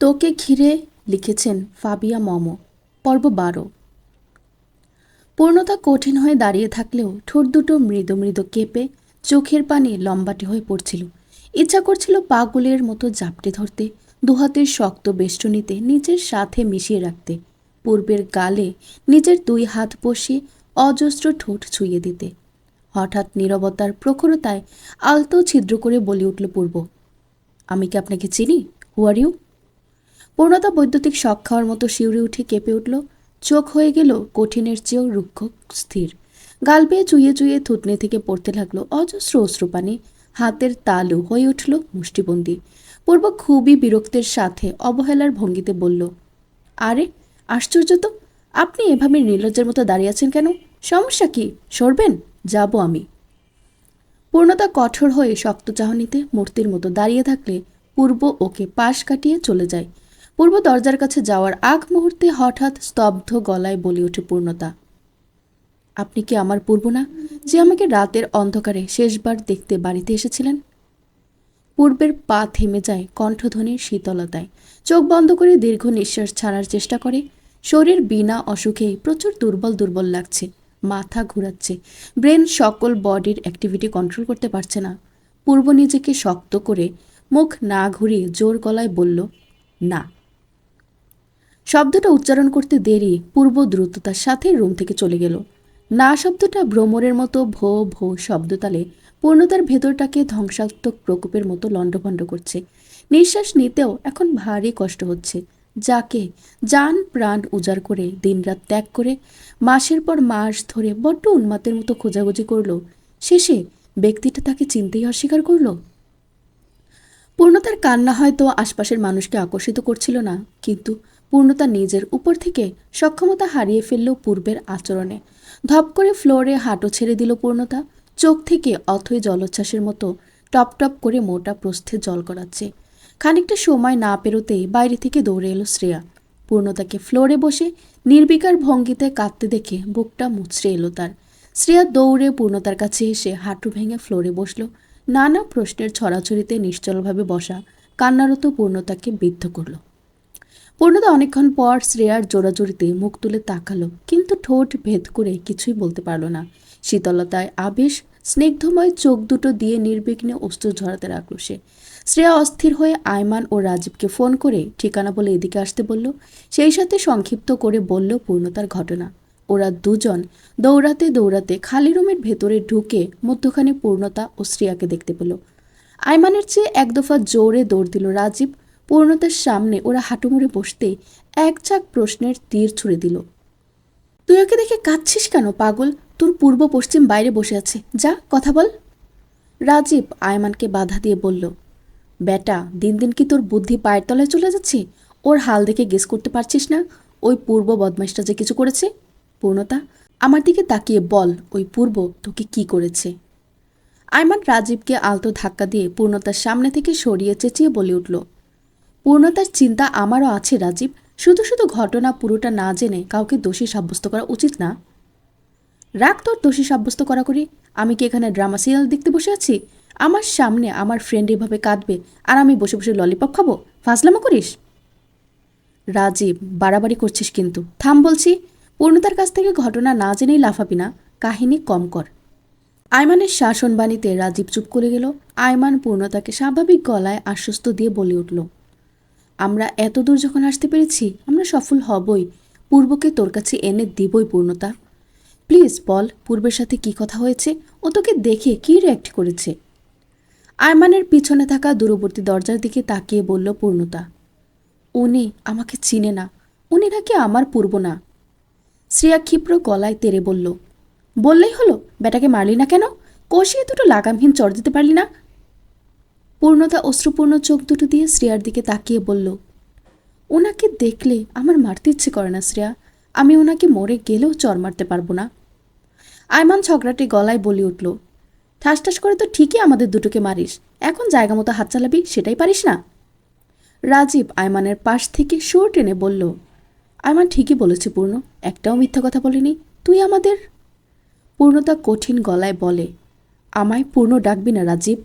তোকে ঘিরে লিখেছেন ফাবিয়া মম। পর্ব 12। পূর্ণতা কঠিন হয়ে দাঁড়িয়ে থাকলেও ঠোঁট দুটো মৃদু মৃদু কেঁপে চোখের পানি লম্বাটে হয়ে পড়ছিল। ইচ্ছা করছিল পাগলের মতো জাপটে ধরতে, দুহাতের শক্ত বেষ্টনীতে নিজের সাথে মিশিয়ে রাখতে, পূর্বের গালে নিজের 2 হাত বসিয়ে অজস্র ঠোঁট ছুঁয়ে দিতে। হঠাৎ নীরবতার প্রখরতায় আলতো ছিদ্র করে বলে উঠল পূর্ব, আমি কি আপনাকে চিনি? হু আর ইউ? পূর্ণতা বৈদ্যুতিক শক খাওয়ার মতো শিউরে উঠে কেঁপে উঠল। চোখ হয়ে গেল কঠিনের চেয়েও রুক্ষ স্থির। গাল বেয়ে চুইয়ে চুইয়ে থুতনি থেকে পড়তে লাগলো অজস্র অশ্রুপানি। হাতের তালু হয়ে উঠল মুষ্টিবন্দি। পূর্ব খুবই বিরক্তের সাথে অবহেলার ভঙ্গিতে বলল, আরে আশ্চর্য তো, আপনি এভাবে নির্লজ্জের মতো দাঁড়িয়ে আছেন কেন? সমস্যা কি? সরবেন? যাব আমি। পূর্ণতা কঠোর হয়ে শক্ত চাহনিতে মূর্তির মতো দাঁড়িয়ে থাকলে পূর্ব ওকে পাশ কাটিয়ে চলে যায়। পূর্ব দরজার কাছে যাওয়ার আগ মুহূর্তে হঠাৎ স্তব্ধ গলায় বলে ওঠে পূর্ণতা, আপনি কি আমার পূর্ব না, যে আমাকে রাতের অন্ধকারে শেষবার দেখতে বাড়িতে এসেছিলেন? পূর্বের পা থেমে যায় কণ্ঠধ্বনির শীতলতায়। চোখ বন্ধ করে দীর্ঘ নিঃশ্বাস ছাড়ার চেষ্টা করে। শরীর বিনা অসুখেই প্রচুর দুর্বল দুর্বল লাগছে। মাথা ঘুরাচ্ছে। ব্রেন সকল বডির অ্যাক্টিভিটি কন্ট্রোল করতে পারছে না। পূর্ব নিজেকে শক্ত করে মুখ না ঘুরিয়ে জোর গলায় বলল, না। শব্দটা উচ্চারণ করতে দেরি পূর্ব দ্রুততার সাথে রুম থেকে চলে গেল। না শব্দটা ভ্রমরের মতো ভো ভো শব্দতালে পূর্ণতার ভেতরটাকে ধ্বংসাত্মক প্রকোপের মতো লণ্ডভণ্ড করছে। নিঃশ্বাস নিতেও এখন ভারী কষ্ট হচ্ছে। যাকে জান প্রাণ উজাড় করে দিনরাত ত্যাগ করে মাসের পর মাস ধরে বড্ড উন্মাতের মতো খোঁজাখুঁজি করল, শেষে ব্যক্তিটা তাকে চিনতেই অস্বীকার করল। পূর্ণতার কান্না হয়তো আশপাশের মানুষকে আকর্ষিত করছিল না, কিন্তু পূর্ণতা নিজের উপর থেকে সক্ষমতা হারিয়ে ফেলল পূর্বের আচরণে। ধপ করে ফ্লোরে হাঁটু ছেড়ে দিল পূর্ণতা। চোখ থেকে অথই জলোচ্ছ্বাসের মতো টপ টপ করে মোটা প্রস্থে জল গড়াচ্ছে। খানিকটা সময় না পেরোতেই বাইরে থেকে দৌড়ে এলো শ্রেয়া। পূর্ণতাকে ফ্লোরে বসে নির্বিকার ভঙ্গিতে কাঁদতে দেখে বুকটা মুচড়ে এলো তার। শ্রেয়া দৌড়ে পূর্ণতার কাছে এসে হাঁটু ভেঙে ফ্লোরে বসল। নানা প্রশ্নের ছড়াছড়িতে নিশ্চলভাবে বসা কান্নারত পূর্ণতাকে বিদ্ধ করল। পূর্ণতা অনেকক্ষণ পর শ্রেয়ার জোড়াজোড়িতে মুখ তুলে তাকালো, কিন্তু ঠোঁট ভেদ করে কিছুই বলতে পারল না। শীতলতায় আবেশ স্নিগ্ধময় চোখ দুটো দিয়ে নির্বিঘ্নে অশ্রু ঝরাতে রাখল সে। শ্রেয়া অস্থির হয়ে আয়মান ও রাজীবকে ফোন করে ঠিকানা বলে এদিকে আসতে বলল। সেই সাথে সংক্ষিপ্ত করে বলল পূর্ণতার ঘটনা। ওরা দুজন দৌড়াতে দৌড়াতে খালি রুমের ভেতরে ঢুকে মধ্যখানে পূর্ণতা ও শ্রেয়াকে দেখতে পেল। আয়মানের চেয়ে এক দফা জোরে দৌড় দিল রাজীব। পূর্ণতার সামনে ওরা হাঁটু মুড়ে বসতেই এক ঝাঁক প্রশ্নের তীর ছুড়ে দিল। তুই ওকে দেখে কাঁদছিস কেন পাগল? তোর পূর্ব পশ্চিম বাইরে বসে আছে, যা কথা বল। রাজীব আয়মানকে বাধা দিয়ে বলল, বেটা, দিন দিন কি তোর বুদ্ধি পায়ের তলায় চলে যাচ্ছে? ওর হাল দেখে গেস করতে পারছিস না ওই পূর্ব বদমাইশটা যে কিছু করেছে? পূর্ণতা, আমার দিকে তাকিয়ে বল, ওই পূর্ব তোকে কি করেছে? আয়মান রাজীবকে আলতো ধাক্কা দিয়ে পূর্ণতার সামনে থেকে সরিয়ে চেঁচিয়ে বলে উঠল, পূর্ণতার চিন্তা আমারও আছে রাজীব। শুধু শুধু ঘটনা পুরোটা না জেনে কাউকে দোষী সাব্যস্ত করা উচিত না। রাগ তোর দোষী সাব্যস্ত করা করি। আমি কি এখানে ড্রামা সিরিয়াল দেখতে বসে আছি? আমার সামনে আমার ফ্রেন্ড এভাবে কাঁদবে আর আমি বসে বসে ললিপপ খাবো? ফাজলামো করিস? রাজীব, বাড়াবাড়ি করছিস কিন্তু, থাম বলছি। পূর্ণতার কাছ থেকে ঘটনা না জেনেই লাফাবি না, কাহিনী কম কর। আয়মানের শাসনবাণীতে রাজীব চুপ করে গেল। আয়মান পূর্ণতাকে স্বাভাবিক গলায় আশ্বস্ত দিয়ে বলে উঠল, আমরা এত দূর যখন আসতে পেরেছি, আমরা সফল হবই। পূর্বকে তোর কাছে এনে দিবই পূর্ণতা। প্লিজ বল, পূর্বের সাথে কি কথা হয়েছে? ও তোকে দেখে কি রিঅ্যাক্ট করেছে? আয়মানের পিছনে থাকা দূরবর্তী দরজার দিকে তাকিয়ে বলল পূর্ণতা, উনি আমাকে চিনে না, উনি নাকি আমার পূর্ব না। শ্রেয়া ক্ষিপ্র গলায় তেড়ে বলল, বললেই হলো, বেটাকে মারলি না কেন? কষিয়ে দুটো লাগামহীন চড় দিতে পারলি না? পূর্ণতা অশ্রুপূর্ণ চোখ দুটো দিয়ে শ্রেয়ার দিকে তাকিয়ে বলল, ওনাকে দেখলে আমার মারতে ইচ্ছে করে না শ্রেয়া। আমি ওনাকে মরে গেলেও চড় মারতে পারবো না। আয়মান ঝগড়াটে গলায় বলে উঠল, ঠাস ঠাস করে তো ঠিকই আমাদের দুটোকে মারিস, এখন জায়গা মতো হাত চালাবি সেটাই পারিস না। রাজীব আয়মানের পাশ থেকে সুর টেনে বলল, আয়মান ঠিকই বলেছে পূর্ণ, একটাও মিথ্যা কথা বলিনি। তুই আমাদের। পূর্ণতা কঠিন গলায় বলে, আমায় পূর্ণ ডাকবি না রাজীব।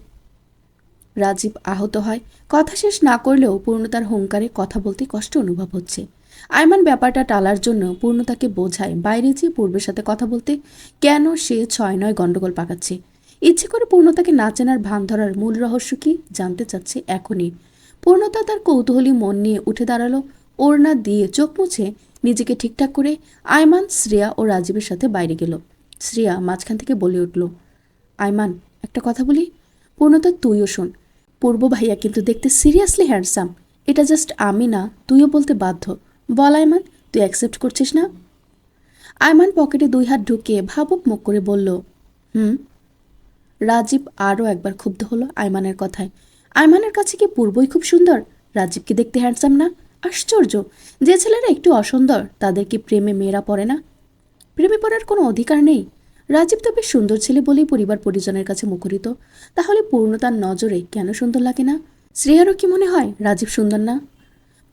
রাজীব আহত হয়। কথা শেষ না করলেও পূর্ণতার হুঙ্কারে কথা বলতে কষ্ট অনুভব হচ্ছে। আয়মান ব্যাপারটা টালার জন্য পূর্ণতাকে বোঝায় বাইরে যেয়ে পূর্বের সাথে কথা বলতে, কেন সে 6-9 গন্ডগোল পাকাচ্ছে। ইচ্ছে করে পূর্ণতাকে না চেনার ভান ধরার মূল রহস্য কি জানতে চাচ্ছে এখনই। পূর্ণতা তার কৌতূহলী মন নিয়ে উঠে দাঁড়ালো। ওড়না দিয়ে চোখ মুছে নিজেকে ঠিকঠাক করে আয়মান, শ্রেয়া ও রাজীবের সাথে বাইরে গেল। শ্রেয়া মাঝখান থেকে বলে উঠল, আয়মান, একটা কথা বলি। পূর্ণতা, তুইও শোন। পূর্ব ভাইয়া কিন্তু দেখতে সিরিয়াসলি হ্যান্ডসাম। এটা জাস্ট আমি না, তুইও বলতে বাধ্য। বল আয়মান, তুই অ্যাকসেপ্ট করছিস না? আয়মান পকেটে 2 হাত ঢুকিয়ে ভাবুক মুখ করে বলল, হুম। রাজীব আরও একবার ক্ষুব্ধ হলো আয়মানের কথায়। আয়মানের কাছে কি পূর্বই খুব সুন্দর? রাজীবকে দেখতে হ্যান্ডসাম না? আশ্চর্য! যে ছেলেরা একটু অসুন্দর তাদের কি প্রেমে মেয়েরা পড়ে না? প্রেমে পড়ার কোনো অধিকার নেই। রাজীব তো বেশ সুন্দর ছেলে বলেই পরিবার পরিজনের কাছে মুখরিত। তাহলে পূর্ণতার নজরে কেন সুন্দর লাগে না? শ্রেয়ারও কি মনে হয় রাজীব সুন্দর না?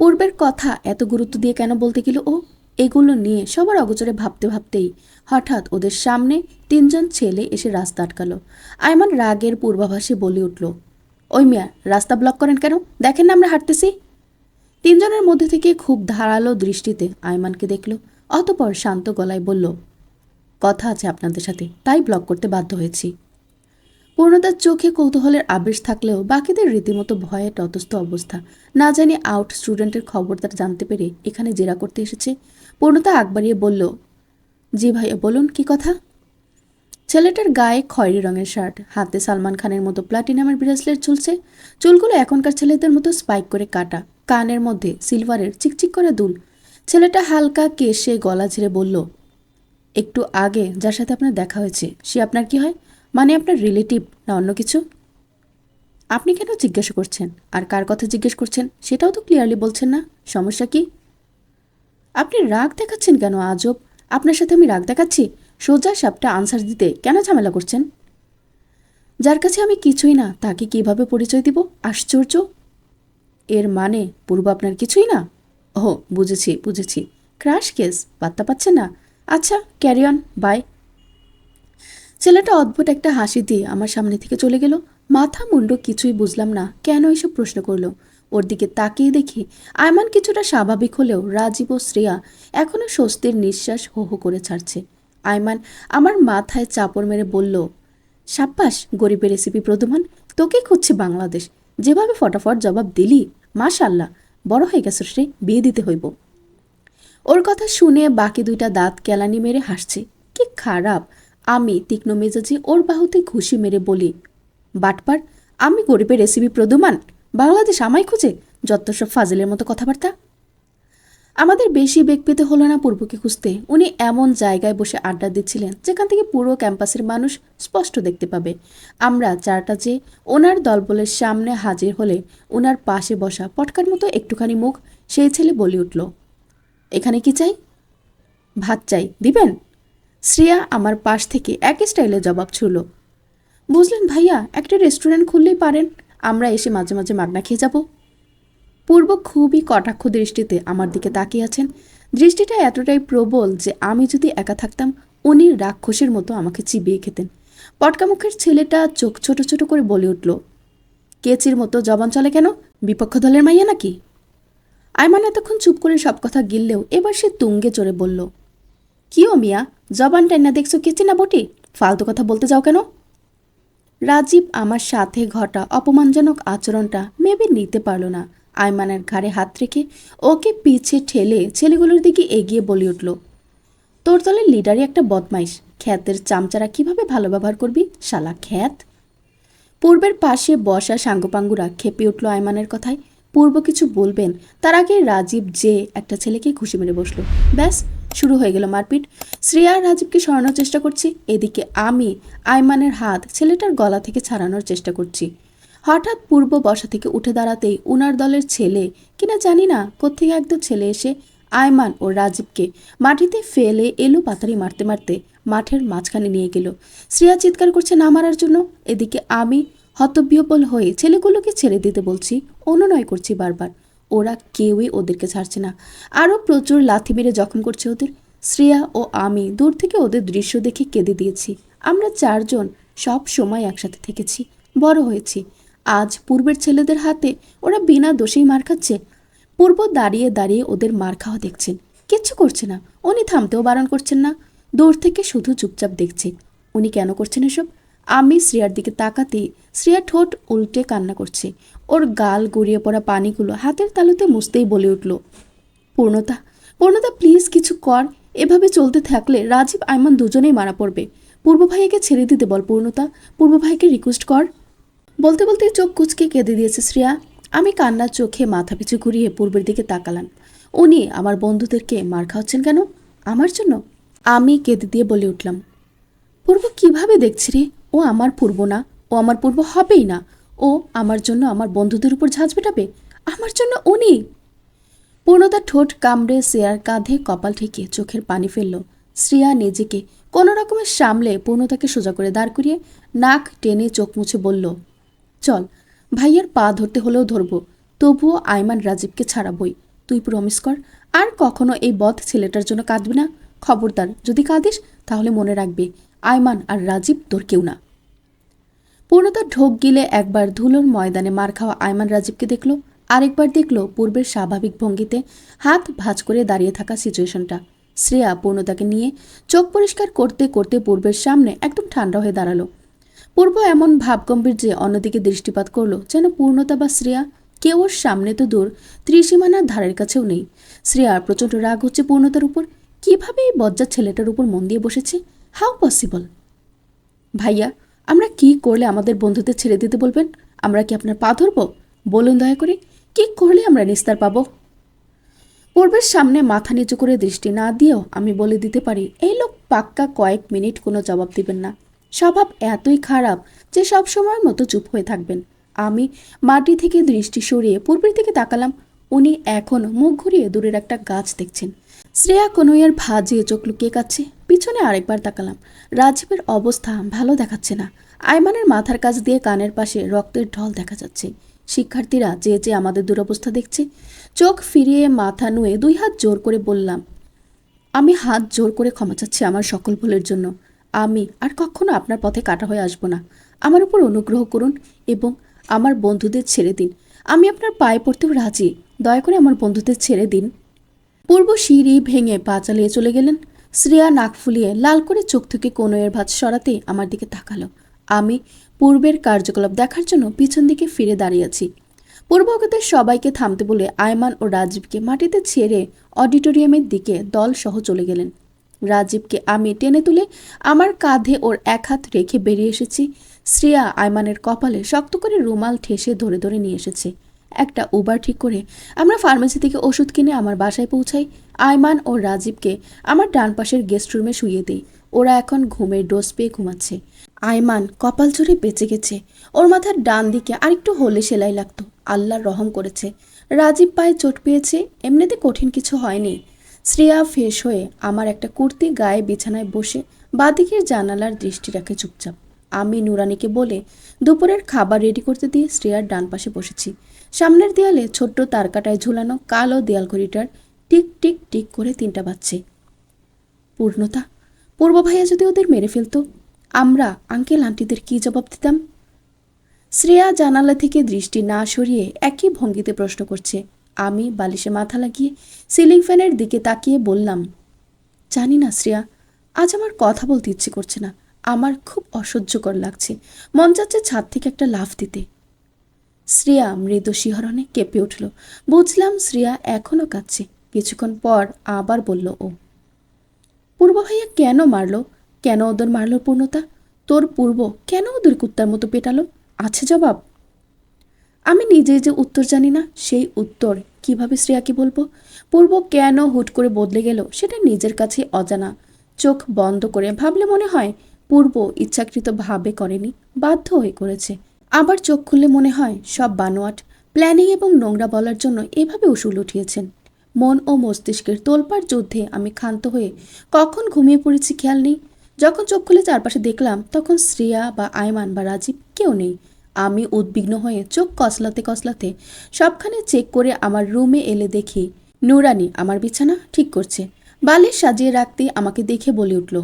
পূর্বের কথা এত গুরুত্ব দিয়ে কেন বলতে গেল ও? এগুলো নিয়ে সবার অগোচরে ভাবতে ভাবতেই হঠাৎ ওদের সামনে 3জন ছেলে এসে রাস্তা আটকালো। আয়মান রাগের পূর্বাভাসে বলে উঠল, ওই মিয়া, রাস্তা ব্লক করেন কেন? দেখেন না আমরা হাঁটতেছি। 3জনের মধ্যে থেকে খুব ধারালো দৃষ্টিতে আয়মানকে দেখল, অতঃপর শান্ত গলায় বলল, কথা আছে আপনাদের সাথে, তাই ব্লক করতে বাধ্য হয়েছি। পূর্ণতার চোখে কৌতূহলের আবেশ থাকলেও বাকিদের রীতিমতো ভয়ে তটস্থ অবস্থা। না জানি আউট স্টুডেন্টের খবর তার জানতে পেরে এখানে জেরা করতে এসেছে। পূর্ণতা আগ বাড়িয়ে বলল, জি ভাইয়া, বলুন কি কথা। ছেলেটার গায়ে খয়েরি রঙের শার্ট, হাতে সালমান খানের মতো প্লাটিনামের ব্রেসলেট ঝুলছে। চুলগুলো এখনকার ছেলেদের মতো স্পাইক করে কাটা, কানের মধ্যে সিলভারের চিকচিক করা দুল। ছেলেটা হালকা কেশে গলা ঝেড়ে বলল, একটু আগে যার সাথে আপনার দেখা হয়েছে সে আপনার কি হয়? মানে আপনার রিলেটিভ না অন্য কিছু? আপনি কেন জিজ্ঞাসা করছেন? আর কার কথা জিজ্ঞেস করছেন সেটাও তো ক্লিয়ারলি বলছেন না। সমস্যা কি? আপনি রাগ দেখাচ্ছেন কেন? আজব! আপনার সাথে আমি রাগ দেখাচ্ছি? সোজা সাপটা আনসার দিতে কেন ঝামেলা করছেন? যার কাছে আমি কিছুই না তাকে কিভাবে পরিচয় দিব? আশ্চর্য! এর মানে পূর্ব আপনার কিছুই না? ওহ, বুঝেছি বুঝেছি। ক্রাশ কেস, পাত্তা পাচ্ছেন না? আচ্ছা, ক্যারি অন, বাই। ছেলেটা অদ্ভুত একটা হাসি দিয়ে আমার সামনে থেকে চলে গেল। মাথা মুন্ডু কিছুই বুঝলাম না কেন এসব প্রশ্ন করলো। ওর দিকে তাকিয়ে দেখি আয়মান কিছুটা স্বাভাবিক হলেও রাজীব ও শ্রেয়া এখনো স্বস্তির নিঃশ্বাস হো হো করে ছাড়ছে। আয়মান আমার মাথায় চাপড় মেরে বলল, সাব্বাস গরিবের রেসিপি প্রদমান, তোকেই খুঁজছে বাংলাদেশ। যেভাবে ফটাফট জবাব দিলি, মাশাআল্লাহ, বড় হয়ে গেছ রে, বিয়ে দিতে হইব। ওর কথা শুনে বাকি 2টা দাঁত কেলানি মেরে হাসছে। কি খারাপ! আমি তীক্ষ্ণ মেজাজে ওর বাহুতে ঘুষি মেরে বলি, বাটপার, আমি গরিবের রেসিপি প্রদমান? বাংলাদেশ আমায় খুঁজে? যত সব ফাজিলের মতো কথাবার্তা। আমাদের বেশি বেগ পেতে হলো না পূর্বকে খুঁজতে। উনি এমন জায়গায় বসে আড্ডা দিচ্ছিলেন যেখান থেকে পুরো ক্যাম্পাসের মানুষ স্পষ্ট দেখতে পাবে। আমরা 4টা যে ওনার দলবলের সামনে হাজির হলে ওনার পাশে বসা পটকার মতো একটুখানি মুখ সেই ছেলে বলে উঠল, এখানে কি চাই? ভাত চাই, দিবেন? শ্রেয়া আমার পাশ থেকে একই স্টাইলে জবাব ছুড়ল, বুঝলেন ভাইয়া, একটা রেস্টুরেন্ট খুললেই পারেন, আমরা এসে মাঝে মাঝে মাগনা খেয়ে যাব। পূর্ব খুবই কটাক্ষ দৃষ্টিতে আমার দিকে তাকিয়ে আছেন। দৃষ্টিটা এতটাই প্রবল যে আমি যদি একা থাকতাম উনি রাক্ষসের মতো আমাকে চিবিয়ে খেতেন। পটকামুখের ছেলেটা চোখ ছোট ছোট করে বলে উঠল, কেচির মতো জবান চলে কেন? বিপক্ষ দলের মাইয়া নাকি? আয়মান এতক্ষণ চুপ করে সব কথা গিললেও এবার সে তুঙ্গে চড়ে বলল, কি ও মিয়া, জবান টাইনা দেখছো কেচি না বটি? ফালতু কথা বলতে যাও কেন? রাজীব আমার সাথে ঘটা অপমানজনক আচরণটা মেবে নিতে পারল না। আয়মানের ঘাড়ে হাত রেখে ওকে পিছে ঠেলে ছেলেগুলোর দিকে এগিয়ে বলে উঠল, তোর দলের লিডারই একটা বদমাইশ। খ্যাতের চামচারা কিভাবে ভালো ব্যবহার করবি, শালা খ্যাত! পূর্বের পাশে বসা সাঙ্গপাঙ্গুরা খেপে উঠল আয়মানের কথায়। পূর্ব কিছু বলবেন তার আগে রাজীব যে একটা ছেলেকে ঘুষি মেরে বসলো। ব্যাস, শুরু হয়ে গেল মারপিট। শ্রেয়া আর রাজীবকে সরানোর চেষ্টা করছি, এদিকে আমি আয়মানের হাত ছেলেটার গলা থেকে ছাড়ানোর চেষ্টা করছি। হঠাৎ পূর্ব বসা থেকে উঠে দাঁড়াতেই উনার দলের ছেলে কিনা জানি না কোত্থেকে একদম ছেলে এসে আয়মান ও রাজীবকে মাটিতে ফেলে এলো পাতারি মারতে মারতে মাঠের মাঝখানে নিয়ে গেল। শ্রেয়া চিৎকার করছে না মারার জন্য, এদিকে আমি হতবিহ্বল হয়ে ছেলেগুলোকে ছেড়ে দিতে বলছি, অনুনয় করছি বারবার। ওরা কেউই ওদেরকে ছাড়ছে না, আরও প্রচুর লাথি মেরে জখম করছে ওদের। শ্রেয়া ও আমি দূর থেকে ওদের দৃশ্য দেখে কেঁদে দিয়েছি। আমরা 4জন সব সময় একসাথে থেকেছি, বড় হয়েছি। আজ পূর্বের ছেলেদের হাতে ওরা বিনা দোষেই মার খাচ্ছে। পূর্ব দাঁড়িয়ে দাঁড়িয়ে ওদের মার খাওয়া দেখছেন, কিচ্ছু করছে না। উনি থামতেও বারণ করছেন না, দূর থেকে শুধু চুপচাপ দেখছে। উনি কেন করছেন এসব? আমি শ্রেয়ার দিকে তাকাতেই শ্রেয়া ঠোঁট উল্টে কান্না করছে। ওর গাল গড়িয়ে পড়া পানিগুলো হাতের তালুতে মুছতেই বলে উঠল, পূর্ণতা, পূর্ণতা প্লিজ কিছু কর। এভাবে চলতে থাকলে রাজীব আইমান দুজনেই মারা পড়বে। পূর্ব ভাইকে ছেড়ে দিতে বল পূর্ণতা, পূর্ব ভাইকে রিকোয়েস্ট কর। বলতে বলতে চোখ কুচকে কেঁদে দিয়েছে শ্রেয়া। আমি কান্নার চোখে মাথা পিছু ঘুরিয়ে পূর্বের দিকে তাকালাম। উনি আমার বন্ধুদেরকে মার খাওয়াচ্ছেন কেন? আমার জন্য? আমি কেঁদে দিয়ে বলে উঠলাম, পূর্ব কিভাবে দেখছি রে? ও আমার পূর্ব না, ও আমার পূর্ব হবেই না। ও আমার জন্য আমার বন্ধুদের উপর ঝাঁজ পেটাবে? আমার জন্য উনি? পূর্ণতা ঠোঁট কামড়ে শ্রেয়ার কাঁধে কপাল ঠেকিয়ে চোখের পানি ফেলল। শ্রেয়া নিজেকে কোনো রকমের সামলে পূর্ণতাকে সোজা করে দাঁড় করিয়ে নাক টেনে চোখ মুছে বলল, চল, ভাইয়ের পা ধরতে হলেও ধরবো, তবুও আইমান রাজীবকে ছাড়াবই। তুই প্রমিস কর আর কখনো এই বদ ছেলেটার জন্য কাঁদবি না। খবরদার, যদি কাঁদিস তাহলে মনে রাখবি আইমান আর রাজীব তোর কেউ না। পূর্ণতা ঢোক গিলে একবার ধুলোর ময়দানে মার খাওয়া আইমান রাজীবকে দেখল, আরেকবার দেখল পূর্বের স্বাভাবিক ভঙ্গিতে হাত ভাঁজ করে দাঁড়িয়ে থাকা সিচুয়েশনটা। শ্রেয়া পূর্ণতাকে নিয়ে চোখ পরিষ্কার করতে করতে পূর্বের সামনে একদম ঠান্ডা হয়ে দাঁড়ালো। পূর্ব এমন ভাবগম্ভীর যে অন্যদিকে দৃষ্টিপাত করলো, যেন পূর্ণতা বা শ্রেয়া কেউ ওর সামনে তো দূর, ত্রিসীমানার ধারের কাছেও নেই। শ্রেয়ার প্রচণ্ড রাগ হচ্ছে পূর্ণতার উপর। কিভাবে এই বজ্জার ছেলেটার উপর মন দিয়ে বসেছে? How possible? ভাইয়া, আমরা কি করলে আমাদের বন্ধুদের ছেড়ে দিতে বলবেন? আমরা কি আপনার পা ধরব? বলুন দয়া করে, কি করলে আমরা নিস্তার পাব? পূর্বের সামনে মাথা নিচু করে দৃষ্টি না দিয়েও আমি বলে দিতে পারি, এই লোক পাক্কা কয়েক মিনিট কোনো জবাব দিবেন না। স্বভাব এতই খারাপ যে সব সময়ের মতো চুপ হয়ে থাকবেন। আমি মাটি থেকে দৃষ্টি সরিয়ে পূর্বের দিকে তাকালাম। উনি এখন মুখ ঘুরিয়ে দূরের একটা গাছ দেখছেন। শ্রেয়া কনইয়ার ভাজিয়ে চোখ লুকিয়ে কাচ্ছে। পিছনে আরেকবার তাকালাম। রাজীবের অবস্থা ভালো দেখাচ্ছে না। আইমানের মাথার কাছ দিয়ে কানের পাশে রক্তের ঢল দেখা যাচ্ছে। শিক্ষার্থীরা যে যে আমাদের দুরবস্থা দেখছে। চোখ ফিরিয়ে মাথা নুয়ে দুই হাত জোর করে বললাম, আমি হাত জোর করে ক্ষমা চাচ্ছি আমার সকল ভুলের জন্য। আমি আর কখনো আপনার পথে কাটা হয়ে আসব না। আমার উপর অনুগ্রহ করুন এবং আমার বন্ধুদের ছেড়ে দিন। আমি আপনার পায়ে পড়তেও রাজি। দয়া করে আমার বন্ধুদের ছেড়ে দিন। পূর্ব সিঁড়ি ভেঙে পা চালিয়ে চলে গেলেন। শ্রেয়া নাক ফুলিয়ে লাল করে চোখ থেকে কনইয়ের ভাঁজ সরাতেই আমার দিকে তাকালো। আমি পূর্বের কার্যকলাপ দেখার জন্য পিছন দিকে ফিরে দাঁড়িয়েছি। পূর্বগতের সবাইকে থামতে বলে আয়মান ও রাজীবকে মাটিতে ছেড়ে অডিটোরিয়ামের দিকে দল সহ চলে গেলেন। রাজীবকে আমি টেনে তুলে আমার কাঁধে ওর এক হাত রেখে বেরিয়ে এসেছি। শ্রেয়া আয়মানের কপালে শক্ত করে রুমাল ঠেসে ধরে ধরে নিয়ে এসেছে। একটা উবার ঠিক করে আমরা ফার্মেসি থেকে ওষুধ কিনে আমার বাসায় পৌঁছাই। আয়মান ও রাজীবকে আমার ডান পাশের গেস্ট রুমে শুইয়ে দিই। ওরা এখন ঘুমের ডোজ পেয়ে ঘুমাচ্ছে। আয়মান কপাল জোরে বেঁচে গেছে। ওর মাথার ডান দিকে আরেকটু হলে সেলাই লাগতো। আল্লাহর রহম করেছে। রাজীব পায়ে চোট পেয়েছে, এমনিতে কঠিন কিছু হয়নি। শ্রেয়া ফ্রেশ হয়ে আমার একটা কুর্তি গায়ে বিছানায় বসে বাঁদিকের জানালার দৃষ্টি রাখে চুপচাপ। আমি নুরানিকে বলে দুপুরের খাবার রেডি করতে দিয়ে শ্রেয়ার ডান পাশে বসেছি। সামনের দেয়ালে ছোট্ট তারকাটায় ঝুলানো কালো দেয়াল ঘড়িটার টিক টিক টিক করে 3টা বাজছে। পূর্ণতা, পূর্ব ভাইয়া যদি ওদের মেরে ফেলতো, আমরা আঙ্কেল আন্টিদের কি জবাব দিতাম? শ্রেয়া জানালা থেকে দৃষ্টি না সরিয়ে একই ভঙ্গিতে প্রশ্ন করছে। আমি বালিশে মাথা লাগিয়ে সিলিং ফ্যানের দিকে তাকিয়ে বললাম, জানি না শ্রেয়া, আজ আমার কথা বলতে ইচ্ছে করছে না। আমার খুব অসহ্যকর লাগছে। মন চাচ্ছে ছাদ থেকে একটা লাফ দিতে। শ্রেয়া মৃদু শিহরণে কেঁপে উঠল। বুঝলাম শ্রেয়া এখনও কাঁদছে। কিছুক্ষণ পর আবার বলল ও, পূর্ব ভাইয়া কেন মারলো? কেন ওদের মারলো পূর্ণতা? তোর পূর্ব কেন ওদের কুত্তার মতো পেটালো? আছে জবাব? আমি নিজেই যে উত্তর জানি না, সেই উত্তর কিভাবে শ্রেয়াকে বলবো? পূর্ব কেন হুট করে বদলে গেল সেটা নিজের কাছে অজানা। চোখ বন্ধ করে ভাবলে মনে হয় পূর্ব ইচ্ছাকৃতভাবে করেনি, বাধ্য হয়ে করেছে। আবার চোখ খুললে মনে হয় সব বানোয়াট, প্ল্যানিং এবং নোংরা বলার জন্য এভাবে উসুল উঠিয়েছেন। মন ও মস্তিষ্কের তোলপাড় যুদ্ধে আমি ক্ষান্ত হয়ে কখন ঘুমিয়ে পড়েছি খেয়াল নেই। যখন চোখ খুলে চারপাশে দেখলাম তখন শ্রেয়া বা আয়মান বা রাজীব কেউ নেই। আমি উদ্বিগ্ন হয়ে চোখ কসলাতে কসলাতে সবখানে চেক করে আমার রুমে এলে দেখি নুরানি আমার বিছানা ঠিক করছে। বালিশ সাজিয়ে রাখতে আমাকে দেখে বলে উঠল,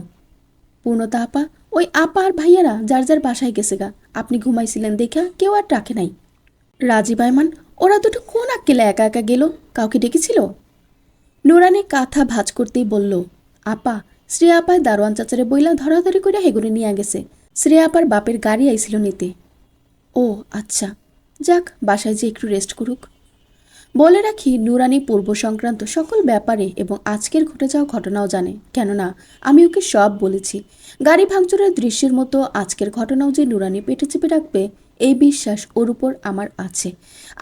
পূর্ণতা আপা, ওই আপা আর ভাইয়ারা যার যার বাসায় গেছে গা, আপনি ঘুমাইছিলেন দেখা কেউ আর ডাকে নাই। রাজীব আয়মান, ওরা দুটো কোন আক্কেলে একা একা গেল? কাউকে ডেকেছিল? নুরানি কাঁথা ভাঁজ করতেই বলল, আপা, শ্রেয়া আপায় দারোয়ান চাচারে বইলা ধরাধরি করে হেগুনে নিয়ে গেছে। শ্রেয়া আপার বাপের গাড়ি আইছিল নিতে। ও আচ্ছা, যাক, বাসায় যে একটু রেস্ট করুক। বলে রাখি, নুরানি পূর্ব সংক্রান্ত সকল ব্যাপারে এবং আজকের ঘটে যাওয়া ঘটনাও জানে, কেননা আমি ওকে সব বলেছি। গাড়ি ভাঙচুরের দৃশ্যের মতো আজকের ঘটনাও যে নুরানি পেটে চেপে রাখবে, এই বিশ্বাস ওর উপর আমার আছে।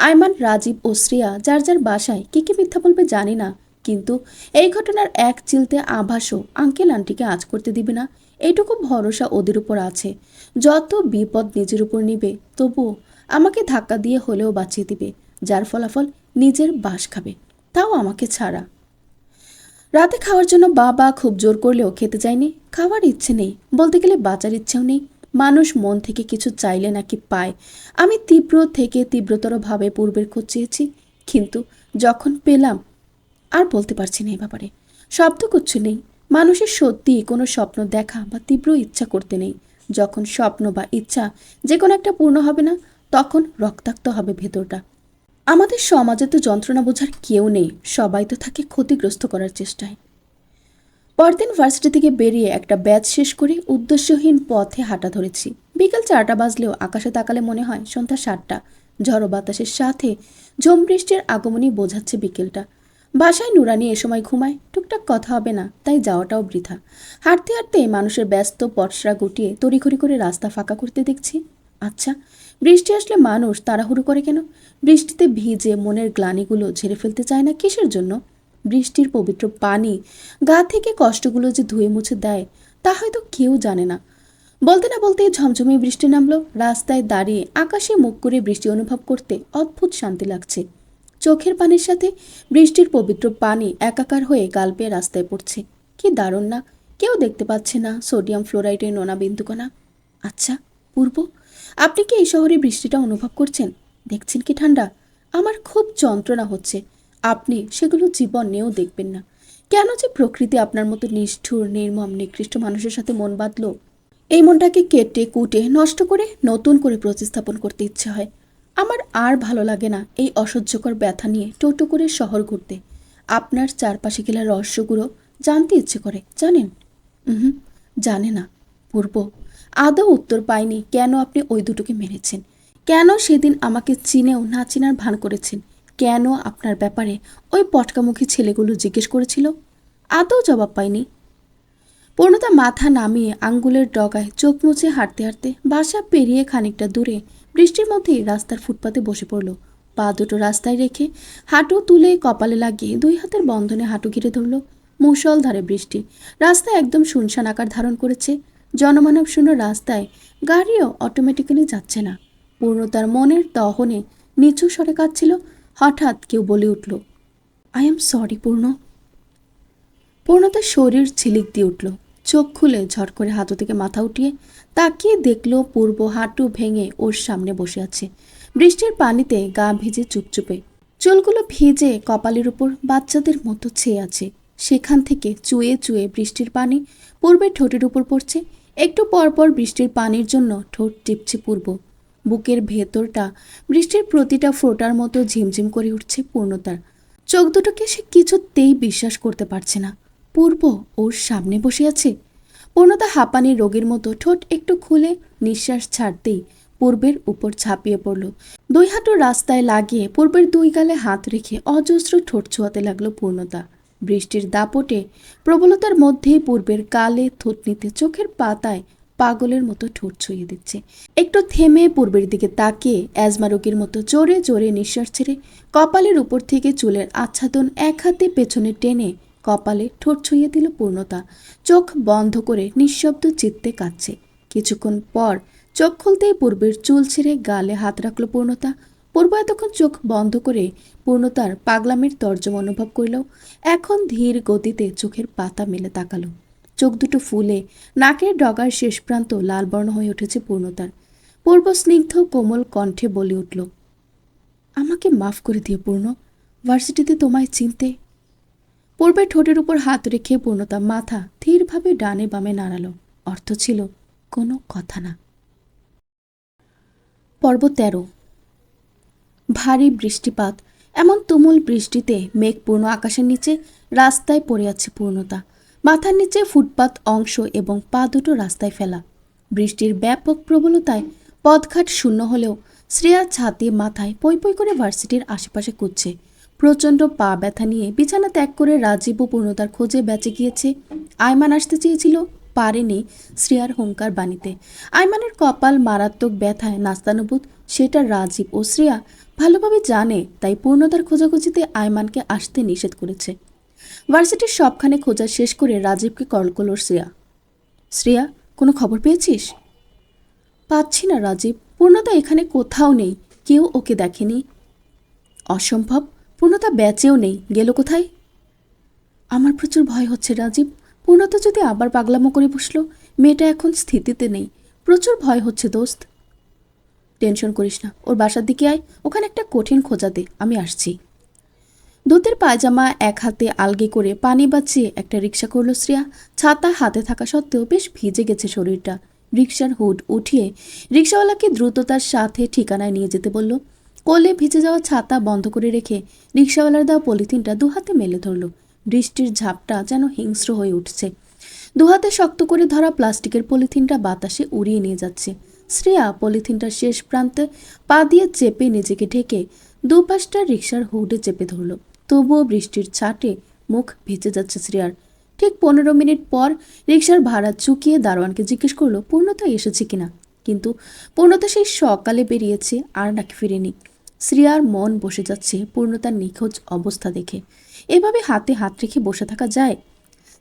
আয়মান, রাজীব ও শ্রেয়া যার যার বাসায় কি মিথ্যা বলবে জানি না, কিন্তু এই ঘটনার এক চিলতে আভাসও আঙ্কেল আন্টিকে আঁচ করতে দিবে না, এইটুকু ভরসা ওদের উপর আছে। যত বিপদ নিজের উপর নিবে, তবুও আমাকে ধাক্কা দিয়ে হলেও বাঁচিয়ে দিবে, যার ফলাফল নিজের বাস খাবে, তাও আমাকে ছাড়া। রাতে খাওয়ার জন্য বাবা খুব জোর করলেও খেতে যায়নি। খাওয়ার ইচ্ছে নেই, বলতে গেলে বাঁচার ইচ্ছেও নেই। মানুষ মন থেকে কিছু চাইলে নাকি পায়। আমি তীব্র থেকে তীব্রতরভাবে পূর্বের খোঁজ চেয়েছি, কিন্তু যখন পেলাম আর বলতে পারছি না এই ব্যাপারে। শব্দ কিচ্ছু নেই। মানুষের সত্যিই কোনো স্বপ্ন দেখা বা তীব্র ইচ্ছা করতে নেই। যখন স্বপ্ন বা ইচ্ছা যে কোনো একটা পূর্ণ হবে না, তখন রক্তাক্ত হবে ভেতরটা। আমাদের সমাজে তো যন্ত্রণা বোঝার কেউ নেই, সবাই তো থাকে ক্ষতিগ্রস্ত করার চেষ্টায়। পরদিন ভার্সিটি থেকে বেরিয়ে একটা ব্যাচ শেষ করে উদ্দেশ্যহীন পথে হাঁটা ধরেছি। বিকেল 4টা বাজলেও আকাশে তাকালে মনে হয় সন্ধ্যা 7টা। ঝড়ো বাতাসের সাথে ঝোম বৃষ্টির আগমনী বোঝাচ্ছে বিকেলটা। বাসায় নুরানি এ সময় ঘুমায়, টুকটাক কথা হবে না, তাই যাওয়াটাও বৃথা। হাঁটতে হাঁটতে মানুষের ব্যস্ত পটসরা গুটিয়ে তড়িঘড়ি করে রাস্তা ফাঁকা করতে দেখছি। আচ্ছা, বৃষ্টি আসলে মানুষ তাড়াহুড়ো করে কেন? বৃষ্টিতে ভিজে মনের গ্লানিগুলো ঝেড়ে ফেলতে চায় না কিসের জন্য? বৃষ্টির পবিত্র পানি গা থেকে কষ্টগুলো যে ধুয়ে মুছে দেয়, তা হয়তো কেউ জানে না। বলতে না বলতেই ঝমঝমে বৃষ্টি নামলো। রাস্তায় দাঁড়িয়ে আকাশে মুখ করে বৃষ্টি অনুভব করতে অদ্ভুত শান্তি লাগছে। চোখের পানির সাথে বৃষ্টির পবিত্র পানি একাকার হয়ে গাল বেয়ে রাস্তায় পড়ছে। কি দারুণ না! কেউ দেখতে পাচ্ছে না সোডিয়াম ফ্লোরাইডের নোনা বিন্দুকণা। আচ্ছা পূর্ব, আপনি কি এই শহরে বৃষ্টিটা অনুভব করছেন? দেখছেন কি ঠান্ডা? আমার খুব যন্ত্রণা হচ্ছে। আপনি সেগুলো জীবন নিয়েও দেখবেন না। কেন যে প্রকৃতি আপনার মতো নিষ্ঠুর, নির্মম, নিকৃষ্ট মানুষের সাথে মন বাঁধল? এই মনটাকে কেটে কুটে নষ্ট করে নতুন করে প্রতিস্থাপন করতে ইচ্ছে হয়। আমার আর ভালো লাগে না এই অসহ্যকর ব্যথা নিয়ে টোটো করে শহর ঘুরতে। আপনার চারপাশে গেলা রহস্যগুলো জানতে ইচ্ছে করে, জানেন? হুম, জানে না। পূর্ব আদৌ উত্তর পাইনি কেন আপনি ওই দুটোকে মেরেছেন, কেন সেদিন আমাকে চিনেও না চিনার ভান করেছেন, কেন আপনার ব্যাপারে ওই পটকামুখী ছেলেগুলো জিজ্ঞেস করেছিল, আদৌ জবাব পাইনি। পূর্ণতা মাথা নামিয়ে আঙ্গুলের ডগায় চোখ মুছে হাঁটতে হাঁটতে বাসা পেরিয়ে খানিকটা দূরে বৃষ্টির মধ্যেই রাস্তার ফুটপাতে বসে পড়ল। পা দুটো রাস্তায় রেখে হাঁটু তুলে কপালে লাগিয়ে দুই হাতের বন্ধনে হাঁটু ঘিরে ধরল। মুষলধারে বৃষ্টি, রাস্তা একদম শুনশান আকার ধারণ করেছে। জনমানব শূন্য রাস্তায় গাড়িও অটোমেটিক্যালি যাচ্ছে না। পূর্ণতার মনের দহনে নিচু স্বরে কাঁদছিল। হঠাৎ কেউ বলে উঠল, আই এম সরি পূর্ণ। পূর্ণতার শরীর ঝিলিক দিয়ে উঠল। চোখ খুলে ঝট করে হাঁটু থেকে মাথা উঠিয়ে তাকিয়ে দেখল পূর্ব হাঁটু ভেঙে ওর সামনে বসে আছে, বৃষ্টির পানিতে গা ভিজে চুপচুপে। চুলগুলো ভিজে কপালের উপর বাচ্চাদের মতো ছেয়ে আছে। সেখান থেকে চুয়ে চুয়ে বৃষ্টির পানি পূর্বের ঠোঁটের উপর পড়ছে। একটু পরপর বৃষ্টির পানির জন্য ঠোঁট টিপছে পূর্ব। বুকের ভেতরটা বৃষ্টির প্রতিটা ফোঁটার মতো ঝিমঝিম করে উঠছে পূর্ণতার। চোখ দুটোকে সে কিছুতেই বিশ্বাস করতে পারছে না। পূর্ব ওর সামনে বসে আছে। পূর্ণতা হাঁপানি রোগীর মতো ঠোঁট একটু খুলে নিঃশ্বাস ছাড়তেই পূর্বের উপর ঝাঁপিয়ে পড়ল। দুই হাঁটু রাস্তায় লাগিয়ে পূর্বের দুই গালে হাত রেখে অজস্র ঠোঁট ছোঁয়াতে লাগলো পূর্ণতা। বৃষ্টির দাপটে প্রবলতার মধ্যেই পূর্বের গালে থুতনিতে চোখের পাতায় পাগলের মতো ঠোঁট ছুঁয়ে দিচ্ছে। একটু থেমে পূর্বের দিকে তাকিয়ে অ্যাজমা রোগীর মতো জোরে জোরে নিঃশ্বাস ছেড়ে কপালের উপর থেকে চুলের আচ্ছাদন এক হাতে পেছনে টেনে কপালে ঠোঁট ছুঁয়ে দিল পূর্ণতা। চোখ বন্ধ করে নিঃশব্দ চিত্তে কাঁদছে। কিছুক্ষণ পর চোখ খুলতেই পূর্বের চুল ছেড়ে গালে হাত রাখল পূর্ণতা। পূর্ব এতক্ষণ চোখ বন্ধ করে পূর্ণতার পাগলামির তর্জমা অনুভব করল। এখন ধীর গতিতে চোখের পাতা মেলে তাকালো। চোখ দুটো ফুলে নাকের ডগার শেষ প্রান্ত লাল বর্ণ হয়ে উঠেছে পূর্ণতার। পূর্ব স্নিগ্ধ কোমল কণ্ঠে বলে উঠল, আমাকে মাফ করে দিও পূর্ণ, ভার্সিটিতে তোমায় চিনতে। পূর্বের ঠোঁটের উপর হাত রেখে পূর্ণতা মাথা ধীরভাবে ডানে বামে নাড়ালো। অর্থ ছিল কোনো কথা না। পর্ব ১৩। ভারী বৃষ্টিপাত। এমন তুমুল বৃষ্টিতে মেঘপূর্ণ আকাশের নিচে রাস্তায় পড়ে আছে পূর্ণতা। মাথার নিচে ফুটপাত অংশ এবং পা দুটো রাস্তায় ফেলা। বৃষ্টির ব্যাপক প্রবলতায় পথঘাট শূন্য হলেও শ্রেয়া ছাতি মাথায় পই পই করে ভার্সিটির আশেপাশে কুদছে। প্রচণ্ড পা ব্যথা নিয়ে বিছানা ত্যাগ করে রাজীব ও পূর্ণতার খোঁজে বেঁচে গিয়েছে। আয়মান আসতে চেয়েছিল, পারেনি শ্রেয়ার হুঙ্কার বাণীতে। আয়মানের কপাল মারাত্মক ব্যথায় নাস্তানুভূত, সেটা রাজীব ও শ্রেয়া ভালোভাবে জানে, তাই পূর্ণতার খোঁজাখুঁজিতে আয়মানকে আসতে নিষেধ করেছে। ভার্সিটির সবখানে খোঁজা শেষ করে রাজীবকে কল করল শ্রেয়া। শ্রেয়া, কোনো খবর পেয়েছিস? পাচ্ছি না রাজীব, পূর্ণতা এখানে কোথাও নেই, কেউ ওকে দেখেনি। অসম্ভব, পূর্ণতা বেঁচেও নেই, গেল কোথায়? আমার প্রচুর ভয় হচ্ছে রাজীব, পূর্ণতা যদি আবার পাগলামো করে বসলো। মেয়েটা এখন স্থিতিতে নেই, প্রচুর ভয় হচ্ছে দোস্ত। টেনশন করিস না, ওর বাসার দিকে আয়, ওখানে একটা কঠিন খোঁজা দে, আমি আসছি। ধুতের পায়জামা এক হাতে আলগে করে পানি বাঁচিয়ে একটা রিক্সা করল শ্রেয়া। ছাতা হাতে থাকা সত্ত্বেও বেশ ভিজে গেছে শরীরটা। রিক্সার হুড উঠিয়ে রিক্সাওয়ালাকে দ্রুততার সাথে ঠিকানায় নিয়ে যেতে বলল। কোলে ভিজে যাওয়া ছাতা বন্ধ করে রেখে রিক্সাওয়ালার দেওয়া পলিথিনটা দুহাতে মেলে ধরল। বৃষ্টির ঝাপটা যেন হিংস্র হয়ে উঠছে। দুহাতে শক্ত করে ধরা প্লাস্টিকের পলিথিনটা বাতাসে উড়িয়ে নিয়ে যাচ্ছে। শ্রেয়া পলিথিনটার শেষ প্রান্তে পা দিয়ে চেপে নিজেকে ঢেকে দুপাশটা রিক্সার হুডে চেপে ধরল। তবুও বৃষ্টির ছাটে মুখ ভিজে যাচ্ছে শ্রেয়ার। ঠিক ১৫ মিনিট পর রিক্সার ভাড়া চুকিয়ে দারোয়ানকে জিজ্ঞেস করলো পূর্ণতা এসেছে কিনা। কিন্তু পূর্ণতা সেই সকালে বেরিয়েছে, আর নাকি ফিরেনি। শ্রেয়ার মন বসে যাচ্ছে পূর্ণতার নিখোঁজ অবস্থা দেখে। এভাবে হাতে হাত রেখে বসে থাকা যায়?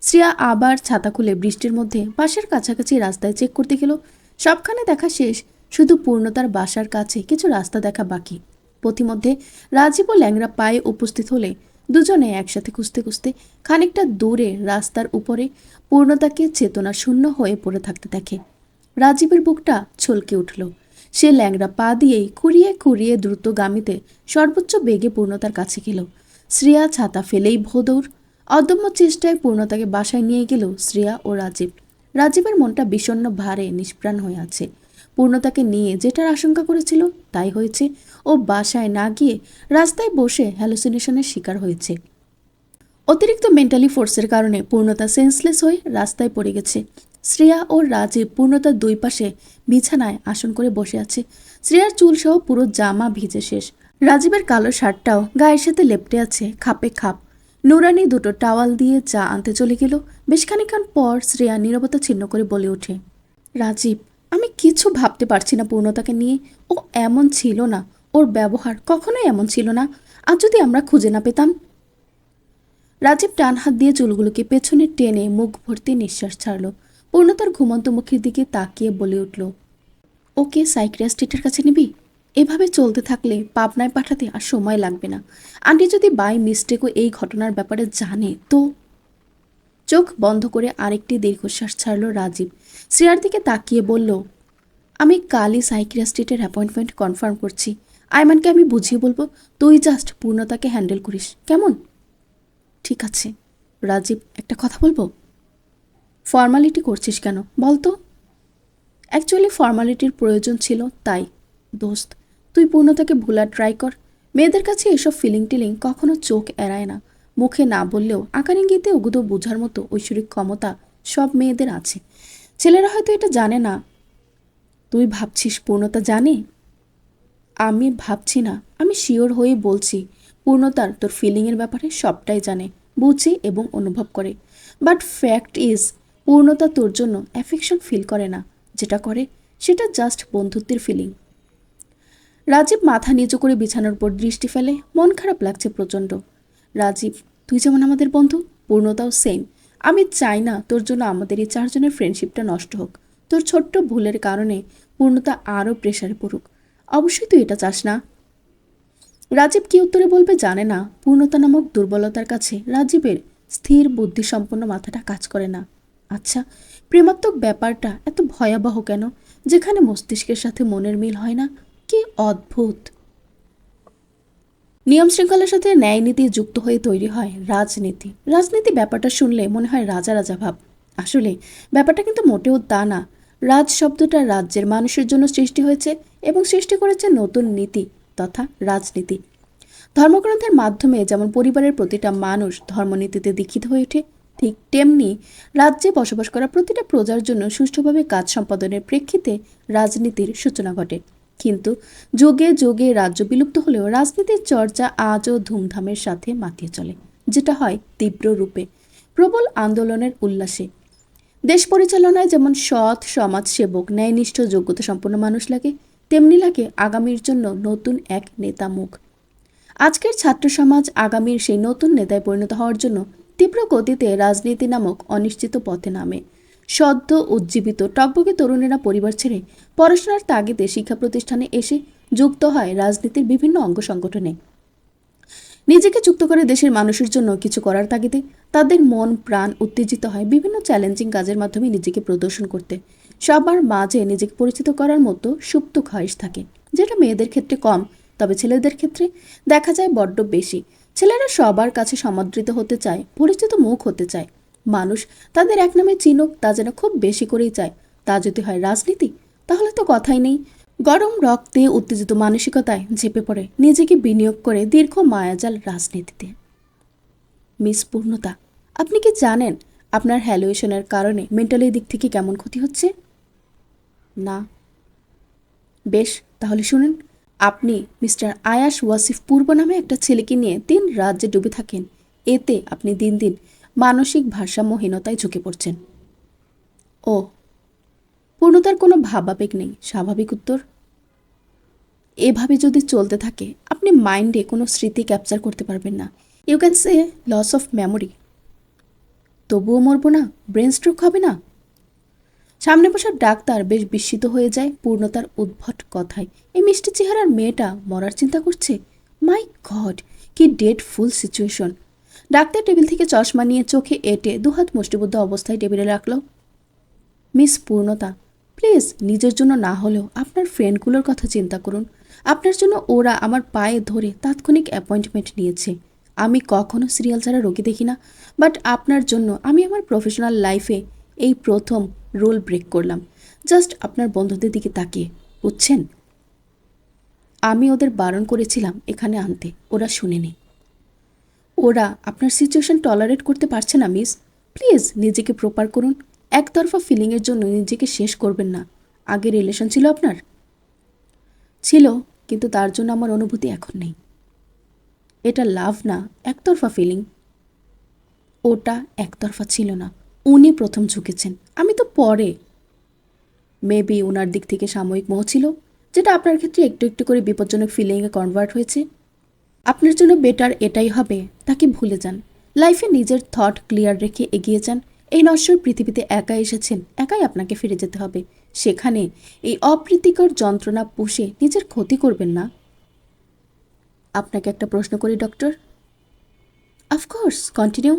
শ্রেয়া আবার ছাতা খুলে বৃষ্টির মধ্যে বাসার কাছাকাছি রাস্তায় চেক করতে গেল। সবখানে দেখা শেষ, শুধু পূর্ণতার বাসার কাছে কিছু রাস্তা দেখা বাকি। পথিমধ্যে রাজীব ও ল্যাংড়া পায়ে উপস্থিত হলে দুজনে একসাথে খুঁজতে খুঁজতে খানিকটা দূরে রাস্তার উপরে পূর্ণতাকে চেতনা শূন্য হয়ে পড়ে থাকতে দেখে। রাজীবের বুকটা ছলকে উঠল। সে ল্যাংড়া পা দিয়েই খুঁড়িয়ে খুঁড়িয়ে দ্রুতগামীতে সর্বোচ্চ বেগে পূর্ণতার কাছে গেল। শ্রেয়া ছাতা ফেলেই ভোদৌড়। অদম্য চেষ্টায় পূর্ণতাকে বাসায় নিয়ে গেল শ্রেয়া ও রাজীব। রাজীবের মনটা বিষণ্ণ ভারে নিষ্প্রাণ হয়ে আছে। পূর্ণতাকে নিয়ে যেটার আশঙ্কা করেছিল তাই হয়েছে। ও বাসায় না গিয়ে রাস্তায় বসে হ্যালুসিনেশনের শিকার হয়েছে। অতিরিক্ত মেন্টালি ফোর্সের কারণে পূর্ণতা সেন্সলেস হয়ে রাস্তায় পড়ে গেছে। শ্রেয়া ও রাজীব পূর্ণতার দুই পাশে বিছানায় আসন করে বসে আছে। শ্রেয়ার চুলসহ পুরো জামা ভিজে শেষ। রাজীবের কালো শার্টটাও গায়ের সাথে লেপটে আছে খাপে খাপ। নুরানি দুটো টাওয়াল দিয়ে চা আনতে চলে গেল। বেশ খানিকক্ষণ পর শ্রেয়া নীরবতা ছিন্ন করে বলে ওঠে, রাজীব, আমি কিছু ভাবতে পারছি না পূর্ণতাকে নিয়ে। ও এমন ছিল না, ওর ব্যবহার কখনোই এমন ছিল না। আর যদি আমরা খুঁজে না পেতাম? রাজীব টান হাত দিয়ে চুলগুলোকে পেছনে টেনে মুখ ভর্তি নিঃশ্বাস ছাড়ল। পূর্ণতার ঘুমন্ত মুখের দিকে তাকিয়ে বলে উঠল, ওকে সাইকিয়াট্রিস্টের কাছে নিবি? এভাবে চলতে থাকলে পাবনায় পাঠাতে আর সময় লাগবে না। আন্টি যদি বাই মিস্টেকও এই ঘটনার ব্যাপারে জানে তো। চোখ বন্ধ করে আরেকটি দীর্ঘশ্বাস ছাড়ল রাজীব। শ্রেয়ার দিকে তাকিয়ে বলল, আমি কালই সাইকিয়াট্রিস্টের অ্যাপয়েন্টমেন্ট কনফার্ম করছি। আয়মানকে আমি বুঝিয়ে বলবো, তুই জাস্ট পূর্ণতাকে হ্যান্ডেল করিস, কেমন? ঠিক আছে। রাজীব, একটা কথা বলবো? ফর্মালিটি করছিস কেন বলতো? অ্যাকচুয়ালি ফর্মালিটির প্রয়োজন ছিল তাই। দোস্ত, তুই পূর্ণতাকে ভোলার ট্রাই কর। মেয়েদের কাছে এসব ফিলিং টিলিং কখনো চোখ এড়ায় না। মুখে না বললেও আকার ইঙ্গিতে ওগুলো বোঝার মতো ঐশ্বরিক ক্ষমতা সব মেয়েদের আছে। ছেলেরা হয়তো এটা জানে না। তুই ভাবছিস পূর্ণতা জানে? আমি ভাবছি না, আমি শিওর হয়ে বলছি, পূর্ণতার তোর ফিলিংয়ের ব্যাপারে সবটাই জানে, বুঝে এবং অনুভব করে। বাট ফ্যাক্ট ইজ, পূর্ণতা তোর জন্য অ্যাফেকশন ফিল করে না। যেটা করে সেটা জাস্ট বন্ধুত্বের ফিলিং। রাজীব মাথা নিচু করে বিছানার উপর দৃষ্টি ফেলে। মন খারাপ লাগছে প্রচণ্ড। রাজীব, তুই যেমন আমাদের বন্ধু, পূর্ণতাও সেম। আমি চাই না তোর জন্য আমাদের এই চারজনের ফ্রেন্ডশিপটা নষ্ট হোক। তোর ছোট্ট ভুলের কারণে পূর্ণতা আরও প্রেশারে পড়ুক। অবশ্যই তুই এটা চাস না। রাজীব কি উত্তরে বলবে জানে না। পূর্ণতা নামক দুর্বলতার কাছে রাজীবের স্থির বুদ্ধিসম্পন্ন মাথাটা কাজ করে না। আচ্ছা, প্রেমাত্মক ব্যাপারটা এত ভয়াবহ কেন, যেখানে মস্তিষ্কের সাথে মনের মিল হয় না? কি অদ্ভুত! নিয়ম শৃঙ্খলার সাথে ন্যায় নীতি যুক্ত হয়ে তৈরি হয় রাজনীতি। রাজনীতি ব্যাপারটা শুনলে মনে হয় রাজা রাজা ভাব। আসলে ব্যাপারটা কিন্তু মোটেও তা না। রাজ শব্দটা রাজ্যের মানুষের জন্য সৃষ্টি হয়েছে এবং সৃষ্টি করেছে নতুন নীতি তথা রাজনীতি। ধর্মগ্রন্থের মাধ্যমে যেমন পরিবারের প্রতিটা মানুষ ধর্মনীতিতে দীক্ষিত হয়ে ওঠে, ঠিক তেমনি রাজ্যে বসবাস করা প্রতিটা প্রজার জন্য সুষ্ঠুভাবে কাজ সম্পাদনের প্রেক্ষিতে রাজনীতির সূচনা ঘটে। কিন্তু যুগে যুগে রাজ্য বিলুপ্ত হলেও রাজনীতির চর্চা আজও ধুমধামের সাথে মাতিয়ে চলে, যেটা হয় তীব্র রূপে, প্রবল আন্দোলনের উল্লাসে। দেশ পরিচালনায় যেমন সৎ সমাজসেবক, ন্যায়নিষ্ঠ, যোগ্যতা সম্পন্ন মানুষ লাগে, তেমনি লাগে আগামীর জন্য নতুন এক নেতা মুখ। আজকের ছাত্র সমাজ আগামীর সেই নতুন নেতায় পরিণত হওয়ার জন্য তীব্র গতিতে রাজনীতি নামক অনিশ্চিত পথে নামে। সদ্য উজ্জীবিত টকবকে তরুণেরা পরিবার ছেড়ে পড়াশোনার তাগিদে শিক্ষা প্রতিষ্ঠানে এসে যুক্ত হয় রাজনীতির বিভিন্ন অঙ্গ সংগঠনে। নিজেকে যুক্ত করে দেশের মানুষের জন্য কিছু করার তাগিদে তাদের মন প্রাণ উত্তেজিত হয় বিভিন্ন চ্যালেঞ্জিং কাজের মাধ্যমে নিজেকে প্রদর্শন করতে। সবার মাঝে নিজেকে পরিচিত করার মতো সুপ্ত খায়েশ থাকে, যেটা মেয়েদের ক্ষেত্রে কম, তবে ছেলেদের ক্ষেত্রে দেখা যায় বড্ড বেশি। ছেলেরা সবার কাছে সমাদৃত হতে চায়, পরিচিত মুখ হতে চায়, মানুষ তাদের এক নামে চিনুক তা যেন খুব বেশি করেই চায়। তা যদি হয় রাজনীতি, তাহলে তো কথাই নেই। গরম রক্তে উত্তেজিত মানসিকতায় ঝেঁপে পড়ে নিজেকে বিনিয়োগ করে দীর্ঘ মায়াজাল রাজনীতিতে। মিস পূর্ণতা, আপনি কি জানেন আপনার হ্যালুয়েশনের কারণে মেন্টালি দিক থেকে কেমন ক্ষতি হচ্ছে? না। বেশ, তাহলে শুনুন। আপনি মিস্টার আয়াশ ওয়াসিফ পূর্ব নামে একটা ছেলেকে নিয়ে 3 রাজ্যে ডুবে থাকেন। এতে আপনি দিন দিন মানসিক ভারসাম্যহীনতায় ঝুঁকে পড়ছেন। ও, পূর্ণতার কোনো ভাবাবেগ নেই, স্বাভাবিক উত্তর। এভাবে যদি চলতে থাকে আপনি মাইন্ডে কোনো স্মৃতি ক্যাপচার করতে পারবেন না। You can say loss of memory. তবুও মরবো না? ব্রেন স্ট্রোক হবে না? সামনে বসা ডাক্তার বেশ বিস্মিত হয়ে যায় পূর্ণতার উদ্ভট কথায়। এই মিষ্টি চেহারার মেয়েটা মরার চিন্তা করছে? মাই গড, কি ডেডফুল সিচুয়েশন। ডাক্তার টেবিল থেকে চশমা নিয়ে চোখে এঁটে দুহাত মুষ্টিবদ্ধ অবস্থায় টেবিলে রাখল। মিস পূর্ণতা, প্লিজ নিজের জন্য না হলেও আপনার ফ্রেন্ডগুলোর কথা চিন্তা করুন। আপনার জন্য ওরা আমার পায়ে ধরে তাৎক্ষণিক অ্যাপয়েন্টমেন্ট নিয়েছে। আমি কখনো সিরিয়াল ছাড়া রোগী দেখি না, বাট আপনার জন্য আমি আমার প্রফেশনাল লাইফে এই প্রথম রুল ব্রেক করলাম, জাস্ট আপনার বন্ধুদের দিকে তাকিয়ে, বুঝছেন? আমি ওদের বারণ করেছিলাম এখানে আনতে, ওরা শুনেনি। ওরা আপনার সিচুয়েশন টলারেট করতে পারছে না মিস। প্লিজ নিজেকে প্রপার করুন। একতরফা ফিলিংয়ের জন্য নিজেকে শেষ করবেন না। আগে রিলেশন ছিল আপনার? ছিল, কিন্তু তার জন্য আমার অনুভূতি এখন নেই। এটা লাভ না, একতরফা ফিলিং। ওটা একতরফা ছিল না, উনি প্রথম ঝুঁকেছেন, আমি তো পরে। মেবি ওনার দিক থেকে সাময়িক মোহ ছিল, যেটা আপনার ক্ষেত্রে একটু একটু করে বিপজ্জনক ফিলিংয়ে কনভার্ট হয়েছে। আপনার জন্য বেটার এটাই হবে, তাকে ভুলে যান। লাইফে নিজের থট ক্লিয়ার রেখে এগিয়ে যান। এই নশ্বর পৃথিবীতে একাই এসেছেন, একাই আপনাকে ফিরে যেতে হবে। সেখানে এই অপ্রীতিকর যন্ত্রণা পুষে নিজের ক্ষতি করবেন না। আপনাকে একটা প্রশ্ন করি ডক্টর। Of course, continue.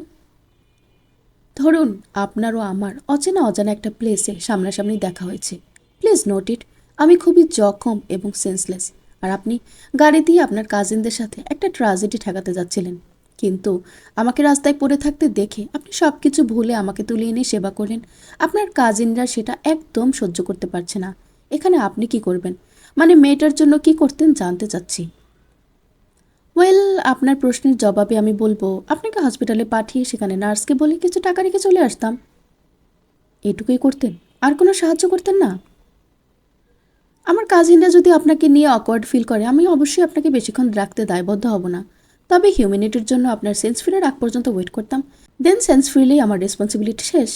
ধরুন আপনার ও আমার অচেনা অজানা একটা প্লেসে সামনাসামনি দেখা হয়েছে। প্লিজ নোট ইট। আমি খুবই জখম এবং সেন্সলেস, আর আপনি গাড়ি দিয়ে আপনার কাজিনদের সাথে একটা ট্র্যাজেডি ঠেকাতে যাচ্ছিলেন। কিন্তু আমাকে রাস্তায় পড়ে থাকতে দেখে আপনি সব কিছু ভুলে আমাকে তুলে এনে সেবা করলেন। আপনার কাজিনরা সেটা একদম সহ্য করতে পারছে না। এখানে আপনি কি করবেন? মানে মেয়েটার জন্য কি করতেন জানতে চাচ্ছি। ওয়েল, আপনার প্রশ্নের জবাবে আমি বলবো আপনাকে হসপিটালে পাঠিয়ে সেখানে নার্সকে বলে কিছু টাকা রেখে চলে আসতাম। এটুকুই করতেন, আর কোনো সাহায্য করতেন না? আমার কাজিনরা যদি আপনাকে নিয়ে অকওয়ার্ড ফিল করে আমি অবশ্যই আপনাকে বেশিক্ষণ রাখতে দায়বদ্ধ হব না, তবে হিউম্যানিটির জন্য আপনার সেন্স ফিরের আগ পর্যন্ত ওয়েট করতাম। দেন সেন্স ফ্রিলেই আমার রেসপন্সিবিলিটি শেষ।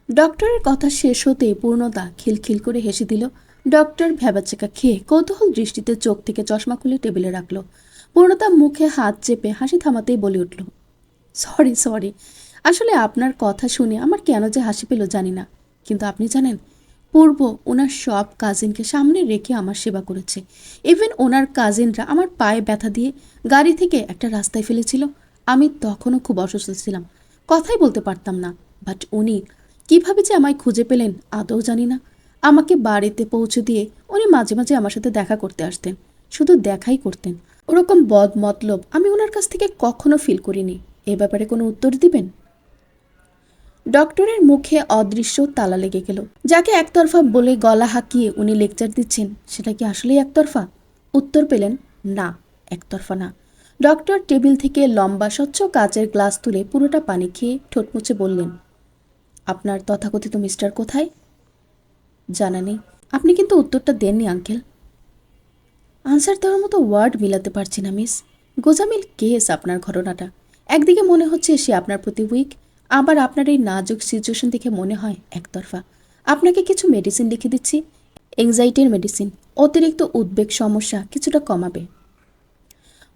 ডক্টরের কথা শেষ হতেই পূর্ণতা খিলখিল করে হেসে দিল। ডক্টর ভ্যাবাচেকা খেয়ে কৌতূহল দৃষ্টিতে চোখ থেকে চশমা খুলে টেবিলে রাখল। পূর্ণতা মুখে হাত চেপে হাসি থামাতেই বলে উঠল, সরি সরি, আসলে আপনার কথা শুনে আমার কেন যে হাসি পেল জানি না, কিন্তু আপনি জানেন পূর্ব ওনার সব কাজিনকে সামনে রেখে আমার সেবা করেছে। ইভেন ওনার কাজিনরা আমার পায়ে ব্যথা দিয়ে গাড়ি থেকে একটা রাস্তায় ফেলেছিল। আমি তখনও খুব অসুস্থ ছিলাম, কথাই বলতে পারতাম না, বাট উনি কিভাবে যে আমায় খুঁজে পেলেন আদৌ জানি না। আমাকে বাড়িতে পৌঁছে দিয়ে উনি মাঝে মাঝে আমার সাথে দেখা করতে আসতেন, শুধু দেখাই করতেন। ওরকম বদ মতলব আমি ওনার কাছ থেকে কখনো ফিল করিনি। এ ব্যাপারে কোনো উত্তর দিবেন? ডক্টরের মুখে অদৃশ্য তালা লেগে গেল। যাকে একতরফা বলে গলা হাঁকিয়ে উনি লেকচার দিচ্ছেন, সেটা কি আসলেই একতরফা? উত্তর পেলেন, না, একতরফা না। ডক্টর টেবিল থেকে লম্বা স্বচ্ছ কাচের গ্লাস তুলে পুরোটা পানি খেয়ে ঠোঁট মুছে বললেন, আপনার তথাকথিত মিস্টার কোথায়? জানা নেই। আপনি কিন্তু উত্তরটা দেননি আঙ্কেল। আনসার দেওয়ার মতো ওয়ার্ড মিলাতে পারছি না মিস। গোজামিল কেস আপনার ঘটনাটা। একদিকে মনে হচ্ছে সে আপনার প্রতি উইক, আবার আপনার এই নাজুক সিচুয়েশন দেখে মনে হয় একতরফা। আপনাকে কিছু মেডিসিন লিখে দিচ্ছি, এংজাইটির মেডিসিন। অতিরিক্ত উদ্বেগ সমস্যা কিছুটা কমাবে।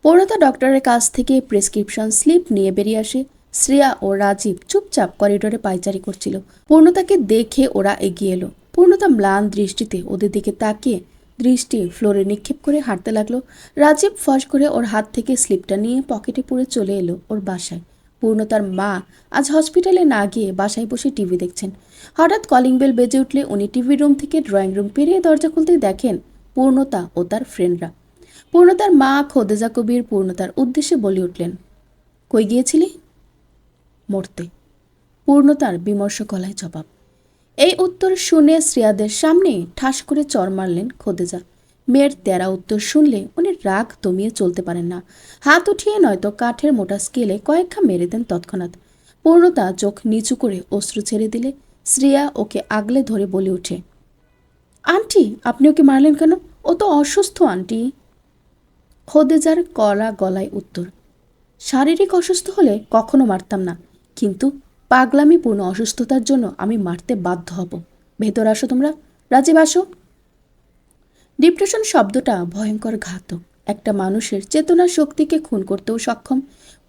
পূর্ণতা ডক্টরের কাছ থেকে প্রেসক্রিপশন স্লিপ নিয়ে বেরিয়ে আসে। শ্রেয়া ও রাজীব চুপচাপ করিডোরে পায়চারি করছিল। পূর্ণতাকে দেখে ওরা এগিয়ে এলো। পূর্ণতা ম্লান দৃষ্টিতে ওদের দিকে তাকিয়ে দৃষ্টি ফ্লোরে নিক্ষেপ করে হাঁটতে লাগলো। রাজীব ফস করে ওর হাত থেকে স্লিপটা নিয়ে পকেটে পুরে চলে এলো ওর বাসায়। পূর্ণতার মা আজ হসপিটালে না গিয়ে বাসায় বসে টিভি দেখছেন। হঠাৎ কলিং বেল বেজে উঠলে উনি টিভি রুম থেকে ড্রয়িং রুম পেরিয়ে দরজা খুলতেই দেখেন পূর্ণতা ও তার ফ্রেন্ডরা। পূর্ণতার মা খোদেজা কবির পূর্ণতার উদ্দেশ্যে বলে উঠলেন, কই গিয়েছিলি? মরতে। পূর্ণতার বিমর্ষ গলায় জবাব। এই উত্তর শুনে শ্রেয়াদের সামনে ঠাস করে চড় মারলেন খোদেজা। মেয়ের তেরা উত্তর শুনলে উনি রাগ দমিয়ে চলতে পারেন না। হাত উঠিয়ে নয়তো কাঠের মোটা স্কেলে কয়েকটা মেরে দেন তৎক্ষণাৎ। পূর্ণতা চোখ নিচু করে অশ্রু ছেড়ে দিলে শ্রেয়া ওকে আগলে ধরে বলে ওঠে, আন্টি আপনি ওকে মারলেন কেন? ও তো অসুস্থ আন্টি। খোদেজার কড়া গলায় উত্তর, শারীরিক অসুস্থ হলে কখনো মারতাম না, কিন্তু পাগলামিপূর্ণ অসুস্থতার জন্য আমি মারতে বাধ্য হব। ভেতর আসো তোমরা। রাজীব আসো। ডিপ্রেশন শব্দটা ভয়ঙ্কর ঘাতক। একটা মানুষের চেতনা শক্তিকে খুন করতেও সক্ষম।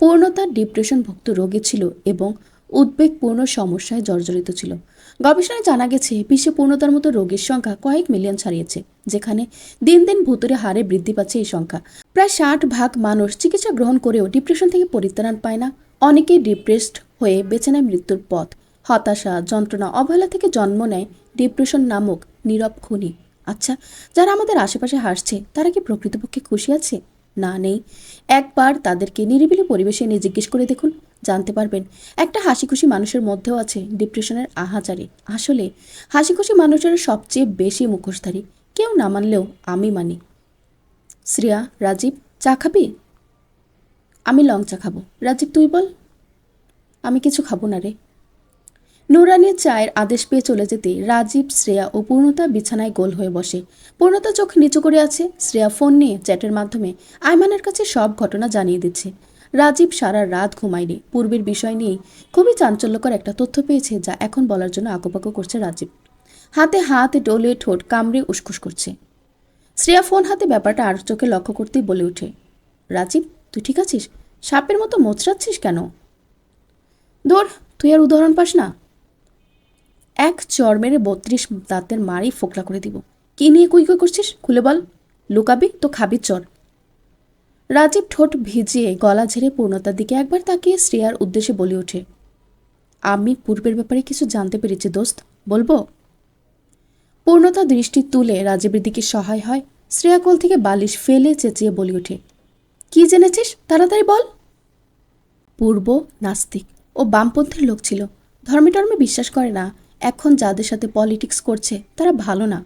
পূর্ণতা ডিপ্রেশনভুক্ত রোগী ছিল এবং উদ্বেগপূর্ণ সমস্যায় জর্জরিত ছিল। গবেষণায় জানা গেছে বিশ্বে পূর্ণতার মতো রোগীর সংখ্যা কয়েক মিলিয়ন ছাড়িয়েছে, যেখানে দিন দিন ভুতুরে হারে বৃদ্ধি পাচ্ছে এই সংখ্যা। প্রায় 60% মানুষ চিকিৎসা গ্রহণ করেও ডিপ্রেশন থেকে পরিত্রাণ পায় না। অনেকেই ডিপ্রেসড হয়ে বেছে নেয় মৃত্যুর পথ। হতাশা, যন্ত্রণা, অবহেলা থেকে জন্ম নেয় ডিপ্রেশন নামক নীরব খুনি। আচ্ছা, যারা আমাদের আশেপাশে হাসছে তারা কি প্রকৃতপক্ষে খুশি আছে? না, নেই। একবার তাদেরকে নিরিবিলি পরিবেশে নিয়ে জিজ্ঞেস করে দেখুন, জানতে পারবেন একটা হাসি খুশি মানুষের মধ্যেও আছে ডিপ্রেশনের আহাজারি। আসলে হাসি খুশি মানুষের সবচেয়ে বেশি মুখোশধারী। কেউ না মানলেও আমি মানি। শ্রেয়া, রাজীব, চা খাবি? আমি লং চা খাবো। রাজীব তুই বল। আমি কিছু খাবো না রে। নুরানির চায়ের আদেশ পেয়ে চলে যেতে রাজীব, শ্রেয়া ও পূর্ণতা বিছানায় গোল হয়ে বসে। পূর্ণতা চোখ নিচু করে আছে। শ্রেয়া ফোন নিয়ে চ্যাটের মাধ্যমে আয়মানের কাছে সব ঘটনা জানিয়ে দিচ্ছে। রাজীব সারা রাত ঘুমায়নি। পূর্বের বিষয় নিয়েই খুবই চাঞ্চল্যকর একটা তথ্য পেয়েছে, যা এখন বলার জন্য আঁকুপাকু করছে রাজীব। হাতে হাত ডলে ঠোঁট কামড়ে উসকুস করছে। শ্রেয়া ফোন হাতে ব্যাপারটা আর চোখে লক্ষ্য করতেই বলে ওঠে, রাজীব তুই ঠিক আছিস? সাপের মতো মোচড়াচ্ছিস কেন? ধর, তুই আর উদাহরণ পাস না। এক চর মেরে 32 দাঁতের মারি ফোকলা করে দিব। কি নিয়ে কুই কুই করছিস? খুলে বল। লুকাবি তো খাবি চর। রাজীব ঠোঁট ভিজিয়ে গলা ঝেড়ে পূর্ণতার দিকে একবার তাকিয়ে শ্রেয়ার উদ্দেশ্যে বলে ওঠে, আমি পূর্বের ব্যাপারে কিছু জানতে পেরেছি দোস্ত, বলবো? পূর্ণতা দৃষ্টি তুলে রাজীবের দিকে সহায় হয়। শ্রেয়া কোল থেকে বালিশ ফেলে চেঁচিয়ে বলে ওঠে, কি জেনেছিস তাড়াতাড়ি বল। পূর্ব নাস্তিক ও বামপন্থীর লোক ছিল। ধর্মে টর্মে বিশ্বাস করে না। এখন যাদের সাথে পলিটিক্স করছে তারা ভালো না।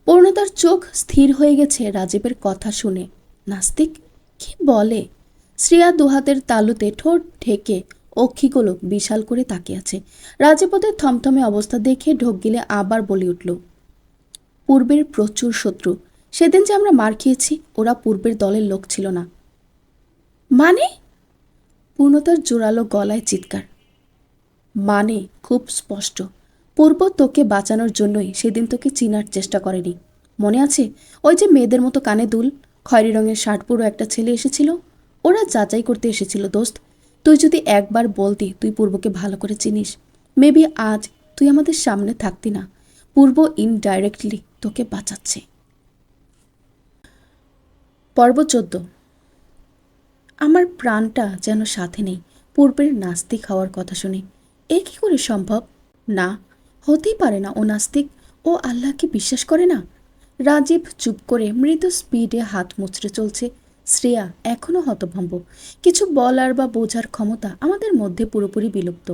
পূর্ণতার চোখ স্থির হয়ে গেছে রাজীবের কথা শুনে। নাস্তিক? কি বলে? শ্রেয়া দুহাতের তালুতে ঠোঁট ঢেকে অক্ষিগোলক বিশাল করে তাকিয়ে আছে। রাজীব ওদের থমথমে অবস্থা দেখে ঢোক গিলে আবার বলে উঠল, পূর্বের প্রচুর শত্রু। সেদিন যে আমরা মার খেয়েছি ওরা পূর্বের দলের লোক ছিল না। মানে? পূর্ণতার জোরালো গলায় চিৎকার। মানে খুব স্পষ্ট। পূর্ব তোকে বাঁচানোর জন্যই সেদিন তোকে চিনার চেষ্টা করেনি। মনে আছে ওই যে মেয়েদের মতো কানে দুল, খয়েরি রঙের শার্ট পুরো একটা ছেলে এসেছিল? ওরা যাচাই করতে এসেছিল দোস্ত। তুই যদি একবার বলতি তুই পূর্বকে ভালো করে চিনিস, মেবি আজ তুই আমাদের সামনে থাকতি না। পূর্ব ইনডাইরেক্টলি তোকে বাঁচাচ্ছে। পর্ব 14। আমার প্রাণটা যেন সাথে নেই পূর্বের নাস্তিক হওয়ার কথা শুনে। এ কী করে সম্ভব? না, হতেই পারে না ও নাস্তিক। ও আল্লাহকে বিশ্বাস করে না। রাজীব চুপ করে মৃদু স্পিডে হাত মুচড়ে চলছে। শ্রেয়া এখনও হতভম্ব। কিছু বলার বা বোঝার ক্ষমতা আমাদের মধ্যে পুরোপুরি বিলুপ্ত।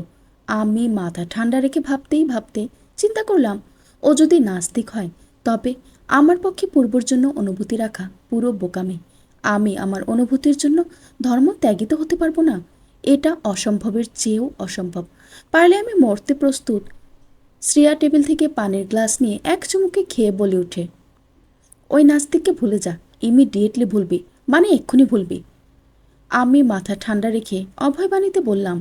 আমি মাথা ঠান্ডা রেখে ভাবতে চিন্তা করলাম, ও যদি নাস্তিক হয় তবে আমার পক্ষে পূর্বর জন্য অনুভূতি রাখা পুরো বোকামি। আমি আমার অনুভূতির জন্য ধর্ম ত্যাগিত হতে পারবো না। এটা অসম্ভবের চেয়েও অসম্ভব। পারলে আমি মরতে প্রস্তুত। শ্রেয়া টেবিল থেকে পানির গ্লাস নিয়ে এক চুমুকে খেয়ে বলে ওঠে, ওই নাস্তিককে ভুলে যা, ইমিডিয়েটলি ভুলবি, মানে এক্ষুনি ভুলবি। আমি মাথা ঠান্ডা রেখে অভয় বাণীতে বললাম,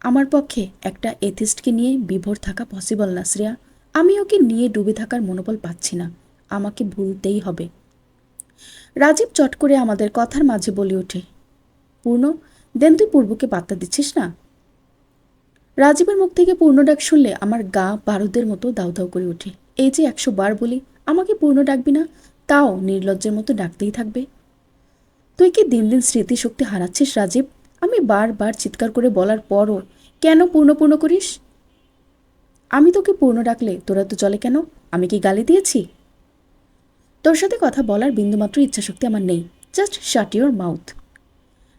আমার পক্ষে একটা এথিস্টকে নিয়ে বিভোর থাকা পসিবল না শ্রেয়া। আমি ওকে নিয়ে ডুবে থাকার মনোবল পাচ্ছি না। আমাকে ভুলতেই হবে। রাজীব চট করে আমাদের কথার মাঝে বলে ওঠে, পূর্ণ, দেন তুই পূর্বকে পাত্তা দিচ্ছিস না? রাজীবের মুখ থেকে পূর্ণ ডাক শুনলে আমার গা বারুদের মতো দাউ দাউ করে ওঠে। এই যে 100 বার বলি আমাকে পূর্ণ ডাকবি না, তাও নির্লজ্জের মতো ডাকতেই থাকবে। তুই কি দিন দিন স্মৃতিশক্তি হারাচ্ছিস রাজীব? আমি বারবার চিৎকার করে বলার পরও কেন পূর্ণ পূর্ণ করিস? আমি তোকে পূর্ণ ডাকলে তোরা তো চলে কেন? আমি কি গালি দিয়েছি? তোর সাথে কথা বলার বিন্দুমাত্র ইচ্ছাশক্তি আমার নেই। Just shut your mouth.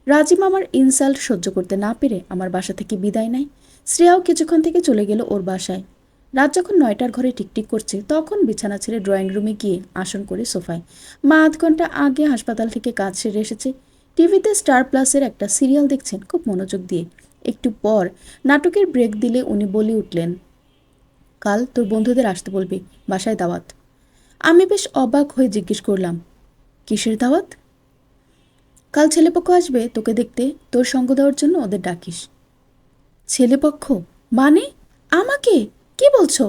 Rajib আমার ইনসাল্ট সহ্য করতে না পেরে আমার বাসা থেকে বিদায় নেয়। শ্রেয়াও কিছুক্ষণ থেকে চলে গেল ওর বাসায়। রাত যখন 9টার ঘরে টিকটিক করছে তখন বিছানা ছেড়ে ড্রয়িং রুমে গিয়ে আসন করে সোফায়। মা আধ ঘন্টা আগে হাসপাতাল থেকে কাজ সেরে এসেছে। টিভিতে স্টার প্লাসের একটা সিরিয়াল দেখছেন খুব মনোযোগ দিয়ে। একটু পর নাটকের ব্রেক দিলে উনি বলে উঠলেন, কাল তোর বন্ধুদের আসতে বলবি, বাসায় দাওয়াত। আমি বেশ অবাক হয়ে জিজ্ঞেস করলাম, কিসের দাওয়াত? কাল ছেলেপক্ষ আসবে তোকে দেখতে, তোর সঙ্গ দেওয়ার জন্য ওদের ডাকিস। ছেলেপক্ষ মানে? আমাকে? কি বলছো?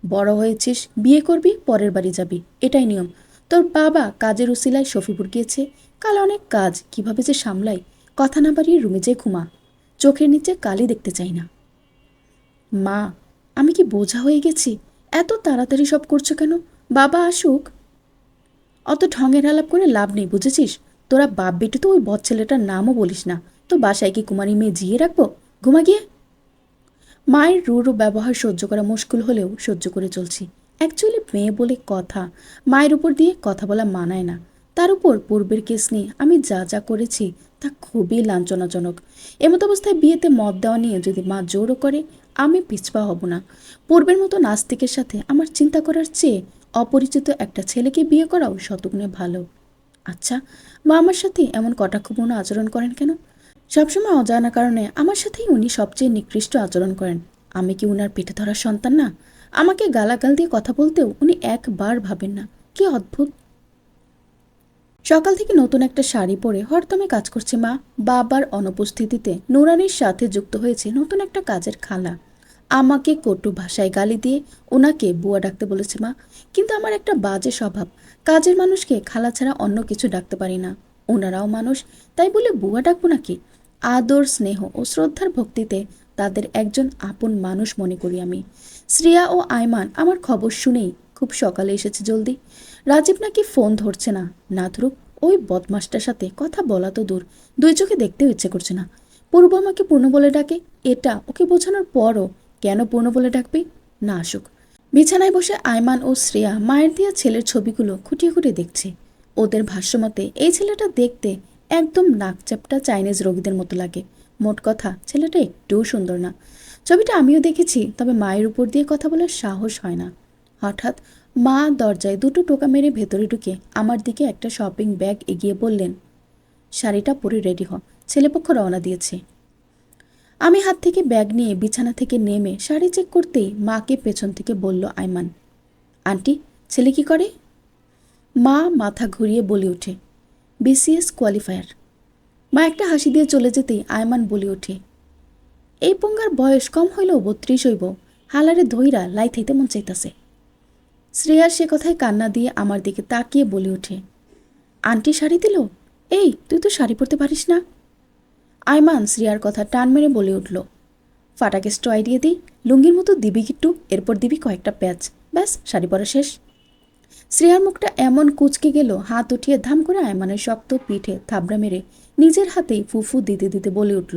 বড় হয়েছিস, বিয়ে করবি, পরের বাড়ি যাবি, এটাই নিয়ম। তোর বাবা কাজের উসিলায় শফিপুর গিয়েছে, কাল অনেক কাজ, কিভাবে যে সামলাই। কথা না বাড়িয়ে রুমে যেয়ে ঘুমা। চোখের নিচে কালি দেখতে চাই না। মা, আমি কি বোঝা হয়ে গেছি? এত তাড়াতাড়ি সব করছো কেন? বাবা আসুক। অত ঢঙের আলাপ করে লাভ নেই, বুঝেছিস? তোরা বাপ বেটে তো ওই বদ ছেলেটার নামও বলিস না। তো বাসায় কি কুমারী মেয়ে জিয়ে রাখবো? ঘুমা গিয়ে। মায়ের রূঢ় ব্যবহার সহ্য করা মুশকিল হলেও সহ্য করে চলছি। অ্যাকচুয়ালি মেয়ে বলে কথা, মায়ের উপর দিয়ে কথা বলা মানায় না। তার উপর পূর্বের কেস নিয়ে আমি যা যা করেছি তা খুবই লাঞ্ছনাজনক। এমত অবস্থায় বিয়েতে মত দেওয়া নিয়ে যদি মা জোরও করে, আমি পিছপা হব না। পূর্বের মতো নাস্তিকের সাথে আমার চিন্তা করার চেয়ে অপরিচিত একটা ছেলেকে বিয়ে করাও শতগুণে ভালো। আচ্ছা, মা আমার সাথে এমন কটাক্ষপূর্ণ আচরণ করেন কেন? সবসময় অজানা কারণে আমার সাথেই উনি সবচেয়ে নিকৃষ্ট আচরণ করেন। আমি কি উনার পেটে ধরার সন্তান না? আমাকে গালাগাল দিয়ে কথা বলতেও উনি একবার ভাবেন না। কি অদ্ভুত। সকাল থেকে নতুন একটা শাড়ি পরে হরদমে কাজ করছে মা। বাবার অনুপস্থিতিতে নুরানির সাথে যুক্ত হয়েছে নতুন একটা কাজের খালা। আমাকে কটু ভাষায় গালি দিয়ে ওনাকে বুয়া ডাকতে বলেছে মা। কিন্তু আমার একটা বাজে স্বভাব, কাজের মানুষকে খালা ছাড়া অন্য কিছু ডাকতে পারি না। ওনারাও মানুষ, তাই বলে বুয়া ডাকবো নাকি? আদর, স্নেহ ও শ্রদ্ধার ভক্তিতে তাদের একজন আপন মানুষ মনে করি আমি। শ্রেয়া ও আয়মান আমার খবর শুনেই খুব সকালে এসেছে জলদি। রাজীব নাকি ফোন ধরছে না। না ধরুক, ওই বদমাসটার সাথে কথা বলা তো দূর, দুই চোখে দেখতেও ইচ্ছে করছে না। পূর্ব আমাকে পূর্ণ বলে ডাকে, এটা ওকে বোঝানোর পরও কেন পূর্ণ বলে ডাকবে? না আসুক। বিছানায় বসে আয়মান ও শ্রেয়া মায়ের দেয়া ছেলের ছবিগুলো খুঁটিয়ে খুঁটিয়ে দেখছে। ওদের ভাষ্যমতে এই ছেলেটা দেখতে একদম নাকচাপটা চাইনিজ রোগীদের মতো লাগে। মোট কথা, ছেলেটা একটুও সুন্দর না। ছবিটা আমিও দেখেছি, তবে মায়ের উপর দিয়ে কথা বলার সাহস হয় না। হঠাৎ মা দরজায় দুটো টোকা মেরে ভেতরে ঢুকে আমার দিকে একটা শপিং ব্যাগ এগিয়ে বললেন, শাড়িটা পরে রেডি হ, ছেলেপক্ষ রওনা দিয়েছে। আমি হাত থেকে ব্যাগ নিয়ে বিছানা থেকে নেমে শাড়ি চেক করতেই মাকে পেছন থেকে বলল আয়মান, আন্টি, ছেলে কি করে? মা মাথা ঘুরিয়ে বলে ওঠে, বিসিএস কোয়ালিফায়ার। মা একটা হাসি দিয়ে চলে যেতেই আয়মান বলে ওঠে, এই পঙ্গার বয়স কম হইলেও 32 হইব, হালারে ধইরা লাই থাইতে মন চাইতাছে। শ্রেয়ার সে কথায় কান্না দিয়ে আমার দিকে তাকিয়ে বলে ওঠে, আন্টি শাড়ি দিল? এই, তুই তো শাড়ি পরতে পারিস না। আয়মান শ্রেয়ার কথা টান মেরে বলে উঠল, ফাটাকে স্ট্রয় দিয়ে দিই, লুঙ্গির মতো দিবি কিট্টু, এরপর দিবি কয়েকটা প্যাচ, ব্যাস শাড়ি পরা শেষ। শ্রেয়ার মুখটা এমন কুচকে গেল, হাত উঠিয়ে ধাম করে আয়মানের শক্ত পিঠে থাবড়া মেরে নিজের হাতেই ফুফু দিতে দিতে বলে উঠল,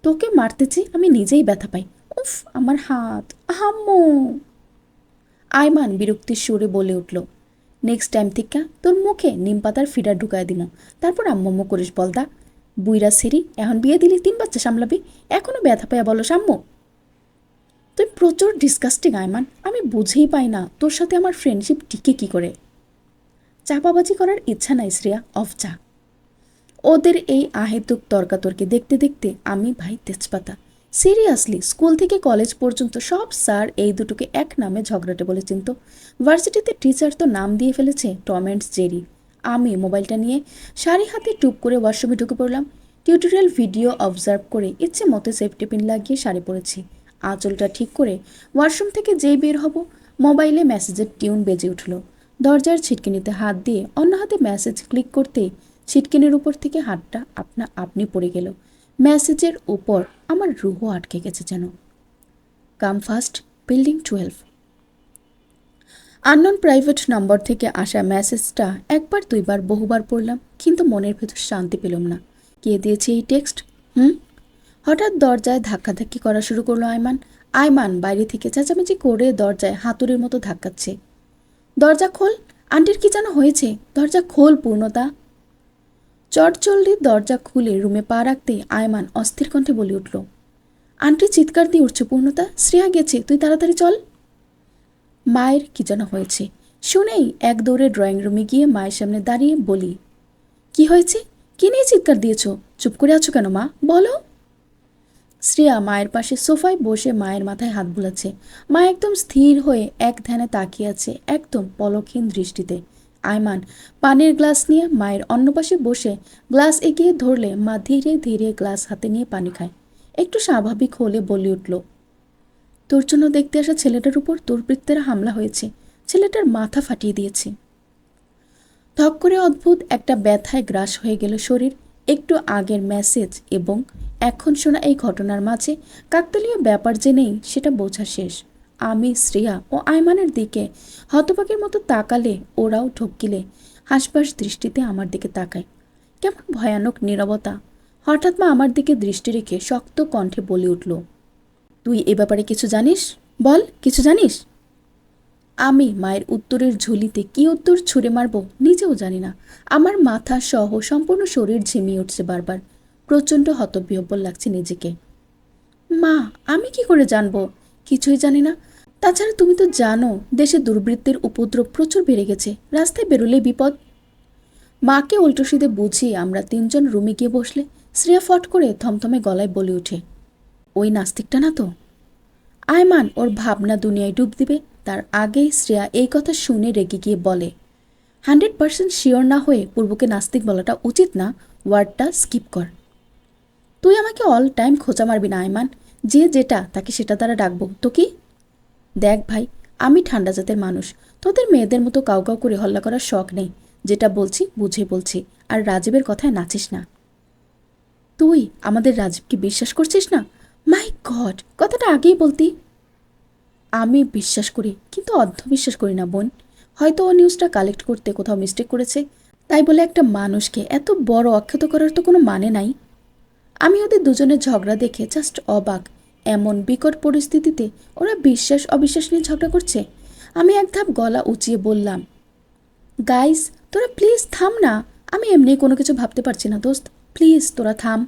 তোকে মারতেছি আমি নিজেই ব্যথা পাই। উফ, আমার হাত, আম্মু। আয়মান বিরক্তির সুরে বলে উঠল, নেক্সট টাইম থেকে তোর মুখে নিম পাতার ফিডার ঢুকায় দিমো, তারপর আম্মু করিস বলদা। বুইরা সেরি এখন বিয়ে দিলি 3 বাচ্চা সামলাবি, এখনো ব্যথা পায়া বলো সাম্য? তুই প্রচুর ডিসকাস্টিং আয়মান, আমি বুঝেই পাই না তোর সাথে আমার ফ্রেন্ডশিপ টিকে কি করে। চাপাবাজি করার ইচ্ছা নাই শ্রেয়া, অফ চা। ওদের এই আহেতুক তর্কাতর্কি দেখতে দেখতে আমি ভাই তেজপাতা। সিরিয়াসলি স্কুল থেকে কলেজ পর্যন্ত সব স্যার এই দুটোকে এক নামে ঝগড়াটে বলে চিনত। ভার্সিটিতে টিচার তো নাম দিয়ে ফেলেছে টম অ্যান্ড জেরি। আমি মোবাইলটা নিয়ে শাড়ি হাতে টুপ করে ওয়াশরুমে ঢুকে পড়লাম। টিউটোরিয়াল ভিডিও অবজার্ভ করে ইচ্ছে মতো সেফটি পিন লাগিয়ে শাড়ি পরেছি। আঁচলটা ঠিক করে ওয়াশরুম থেকে যেই বের হব, মোবাইলে মেসেজের টিউন বেজে উঠল। দরজার ছিটকিনিতে হাত দিয়ে অন্য হাতে মেসেজ ক্লিক করতেই ছিটকিনের উপর থেকে হাতটা আপনা আপনি পড়ে গেল। মেসেজের উপর আমার রুহ আটকে গেছে যেন। কাম ফাস্ট, বিল্ডিং 12। আননোন প্রাইভেট নম্বর থেকে আসা মেসেজটা একবার দুইবার বহুবার পড়লাম, কিন্তু মনের ভেতর শান্তি পেলাম না। কে দিয়েছে এই টেক্সট? হঠাৎ দরজায় ধাক্কাধাক্কি করা শুরু করলো আয়মান। আয়মান বাইরে থেকে চেঁচামেচি করে দরজায় হাতুড়ির মতো ধাক্কাচ্ছে। দরজা খোল, আন্টির কি যেন হয়েছে, দরজা খোল পূর্ণতা। চটচল্লি দরজা খুলে রুমে পা রাখতেই আয়মান অস্থির কণ্ঠে বলে উঠল, আন্টি চিৎকার দিয়ে উঠছে, পূর্ণতা শ্রেয়া গেছে, তুই তাড়াতাড়ি চল। মায়ের কি যেন হয়েছে শুনেই এক দৌড়ে ড্রয়িং রুমে গিয়ে মায়ের সামনে দাঁড়িয়ে বলি, কি হয়েছে, কি নিয়ে চিৎকার দিয়েছ? চুপ করে আছো কেন মা, বলো। শ্রেয়া মায়ের পাশে সোফায় বসে মায়ের মাথায় হাত বুলাচ্ছে। মা একদম স্থির হয়ে এক ধ্যানে তাকিয়ে আছে, একদম পলকহীন দৃষ্টিতে। আয়মান পানির গ্লাস নিয়ে মায়ের অন্য পাশে বসে গ্লাস এগিয়ে ধরলে মা ধীরে ধীরে গ্লাস হাতে নিয়ে পানি খায়। একটু স্বাভাবিক হলে বলে উঠল, তোর জন্য দেখতে আসা ছেলেটার উপর দুর্বৃত্তেরা হামলা হয়েছে, ছেলেটার মাথা ফাটিয়ে দিয়েছে। ধক করে অদ্ভুত একটা ব্যথায় গ্রাস হয়ে গেল শরীর। একটু আগের মেসেজ এবং এখন শোনা এই ঘটনার মাঝে কাকতালীয় ব্যাপার যে নেই সেটা বোঝা শেষ। আমি শ্রেয়া ও আয়মানের দিকে হতবাকের মতো তাকালে ওরাও ঠকিলে হাসপাস দৃষ্টিতে আমার দিকে তাকায়। কেমন ভয়ানক নীরবতা। হঠাৎ মা আমার দিকে দৃষ্টি রেখে শক্ত কণ্ঠে বলে উঠল, তুই এ ব্যাপারে কিছু জানিস? বল, কিছু জানিস? আমি মায়ের উত্তরের ঝুলিতে কি উত্তর ছুঁড়ে মারব নিজেও জানি না। আমার মাথা সহ সম্পূর্ণ শরীর ঝিমিয়ে উঠছে বারবার। প্রচণ্ড হতবিহ্বল লাগছে নিজেকে। মা, আমি কি করে জানবো? কিছুই জানি না। তাছাড়া তুমি তো জানো দেশে দুর্বৃত্তের উপদ্রব প্রচুর বেড়ে গেছে, রাস্তায় বেরোলেই বিপদ। মাকে উল্টোসিধে বুঝিয়ে আমরা 3 জন রুমে গিয়ে বসলে শ্রেয়া ফট করে থমথমে গলায় বলে ওঠে, ওই নাস্তিকটা না তো? আয়মান ওর ভাবনা দুনিয়ায় ডুব দিবে তার আগেই শ্রেয়া এই কথা শুনে রেগে গিয়ে বলে, 100% শিওর না হয়ে পূর্বকে নাস্তিক বলাটা উচিত না, ওয়ার্ডটা স্কিপ কর। তুই আমাকে অল টাইম খোঁচা মারবি না আয়মান, যে যেটা তাকে সেটা দ্বারা ডাকবো তো কি? দেখ ভাই, আমি ঠান্ডা জাতের মানুষ, তোদের মেয়েদের মতো কাউ কাউ করে হল্লা করার শখ নেই। যেটা বলছি বুঝে বলছি, আর রাজীবের কথায় নাচিস না। তুই আমাদের রাজীবকে বিশ্বাস করছিস না? মাই গড, কথাটা আগেই বলতি। আমি বিশ্বাস করি, কিন্তু অর্ধবিশ্বাস করি না বোন। হয়তো ও নিউজটা কালেক্ট করতে কোথাও মিস্টেক করেছে, তাই বলে একটা মানুষকে এত বড় অক্ষত করার তো কোনো মানে নাই। আমি ওদের দুজনের ঝগড়া দেখে জাস্ট অবাক। এমন বিকট পরিস্থিতিতে ওরা বিশ্বাস অবিশ্বাস নিয়ে ঝগড়া করছে। আমি এক ধাপ গলা উঁচিয়ে বললাম, গাইস তোরা প্লিজ থাম না, আমি এমনি কোনো কিছু ভাবতে পারছি না দোস্ত, প্লিজ তোরা থাম।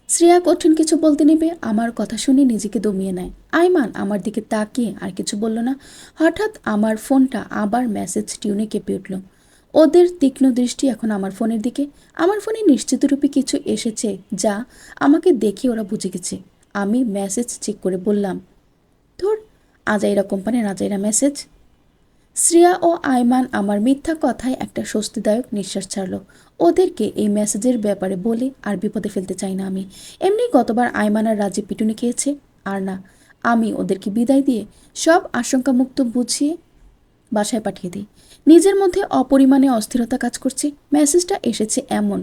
শ্রেয়া কঠিন কিছু বলতে নেবে, আমার কথা শুনে নিজেকে দমিয়ে নেয়। আয়মান আমার দিকে তাকিয়ে আর কিছু বলল না। হঠাৎ আমার ফোনটা আবার মেসেজ টিউনে কেঁপে উঠল। ওদের তীক্ষ্ণ দৃষ্টি এখন আমার ফোনের দিকে। আমার ফোনে নিশ্চিতরূপে কিছু এসেছে যা আমাকে দেখে ওরা বুঝে গেছে। আমি মেসেজ চেক করে বললাম, ধর, আজাইরা কোম্পানির আজাইরা মেসেজ। শ্রেয়া ও আয়মান আমার মিথ্যা কথায় একটা স্বস্তিদায়ক নিঃশ্বাস ছাড়ল। ওদেরকে এই মেসেজের ব্যাপারে বলে আর বিপদে ফেলতে চাই না আমি। এমনি গতবার আয়মান আর রাজীব পিটুনি খেয়েছে, আর না, আমি ওদেরকে বিদায় দিয়ে সব আশঙ্কামুক্ত বুঝিয়ে বাসায় পাঠিয়ে দিই। নিজের মধ্যে অপরিমাণে অস্থিরতা কাজ করছে। মেসেজটা এসেছে এমন,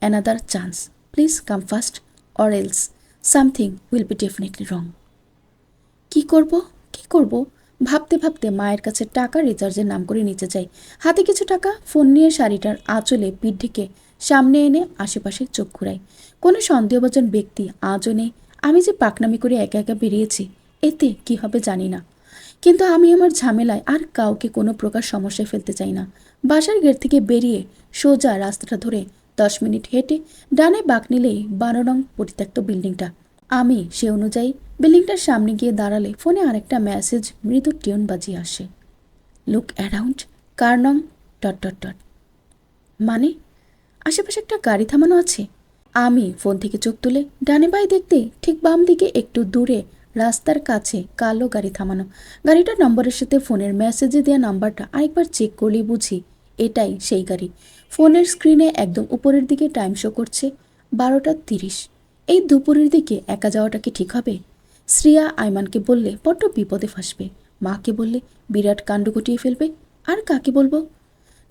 another chance, please come fast or else something will be definitely wrong. কি করব কি করব ভাবতে ভাবতে মায়ের কাছে টাকা রিচার্জের নাম করে নিচে যাই। হাতে কিছু টাকা, ফোন নিয়ে শাড়িটার আঁচলে পিঠ ঢেকে সামনে এনে আশেপাশে চোখ ঘুরাই। কোনো সন্দেহভাজন ব্যক্তি আজও নেই। আমি যে পাকনামি করে একা একা বেরিয়েছি, এতে কি হবে জানি না, কিন্তু আমি আমার ঝামেলায় আর কাউকে কোনো প্রকার সমস্যায় ফেলতে চাই না। বাসার গেট থেকে বেরিয়ে সোজা রাস্তাটা ধরে 10 মিনিট হেঁটে ডানে বাঁক নিলেই 12 নং পরিত্যক্ত বিল্ডিংটা। আমি সে অনুযায়ী বিল্ডিংটার সামনে গিয়ে দাঁড়ালে ফোনে আরেকটা মেসেজ মৃদু টিউন বাজিয়ে আসে। লুক অ্যারাউন্ড, কার নং ... মানে আশেপাশে একটা গাড়ি থামানো আছে। আমি ফোন থেকে চোখ তুলে ডানে বাঁয়ে দেখতে ঠিক বাম দিকে একটু দূরে রাস্তার কাছে কালো গাড়ি থামানো। গাড়িটার নম্বরের সাথে ফোনের মেসেজে দেওয়া নাম্বারটা আরেকবার চেক করলেই বুঝি এটাই সেই গাড়ি। ফোনের স্ক্রিনে একদম উপরের দিকে টাইম শো করছে 12টা 30। এই দুপুরের দিকে একা যাওয়াটা কি ঠিক হবে? শ্রিয়া আইমানকে বললে বড্ড বিপদে ফাঁসবে, মাকে বললে বিরাট কাণ্ড ঘটিয়ে ফেলবে, আর কাকে বলবো?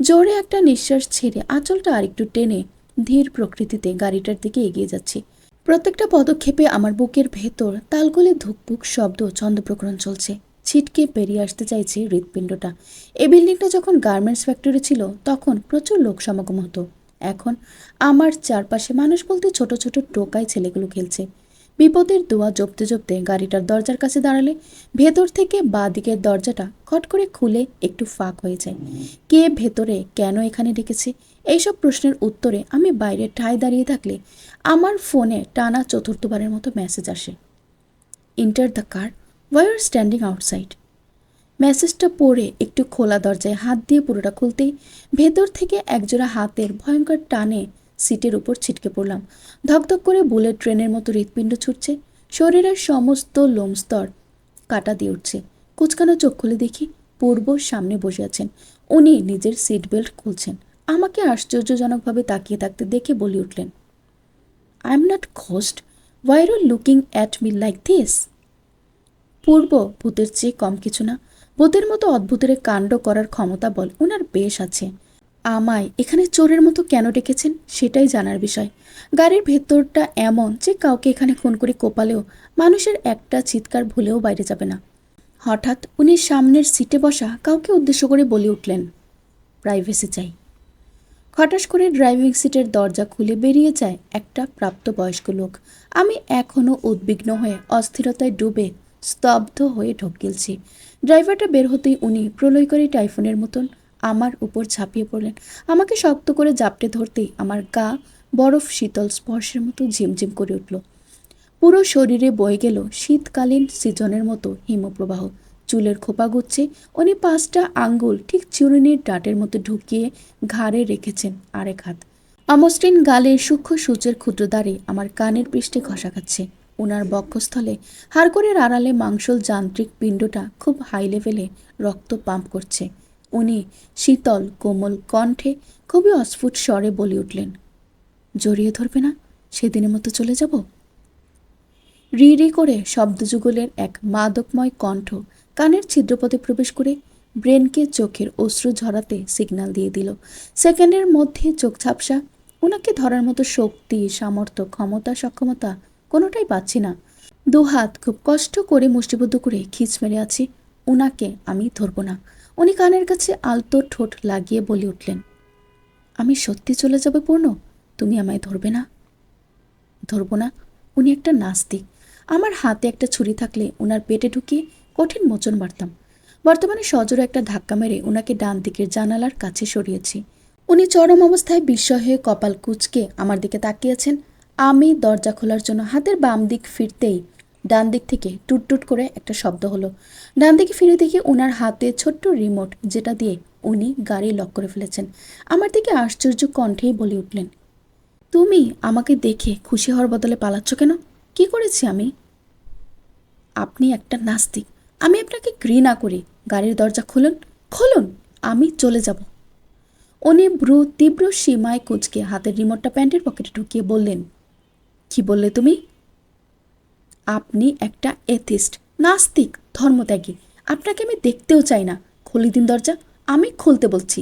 জোরে একটা নিঃশ্বাস ছেড়ে আঁচলটা আরেকটু টেনে ধীর প্রকৃতিতে গাড়িটার দিকে এগিয়ে যাচ্ছি। প্রত্যেকটা পদক্ষেপে আমার বুকের ভেতর তালগোলে ধুকপুক শব্দ ছন্দপ্রকরণ চলছে। ছিটকে বেরিয়ে আসতে চাইছে হৃৎপিণ্ডটা। এই বিল্ডিংটা যখন গার্মেন্টস ফ্যাক্টরি ছিল তখন প্রচুর লোক সমাগম হতো। এখন আমার চারপাশে মানুষ বলতে ছোট ছোট টোকাই ছেলেগুলো খেলছে। বিপদের দোয়া জপতে জপতে গাড়িটার দরজার কাছে দাঁড়ালে ভেতর থেকে বাঁ দিকের দরজাটা খট করে খুলে একটু ফাঁক হয়ে যায়। কে ভেতরে, কেন এখানে ডেকেছে, এইসব প্রশ্নের উত্তরে আমি বাইরে ঠায় দাঁড়িয়ে থাকলে আমার ফোনে টানা চতুর্থবারের মতো মেসেজ আসে। Enter the car, why are standing outside. মেসেজটা পড়ে একটু খোলা দরজায় হাত দিয়ে পুরোটা খুলতেই ভেতর থেকে একজোড়া হাতের ভয়ঙ্কর টানে সিটের উপর ছিটকে পড়লাম। ধকধক করে বুলেট ট্রেনের মতো হৃৎপিণ্ড ছুটছে, শরীরের সমস্ত লোমস্তর কাটা দিয়ে উঠছে। কুচকানো চোখ খুলে দেখি পূর্ব সামনে বসে আছেন। উনি নিজের সিট বেল্ট খুলছেন। আমাকে আশ্চর্যজনকভাবে তাকিয়ে থাকতে দেখে বলে উঠলেন, I am not ghost, why are you looking at me like this? পূর্ব ভূতের চেয়ে কম কিছু না। ভূতের মতো অদ্ভুতের কাণ্ড করার ক্ষমতা বল ওনার বেশ আছে। আমায় এখানে চোরের মতো কেন ডেকেছেন সেটাই জানার বিষয়। গাড়ির ভেতরটা এমন যে কাউকে এখানে খুন করে কোপালেও মানুষের একটা চিৎকার ভুলেও বাইরে যাবে না। হঠাৎ উনি সামনের সিটে বসা কাউকে উদ্দেশ্য করে বলে উঠলেন, প্রাইভেসি চাই। খটাস করে ড্রাইভিং সিটের দরজা খুলে বেরিয়ে যায় একটা প্রাপ্তবয়স্ক লোক। আমি এখনও উদ্বিগ্ন হয়ে অস্থিরতায় ডুবে স্তব্ধ হয়ে ঢোক গিলছি। ড্রাইভারটা বের হতেই উনি প্রলয়কারী টাইফুনের মতন আমার উপর ঝাঁপিয়ে পড়লেন। আমাকে শক্ত করে জাপটে ধরতেই আমার গা বরফ শীতল স্পর্শের মতো ঝিমঝিম করে উঠল। পুরো শরীরে বয়ে গেল শীতকালীন সিজনের মতো হিমপ্রবাহ। চুলের খোপা গুচ্ছে উনি 5টা আঙ্গুল ঠিক চিরুনির ডাটের মতো ঢুকিয়ে ঘাড়ে রেখেছেন আরেক হাত। আমসৃণ গালে সূক্ষ্ম সূর্যের ক্ষুদ্র দাঁড়ে আমার কানের পৃষ্ঠে ঘষা খাচ্ছে। ওনার বক্ষস্থলে হাড়গোড়ের আড়ালে মাংসল যান্ত্রিক পিণ্ডটা খুব হাই লেভেলে রক্ত পাম্প করছে। উনি শীতল কোমল কণ্ঠে খুবই অস্ফুট স্বরে বলে উঠলেন, জড়িয়ে ধরবে না? সেদিনের মতো চলে যাব? রি রি করে শব্দযুগলের এক মাদকময় কণ্ঠ কানের ছিদ্রপথে প্রবেশ করে ব্রেনকে চোখের অশ্রু ঝরাতে সিগন্যাল দিয়ে দিল। সেকেন্ডের মধ্যে চোখ ঝাপসা। ওনাকে ধরার মতো শক্তি, সামর্থ্য, ক্ষমতা, সক্ষমতা কোনোটাই পাচ্ছি না। দুহাত খুব কষ্ট করে মুষ্টিবদ্ধ করে খিঁচ মেরে আছি। ওনাকে আমি ধরব না। উনি কানের কাছে আলতো ঠোঁট লাগিয়ে বলে উঠলেন, আমি সত্যি চলে যাব পূর্ণ, তুমি আমায় ধরবে না? ধরব না। উনি একটা নাস্তিক। আমার হাতে একটা ছুরি থাকলে ওনার পেটে ঢুকিয়ে কঠিন মোচন মারতাম। বর্তমানে সজোরে একটা ধাক্কা মেরে ওনাকে ডান দিকের জানালার কাছে সরিয়েছি। উনি চরম অবস্থায় বিস্ময় হয়ে কপাল কুঁচকে আমার দিকে তাকিয়েছেন। আমি দরজা খোলার জন্য হাতের বাম দিক ফিরতেই ডান দিক থেকে টুটটুট করে একটা শব্দ হলো। ডান দিকে ফিরে দেখি ওনার হাতে ছোট্ট রিমোট, যেটা দিয়ে উনি গাড়ি লক করে ফেলেছেন। আমার দিকে আশ্চর্য কণ্ঠেই বলে উঠলেন, তুমি আমাকে দেখে খুশি হওয়ার বদলে পালাচ্ছ কেন? কি করেছি আমি? আপনি একটা নাস্তিক। আমি আপনাকে ঘৃণা করি। গাড়ির দরজা খুলুন, খুলুন, আমি চলে যাব। উনি ভ্রু তীব্র সীমায় কুঁচকে হাতের রিমোটটা প্যান্টের পকেটে ঢুকিয়ে বললেন, কি বললে তুমি? আপনি একটা এথিস্ট, নাস্তিক, ধর্মত্যাগী। আপনাকে আমি দেখতেও চাই না। খুলে দিন দরজা, আমি খুলতে বলছি।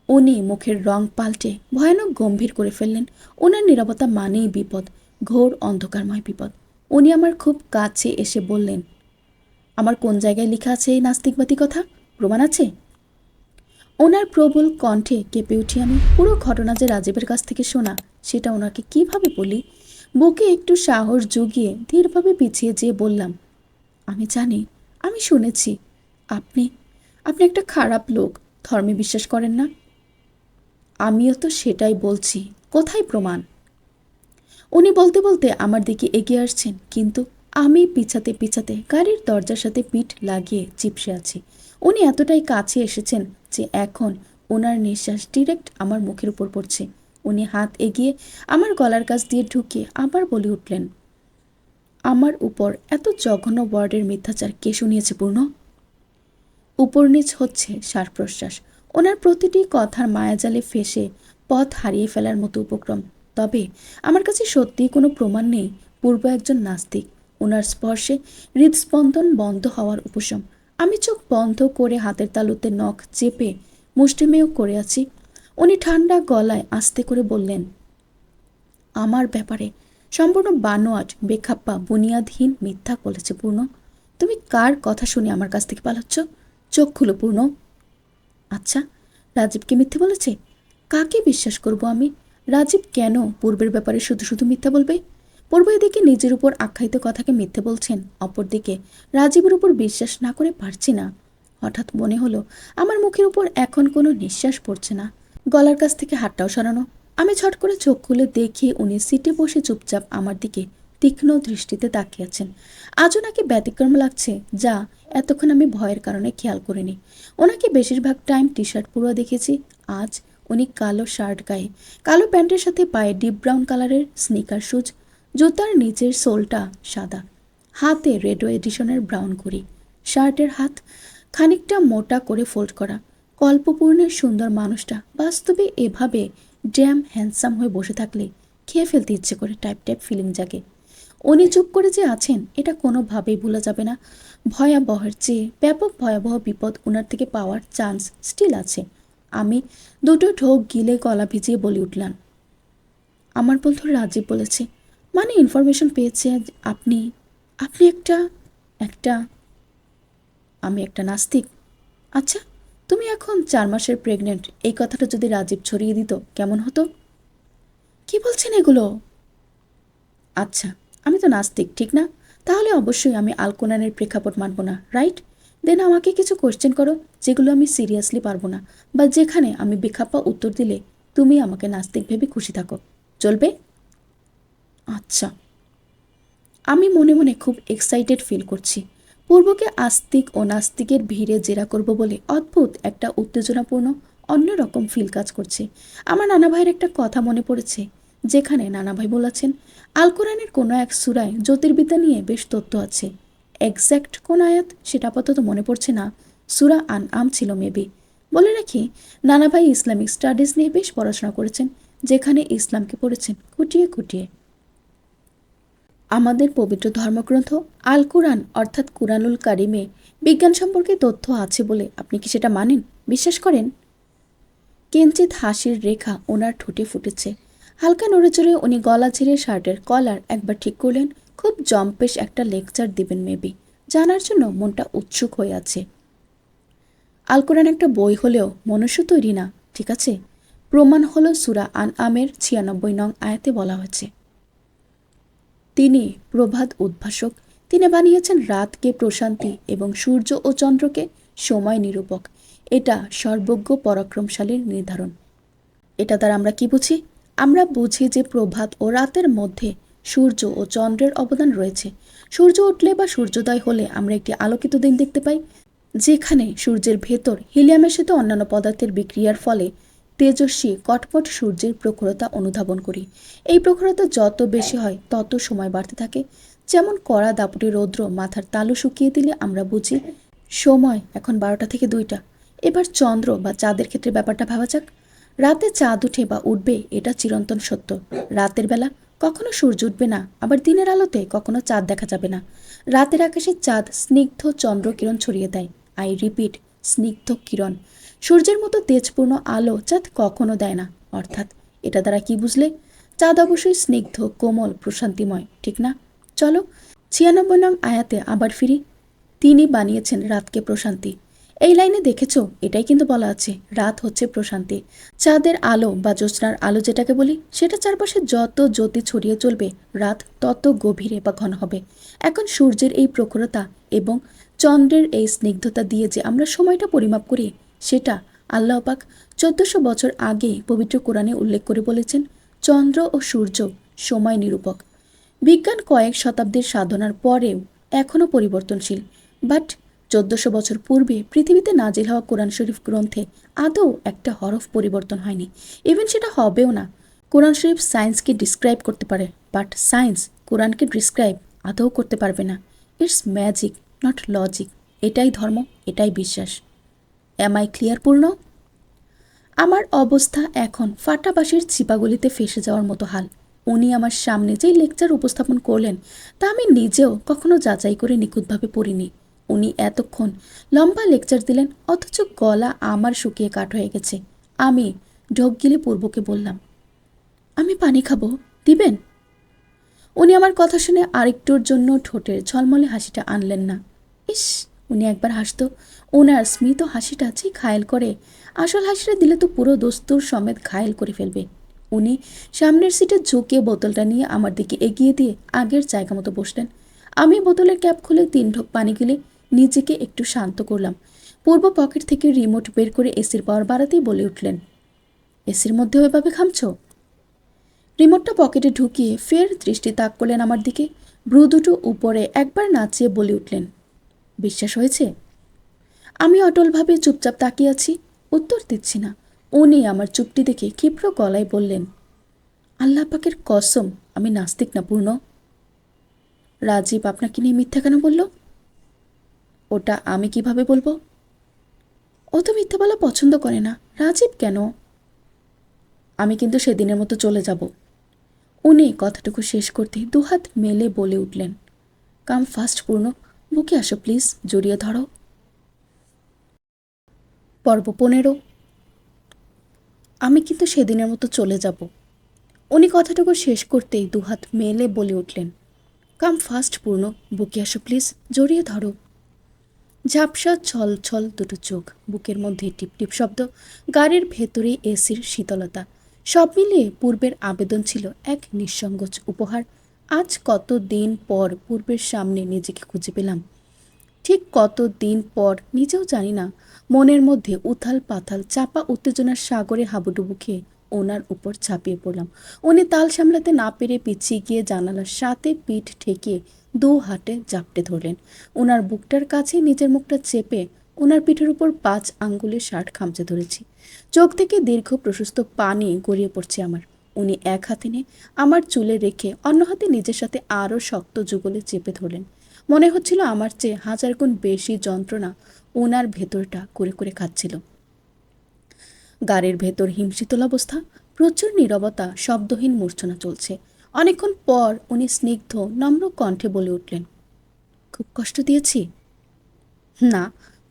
উনি মুখের রং পাল্টে ভয়ানক গম্ভীর করে ফেললেন। ওনার নীরবতা মানেই বিপদ, ঘোর অন্ধকারময় বিপদ। উনি আমার খুব কাছে এসে বললেন, আমার কোন জায়গায় লেখা আছে এই নাস্তিকবাদী কথা? প্রমাণ আছে? ওনার প্রবল কণ্ঠে কেঁপে উঠি আমি। পুরো ঘটনা যে রাজীবের কাছ থেকে শোনা, সেটা ওনাকে কিভাবে বলি? বুকে একটু সাহস জুগিয়ে ধীরভাবে পিছিয়ে যেয়ে বললাম, আমি জানি, আমি শুনেছি। আপনি আপনি একটা খারাপ লোক, ধর্মে বিশ্বাস করেন না। আমিও তো সেটাই বলছি, কোথায় প্রমাণ? উনি বলতে বলতে আমার দিকে এগিয়ে আসছেন, কিন্তু আমি পিছাতে পিছাতে গাড়ির দরজার সাথে পিঠ লাগিয়ে চিপসে আছি। উনি এতটাই কাছে এসেছেন যে এখন ওনার নিঃশ্বাস ডিরেক্ট আমার মুখের উপর পড়ছে। উনি হাত এগিয়ে আমার গলার কাছ দিয়ে ঢুকিয়ে আবার বলে উঠলেন, আমার উপর এত জঘন্য ওয়ার্ডের মিথ্যাচার কে শুনিয়েছে পূর্ণ? উপর নিচ হচ্ছে শ্বাস প্রশ্বাস। ওনার প্রতিটি কথার মায়াজালে ফেসে পথ হারিয়ে ফেলার মতো উপক্রম। তবে আমার কাছে সত্যিই কোনো প্রমাণ নেই পূর্ব একজন নাস্তিক। ওনার স্পর্শে হৃদস্পন্দন বন্ধ হওয়ার উপশম। আমি চোখ বন্ধ করে হাতের তালুতে নখ চেপে মুষ্টিমেয় করে আছি। উনি ঠান্ডা গলায় আস্তে করে বললেন, আমার ব্যাপারে সম্পূর্ণ বানোয়াট, বেখাপ্পা, বুনিয়াদহীন মিথ্যা বলেছে পূর্ণ। তুমি কার কথা শুনে আমার কাছ থেকে পালাচ্ছ? চোখ খুলো পূর্ণ। আচ্ছা, রাজীবকে মিথ্যে বলেছে? কাকে বিশ্বাস করব আমি? রাজীব কেন পূর্বের ব্যাপারে শুধু শুধু মিথ্যা বলবে? পূর্ব এদিকে নিজের উপর আখ্যায়িত কথাকে মিথ্যে বলছেন, অপরদিকে রাজীবের উপর বিশ্বাস না করে পারছি না। হঠাৎ মনে হলো আমার মুখের উপর এখন কোনো নিঃশ্বাস পড়ছে না। গলার কাছ থেকে হাতটাও সরানো। আমি ছট করে চোখ খুলে দেখি উনি সিটে বসে চুপচাপ আমার দিকে তীক্ষ্ণ দৃষ্টিতে তাকিয়ে আছেন। আজও নাকি ব্যতিক্রম লাগছে, যা এতক্ষণ আমি ভয়ের কারণে খেয়াল করিনি। ওনাকে বেশিরভাগ টাইম টি শার্ট পরুয়া দেখেছি। আজ উনি কালো শার্ট গায়ে, কালো প্যান্টের সাথে পায়ে ডিপ ব্রাউন কালারের স্নিকার শুজ, জুতার নিচের সোলটা সাদা, হাতে রেডো এডিশনের ব্রাউন ঘড়ি। শার্টের হাত খানিকটা মোটা করে ফোল্ড করা। কল্পপূর্ণের সুন্দর মানুষটা বাস্তবে এভাবে ড্যাম হ্যান্ডসাম হয়ে বসে থাকলে খেয়ে ফেলতে ইচ্ছে করে টাইপ টাইপ ফিলিং জাগে। উনি চুপ করে যে আছেন এটা কোনোভাবেই ভোলা যাবে না। ভয়াবহের চেয়ে ব্যাপক ভয়াবহ বিপদ ওনার থেকে পাওয়ার চান্স স্টিল আছে। আমি দুটো ঢোক গিলে গলা ভিজিয়ে বলে উঠলাম, আমার বন্ধু রাজীব বলেছে, মানে ইনফরমেশন পেয়েছে আপনি আপনি একটা একটা আমি একটা নাস্তিক। আচ্ছা, তুমি এখন 4 মাসের প্রেগনেন্ট, এই কথাটা যদি রাজীব ছড়িয়ে দিত কেমন হতো? কি বলছেন এগুলো? আচ্ছা, আমি তো নাস্তিক, ঠিক না? তাহলে অবশ্যই আমি আল কোরআনের প্রেক্ষাপট মানব না, রাইট? দেন আমাকে কিছু কোশ্চেন করো যেগুলো আমি সিরিয়াসলি পারবো না, বা যেখানে আমি বেখাপ্পা উত্তর দিলে তুমি আমাকে নাস্তিক ভেবে খুশি থাকো। চলবে? আচ্ছা। আমি মনে মনে খুব এক্সাইটেড ফিল করছি। পূর্বকে আস্তিক ও নাস্তিকের ভিড়ে জেরা করব বলে অদ্ভুত একটা উত্তেজনাপূর্ণ অন্যরকম ফিল কাজ করছে। আমার নানা ভাইয়ের একটা কথা মনে পড়েছে, যেখানে নানা ভাই বলেছেন আল কোরআনের কোনো এক সূরায় জ্যোতির্বিদ্যা নিয়ে বেশ তথ্য আছে। এক্স্যাক্ট কোন আয়াত সেটা আপাতত মনে পড়ছে না। সূরা আনআম ছিল মেবি। বলে রাখি, নানা ভাই ইসলামিক স্টাডিজ নিয়ে বেশ পড়াশোনা করেছেন, যেখানে ইসলামকে পড়েছেন খুঁটিয়ে খুঁটিয়ে। আমাদের পবিত্র ধর্মগ্রন্থ আল কুরআন অর্থাৎ কুরআনুল কারিমে বিজ্ঞান সম্পর্কে তথ্য আছে বলে আপনি কি সেটা মানেন, বিশ্বাস করেন? কিঞ্চিত হাসির রেখা ওনার ঠোঁটে ফুটেছে। হালকা নড়েচড়ে উনি গলা ঝেড়ে শার্টের কলার একবার ঠিক করলেন। খুব জম্পেশ একটা লেকচার দিবেন মেবি, জানার জন্য মনটা উৎসুক হয়ে আছে। আল কোরআন একটা বই হলেও মনুষ্য তৈরি না, ঠিক আছে? প্রমাণ হলো সূরা আনআমের 96 নং আয়াতে বলা হয়েছে, তিনি প্রভাত উদ্ভাসক, তিনি বানিয়েছেন রাতকে প্রশান্তি এবং সূর্য ও চন্দ্রকে সময় নিরূপক। এটা সর্বজ্ঞ পরাক্রমশালীর নির্ধারণ। এটা দ্বারা আমরা কি বুঝি? আমরা বুঝি যে প্রভাত ও রাতের মধ্যে সূর্য ও চন্দ্রের অবদান রয়েছে। সূর্য উঠলে বা সূর্যোদয় হলে আমরা একটি আলোকিত দিন দেখতে পাই, যেখানে সূর্যের ভেতর হিলিয়ামের সাথে অন্যান্য পদার্থের বিক্রিয়ার ফলে তেজস্বী কটমট সূর্যের প্রখরতা অনুধাবন করি। এই প্রখরতা যত বেশি হয় তত সময় বাড়তে থাকে। যেমন কড়া দাপুটে রৌদ্র মাথার তালু শুকিয়ে দিলে আমরা বুঝি সময় এখন 12টা থেকে 2টা। এবার চন্দ্র বা চাঁদের ক্ষেত্রে ব্যাপারটা ভাবা যাক। রাতে চাঁদ উঠে বা উঠবে এটা চিরন্তন সত্য। রাতের বেলা কখনো সূর্য উঠবে না, আবার দিনের আলোতে কখনো চাঁদ দেখা যাবে না। রাতের আকাশে চাঁদ স্নিগ্ধ চন্দ্র কিরণ ছড়িয়ে দেয়। আই রিপিট, স্নিগ্ধ কিরণ। সূর্যের মতো তেজপূর্ণ আলো চাঁদ কখনো দেয় না। অর্থাৎ এটা দ্বারা কি বুঝলে? চাঁদ অবশ্যই স্নিগ্ধ, কোমল, প্রশান্তিময়, ঠিক না? চলো 96 নং আয়াতে আবার ফিরি। তিনি বানিয়েছেন রাতকে প্রশান্তি। এই লাইনে দেখেছ, এটাই কিন্তু বলা আছে রাত হচ্ছে প্রশান্তি। চাঁদের আলো বা জ্যোৎস্নার আলো যেটাকে বলি, সেটা চারপাশে যত জ্যোতি ছড়িয়ে চলবে রাত তত গভীরে বা ঘন হবে। এখন সূর্যের এই প্রখরতা এবং চন্দ্রের এই স্নিগ্ধতা দিয়ে যে আমরা সময়টা পরিমাপ করি, সেটা আল্লাহ পাক 1400 বছর আগে পবিত্র কোরআনে উল্লেখ করে বলেছেন, চন্দ্র ও সূর্য সময় নিরূপক। বিজ্ঞান কয়েক শতাব্দীর সাধনার পরেও এখনও পরিবর্তনশীল। বাট 1400 বছর পূর্বে পৃথিবীতে নাজিল হওয়া কোরআন শরীফ গ্রন্থে আদৌ একটা হরফ পরিবর্তন হয়নি। ইভেন সেটা হবেও না। কোরআন শরীফ সায়েন্সকে ডিসক্রাইব করতে পারে, বাট সায়েন্স কোরআনকে ডিসক্রাইব আদৌ করতে পারবে না। It's magic, not logic. এটাই ধর্ম, এটাই বিশ্বাস। এম আই ক্লিয়ার পূর্ণ? আমার অবস্থা এখন ফাটা বাঁশের চিপাগুলিতে ফেসে যাওয়ার মতো হাল। উনি আমার সামনে যেই লেকচার উপস্থাপন করলেন তা আমি নিজেও কখনো যাচাই করে নিখুঁতভাবে পড়িনি। উনি এতক্ষণ লম্বা লেকচার দিলেন, অথচ গলা আমার শুকিয়ে কাঠ হয়ে গেছে। আমি ঢোক গিলে পূর্বকে বললাম, আমি পানি খাবো, দিবেন? উনি আমার কথা শুনে আরেকটুর জন্য ঠোঁটের ঝলমলে হাসিটা আনলেন না। ইস, উনি একবার হাসতো। ওনার স্মিত হাসিটা যে ঘায়েল করে, আসল হাসিটা দিলে তো পুরো দস্তুর সমেত ঘায়েল করে ফেলবে। উনি সামনের সিটে ঝুঁকে বোতলটা নিয়ে আমার দিকে এগিয়ে দিয়ে আগের জায়গা মতো বসলেন। আমি বোতলের ক্যাপ খুলে 3 ঢোক পানি গেলে নিজেকে একটু শান্ত করলাম। পূর্ব পকেট থেকে রিমোট বের করে এসির পাওয়ার বাড়াতেই বলে উঠলেন, এসির মধ্যেও এভাবে ঘামছো? রিমোটটা পকেটে ঢুকিয়ে ফের দৃষ্টি তাক করলেন আমার দিকে। ভ্রু দুটো উপরে একবার নাচিয়ে বলে উঠলেন, বিশ্বাস হয়েছে? আমি অটলভাবে চুপচাপ তাকিয়ে আছি, উত্তর দিচ্ছি না। উনি আমার চুপটি দেখে ক্ষিপ্র গলায় বললেন, আল্লাহ পাকের কসম, আমি নাস্তিক না পূর্ণ। রাজীব আপনাকে নিয়ে মিথ্যা কেন বলল? ওটা আমি কিভাবে বলবো? ও তো মিথ্যা বলা পছন্দ করে না। রাজীব কেন? আমি কিন্তু সেদিনের মতো চলে যাব। উনি কথাটুকু শেষ করতে দুহাত মেলে বলে উঠলেন, কাম ফাস্ট পূর্ণ, বুকে আসো প্লিজ, জড়িয়ে ধরো। পর্ব 15। আমি কিন্তু সেদিনের মতো চলে যাব। উনি কথাটুকু শেষ করতেই দুহাত মেলে বলে উঠলেন, কাম ফাস্ট পূর্ণ, বুকে আসো প্লিজ, জড়িয়ে ধরো। ঝাপসা ছল ছল দুটো চোখ, বুকের মধ্যে টিপটিপ শব্দ, গাড়ির ভেতরে এসির শীতলতা, সব মিলিয়ে পূর্বের আবেদন ছিল এক নিঃসঙ্গোচ উপহার। আজ কত দিন পর পূর্বের সামনে নিজেকে খুঁজে পেলাম। ঠিক কত দিন পর নিজেও জানি না। মনের মধ্যে উথাল পাথাল চাপা উত্তেজনার সাগরে হাবুডুবু খেয়ে ওনার উপর ঝাঁপিয়ে পড়লাম। উনি তাল সামলাতে না পেরে পিছিয়ে গিয়ে জানালার সাথে পিঠ ঠেকিয়ে 2 হাতে জাপটে ধরলেন। ওনার বুকটার কাছে নিজের মুখটা চেপে ওনার পিঠের উপর 5 আঙ্গুলের শার্ট খামচে ধরেছি। চোখ থেকে দীর্ঘ প্রশস্ত পানি গড়িয়ে পড়ছে আমার। উনি এক হাতে নিয়ে আমার চুলে রেখে অন্য হাতে নিজের সাথে আরও শক্ত যুগলে চেপে ধরলেন। মনে হচ্ছিল আমার চেয়ে 1000 গুণ বেশি যন্ত্রণা ওনার ভেতরটা করে করে খাচ্ছিল। গাড়ির ভেতর হিমশীতল অবস্থা, প্রচুর নীরবতা, শব্দহীন মূর্ছনা চলছে। অনেকক্ষণ পর উনি স্নিগ্ধ নম্র কণ্ঠে বলে উঠলেন, খুব কষ্ট দিয়েছি? না,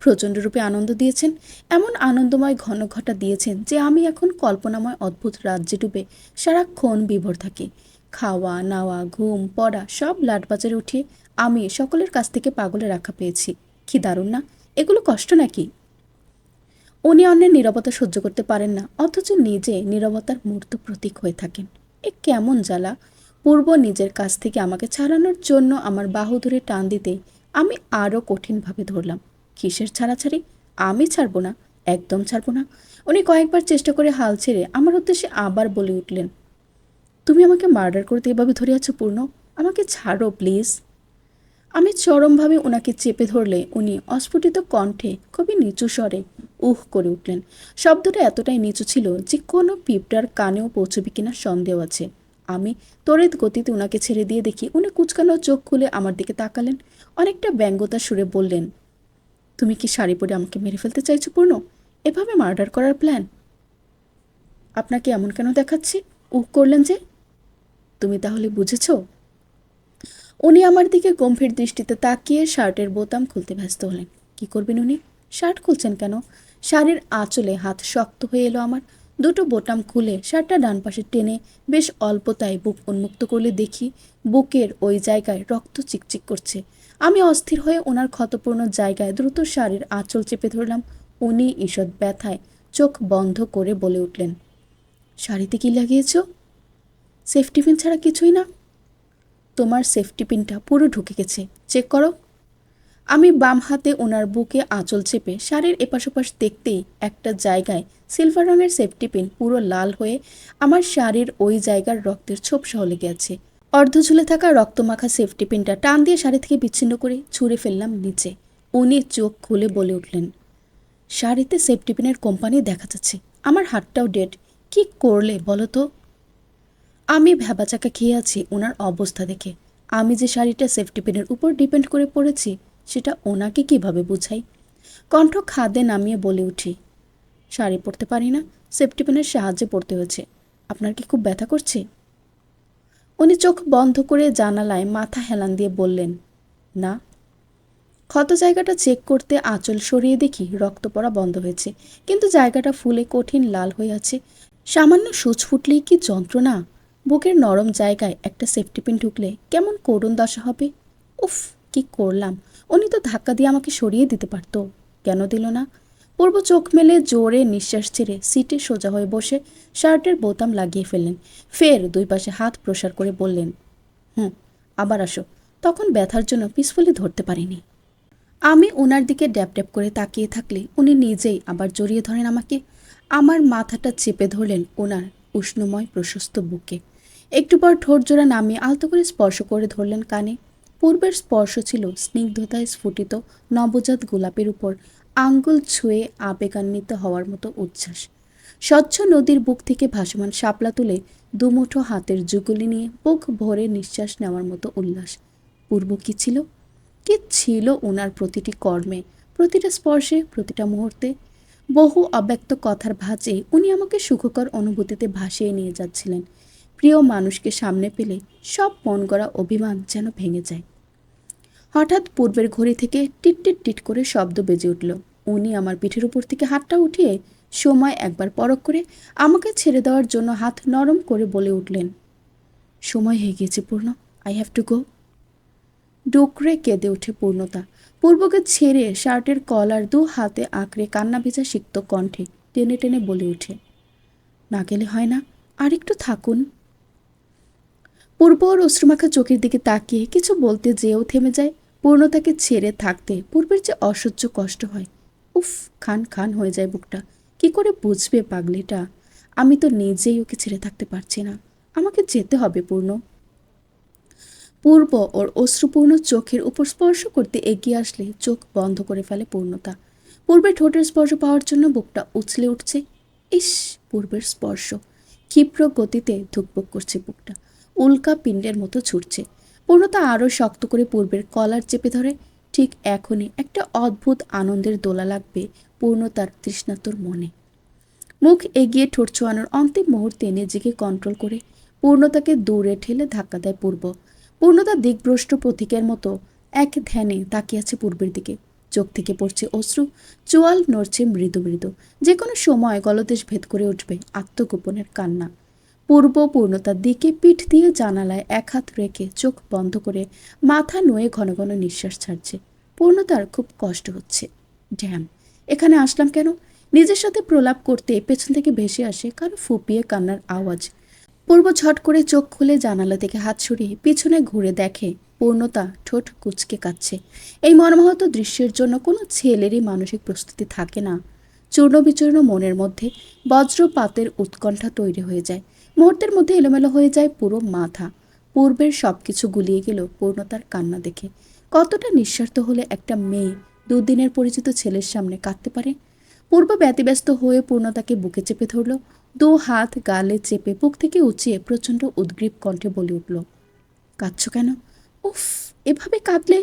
প্রচণ্ডরূপে আনন্দ দিয়েছেন। এমন আনন্দময় ঘনঘটা দিয়েছেন যে আমি এখন কল্পনাময় অদ্ভুত রাজ্যে ডুবে সারাক্ষণ বিভোর থাকি। খাওয়া নাওয়া ঘুম পড়া সব লাটবাজারে উঠিয়ে আমি সকলের কাছ থেকে পাগলে রাখা পেয়েছি। কি দারুণ না? এগুলো কষ্ট নাকি? উনি অন্যের নীরবতা সহ্য করতে পারেন না, অথচ নিজে নীরবতার মূর্ত প্রতীক হয়ে থাকেন। এ কেমন জ্বালা! পূর্ব নিজের কাছ থেকে আমাকে ছাড়ানোর জন্য আমার বাহু ধরে টান দিতেই আমি আরও কঠিনভাবে ধরলাম। কিসের ছাড়াছাড়ি? আমি ছাড়বো না, একদম ছাড়বো না। উনি কয়েকবার চেষ্টা করে হাল ছেড়ে আমার উদ্দেশ্যে আবার বলে উঠলেন, তুমি আমাকে মার্ডার করতে এভাবে ধরে আছো পূর্ণ, আমাকে ছাড়ো প্লিজ। আমি চরমভাবে ওনাকে চেপে ধরলে উনি অস্ফুটিত কণ্ঠে খুবই নিচু স্বরে উহ করে উঠলেন। শব্দটা এতটাই নিচু ছিল যে কোনো পিঁপড়ার কানেও পৌঁছবে কিনা সন্দেহ আছে। আমি তড়িৎ গতিতে ওনাকে ছেড়ে দিয়ে দেখি উনি কুচকানো চোখ খুলে আমার দিকে তাকালেন। অনেকটা ব্যঙ্গতা সুরে বললেন, তুমি কি শাড়ি পরে আমাকে মেরে ফেলতে চাইছো পূর্ণ? এভাবে মার্ডার করার প্ল্যান? আপনাকে এমন কেন দেখাচ্ছে? উহ করলেন যে? তুমি তাহলে বুঝেছো? উনি আমার দিকে গম্ভীর দৃষ্টিতে তাকিয়ে শার্টের বোতাম খুলতে ব্যস্ত হলেন। কি করবেন উনি? শার্ট খুলছেন কেন? শাড়ির আঁচলে হাত শক্ত হয়ে এলো আমার। দুটো বোতাম খুলে শার্টটা ডান পাশে টেনে বেশ অল্পতায় বুক উন্মুক্ত করলে দেখি বুকের ওই জায়গায় রক্ত চিকচিক করছে। আমি অস্থির হয়ে ওনার ক্ষতপূর্ণ জায়গায় দ্রুত শাড়ির আঁচল চেপে ধরলাম। উনি ঈষৎ ব্যথায় চোখ বন্ধ করে বলে উঠলেন, শাড়িতে কি লাগিয়েছ? সেফটি পিন ছাড়া কিছুই না। তোমার সেফটি পিনটা পুরো ঢুকে গেছে, চেক করো। আমি বাম হাতে ওনার বুকে আঁচল চেপে শাড়ির এপাশ ওপাশ দেখতেই একটা জায়গায় সিলভার রঙের সেফটি পিন পুরো লাল হয়ে আমার শাড়ির ওই জায়গার রক্তের ছোপ সহ লেগে আছে। অর্ধ ঝুলে থাকা রক্তমাখা সেফটি পিনটা টান দিয়ে শাড়ি থেকে বিচ্ছিন্ন করে ছুঁড়ে ফেললাম নিচে। উনি চোখ খুলে বলে উঠলেন, শাড়িতে সেফটি পিনের কোম্পানি দেখা যাচ্ছে, আমার হাতটাও ডেড, কি করলে বলো তো? আমি ভ্যাবাচাকা খেয়ে আছি ওনার অবস্থা দেখে। আমি যে শাড়িটা সেফটি পিনের উপর ডিপেন্ড করে পড়েছি সেটা ওনাকে কিভাবে বুঝাই? কণ্ঠ খাদে নামিয়ে বলে উঠি, শাড়ি পরতে পারি না, সেফটি পিনের সাহায্যে পড়তে হয়েছে। আপনার কি খুব ব্যথা করছে? উনি চোখ বন্ধ করে জানালায় মাথা হেলান দিয়ে বললেন, না। ক্ষত জায়গাটা চেক করতে আঁচল সরিয়ে দেখি রক্ত পড়া বন্ধ হয়েছে, কিন্তু জায়গাটা ফুলে কঠিন লাল হয়ে আছে। সামান্য সূচ ফুটলেই কি যন্ত্রণা! বুকের নরম জায়গায় একটা সেফটি পিন ঢুকলে কেমন করুণ দশা হবে। উফ, কি করলাম! উনি তো ধাক্কা দিয়ে আমাকে সরিয়ে দিতে পারতো, কেন দিল না? পূর্ব চোখ মেলে জোরে নিঃশ্বাস ছেড়ে সিটে সোজা হয়ে বসে শার্টের বোতাম লাগিয়ে ফেললেন। ফের দুই পাশে হাত প্রসার করে বললেন, আবার আসো। তখন ব্যথার জন্য পিসফুলি ধরতে পারিনি। আমি ওনার দিকে ড্যাপ ড্যাপ করে তাকিয়ে থাকলে উনি নিজেই আবার জড়িয়ে ধরেন আমাকে। আমার মাথাটা চেপে ধরলেন ওনার উষ্ণময় প্রশস্ত বুকে। একটু পর ঠোঁট জোড়া নামিয়ে আলতো করে স্পর্শ করে ধরলেন কানে। পূর্বের স্পর্শ ছিল স্নিগ্ধতায় স্ফুটিত নবজাত গোলাপের উপর আঙ্গুল ছুঁয়ে আবেগান্বিত হওয়ার মতো উচ্ছ্বাস। স্বচ্ছ নদীর বুক থেকে ভাসমান শাপলা তুলে দুমুঠো হাতের যুগলি নিয়ে বুক ভরে নিঃশ্বাস নেওয়ার মতো উল্লাস। পূর্ব কি ছিল? কি ছিল ওনার প্রতিটি কর্মে, প্রতিটা স্পর্শে, প্রতিটা মুহূর্তে? বহু অব্যক্ত কথার ভাঁজে উনি আমাকে সুখকর অনুভূতিতে ভাসিয়ে নিয়ে যাচ্ছিলেন। প্রিয় মানুষকে সামনে পেলে সব মন গড়া অভিমান যেন ভেঙে যায়। হঠাৎ পূর্বের ঘড়ি থেকে টিট টিট টিট করে শব্দ বেজে উঠল। উনি আমার পিঠের উপর থেকে হাতটা উঠিয়ে সময় একবার পরখ করে আমাকে ছেড়ে দেওয়ার জন্য হাত নরম করে বলে উঠলেন, সময় হয়ে গিয়েছে পূর্ণ, আই হ্যাভ টু গো। ডুকরে কেঁদে ওঠে পূর্ণতা। পূর্বকে ছেড়ে শার্টের কলার দু হাতে আঁকড়ে কান্না ভেজা সিক্ত কণ্ঠে টেনে টেনে বলে ওঠে, না গেলে হয় না, আর একটু থাকুন। পূর্ব ওর অশ্রুমাখা চোখের দিকে তাকিয়ে কিছু বলতে যেও থেমে যায়। পূর্ণতাকে ছেড়ে থাকতে পূর্বের যে অসহ্য কষ্ট হয়, উফ, খান খান হয়ে যায় বুকটা। কি করে বুঝবে পাগলিটা? আমি তো নিজেই ওকে ছেড়ে থাকতে পারছি না, আমাকে যেতে হবে পূর্ণ। পূর্ব ওর অশ্রুপূর্ণ চোখের উপর স্পর্শ করতে এগিয়ে আসলে চোখ বন্ধ করে ফেলে পূর্ণতা। পূর্বের ঠোঁটের স্পর্শ পাওয়ার জন্য বুকটা উছলে উঠছে। ইস, পূর্বের স্পর্শ! ক্ষিপ্র গতিতে ধুকপুক করছে বুকটা, উল্কা পিণ্ডের মতো ছুটছে। পূর্ণতা আরও শক্ত করে পূর্বের কলার চেপে ধরে। ঠিক এখনই একটা অদ্ভুত আনন্দের দোলা লাগবে পূর্ণতার তৃষ্ণাতুর মনে। মুখ এগিয়ে ঠোঁট ছোঁয়ানোর অন্তিম মুহূর্তে নিজেকে কন্ট্রোল করে পূর্ণতাকে দূরে ঠেলে ধাক্কা দেয় পূর্ব। পূর্ণতা দিকভ্রষ্ট প্রতীকের মতো এক ধ্যানে তাকিয়ে আছে পূর্বের দিকে। চোখ থেকে পড়ছে অশ্রু, চোয়াল নড়ছে মৃদু মৃদু। যে কোনো সময় গলদেশ ভেদ করে উঠবে আত্মগোপনের কান্না। পূর্ব পূর্ণতার দিকে পিঠ দিয়ে জানালায় এক হাত রেখে চোখ বন্ধ করে মাথা নুয়ে ঘন ঘন নিঃশ্বাস ছাড়ছে। পূর্ণতার খুব কষ্ট হচ্ছে। ড্যাম, এখানে আসলাম কেন? নিজের সাথে প্রলাপ করতে পেছন থেকে ভেসে আসে কারো ফুপিয়ে কান্নার আওয়াজ। পূর্ব ঝট করে চোখ খুলে জানালা থেকে হাত সরিয়ে পিছনে ঘুরে দেখে পূর্ণতা ঠোঁট কুঁচকে কাচ্ছে। এই মর্মাহত দৃশ্যের জন্য কোনো ছেলেরই মানসিক প্রস্তুতি থাকে না। চূর্ণ বিচূর্ণ মনের মধ্যে বজ্রপাতের উৎকণ্ঠা তৈরি হয়ে যায়। মুহূর্তের মধ্যে এলোমেলো হয়ে যায় পুরো মাথা। পূর্বের সবকিছু গুলিয়ে গেল পূর্ণতার কান্না দেখে। কতটা নিঃস্বার্থ হলে একটা মেয়ে দুদিনের পরিচিত ছেলের সামনে কাঁদতে পারে? পূর্ব ব্যতিব্যস্ত হয়ে পূর্ণতাকে বুকে চেপে ধরল। দু হাত গালে চেপে বুক থেকে উঁচিয়ে প্রচণ্ড উদ্গ্রীব কণ্ঠে বলে উঠল, কাঁদছ কেন? উফ, এভাবে কাঁদলে!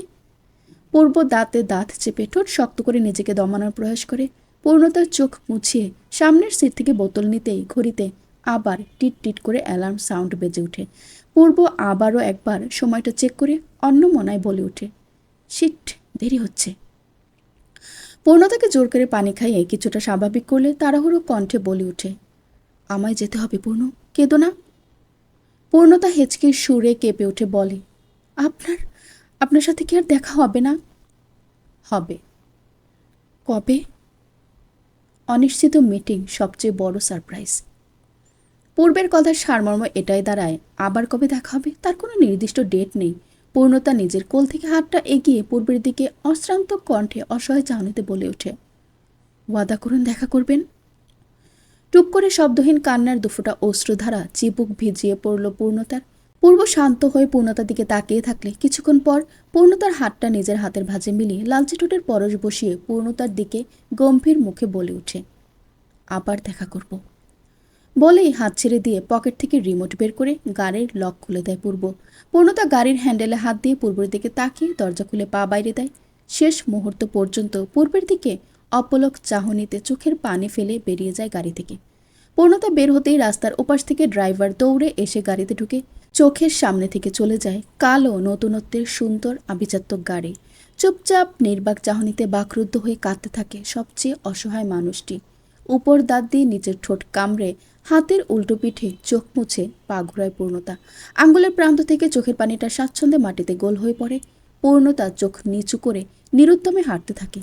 পূর্ব দাঁতে দাঁত চেপে ঠোঁট শক্ত করে নিজেকে দমানোর প্রয়াস করে। পূর্ণতার চোখ মুছিয়ে সামনের সিট থেকে বোতল নিতেই ঘড়িতে আবার টিট টিট করে অ্যালার্ম সাউন্ড বেজে ওঠে। পূর্ব আবারও একবার সময়টা চেক করে অন্যমনায় বলে ওঠে, শিট, দেরি হচ্ছে। পূর্ণতাকে জোর করে পানি খাইয়ে কিছুটা স্বাভাবিক করলে তাড়াহুড়ো কণ্ঠে বলে ওঠে, আমায় যেতে হবে পূর্ণ, কেঁদো না। পূর্ণতা হেঁচকির সুরে কেঁপে উঠে বলে, আপনার আপনার সাথে কি আর দেখা হবে না? হবে। কবে? অনিশ্চিত মিটিং সবচেয়ে বড় সারপ্রাইজ। পূর্বের কথার সারমর্ম এটাই দাঁড়ায়, আবার কবে দেখা হবে তার কোনো নির্দিষ্ট ডেট নেই। পূর্ণতা নিজের কোল থেকে হাতটা এগিয়ে পূর্বের দিকে অশ্রান্ত কণ্ঠে অসহায় চাহনিতে বলে ওঠে, ওয়াদা করুন দেখা করবেন। টুপ করে শব্দহীন কান্নার দুফোঁটা অশ্রুধারা চিবুক ভিজিয়ে পড়ল পূর্ণতার। পূর্ব শান্ত হয়ে পূর্ণতার দিকে তাকিয়ে থাকলে কিছুক্ষণ পর পূর্ণতার হাতটা নিজের হাতের ভাঁজে মিলিয়ে লালচে ঠোঁটের পরশ বসিয়ে পূর্ণতার দিকে গম্ভীর মুখে বলে ওঠে, আবার দেখা করব। বলেই হাত ছেড়ে দিয়ে পকেট থেকে রিমোট বের করে গাড়ির লক খুলে দেয় পূর্ব। পূর্ণতা গাড়ির হ্যান্ডেলে হাত দিয়ে পূর্বের দিকে তাকিয়ে দরজা খুলে পা বাইরে দেয়। শেষ মুহূর্ত পর্যন্ত পূর্বের দিকে অপলক চাহনিতে চোখের পানি ফেলে বেরিয়ে যায় গাড়ি থেকে। পূর্ণতা বের হতেই রাস্তার ওপাশ থেকে ড্রাইভার দৌড়ে এসে গাড়িতে ঢুকে চোখের সামনে থেকে চলে যায় কালো নতুনত্বের সুন্দর আভিজাত্য গাড়ি। চুপচাপ নির্বাক চাহনিতে বাকরুদ্ধ হয়ে কাঁদতে থাকে সবচেয়ে অসহায় মানুষটি। উপর দাঁত দিয়ে নিচের ঠোঁট কামড়ে হাতের উল্টো পিঠে চোখ মুছে পা ঘুরায় পূর্ণতা। আঙ্গুলের প্রান্ত থেকে চোখের পানিটা স্বাচ্ছন্দ্যে মাটিতে গোল হয়ে পড়ে। পূর্ণতা চোখ নিচু করে নিরুদ্যমে হাঁটতে থাকে।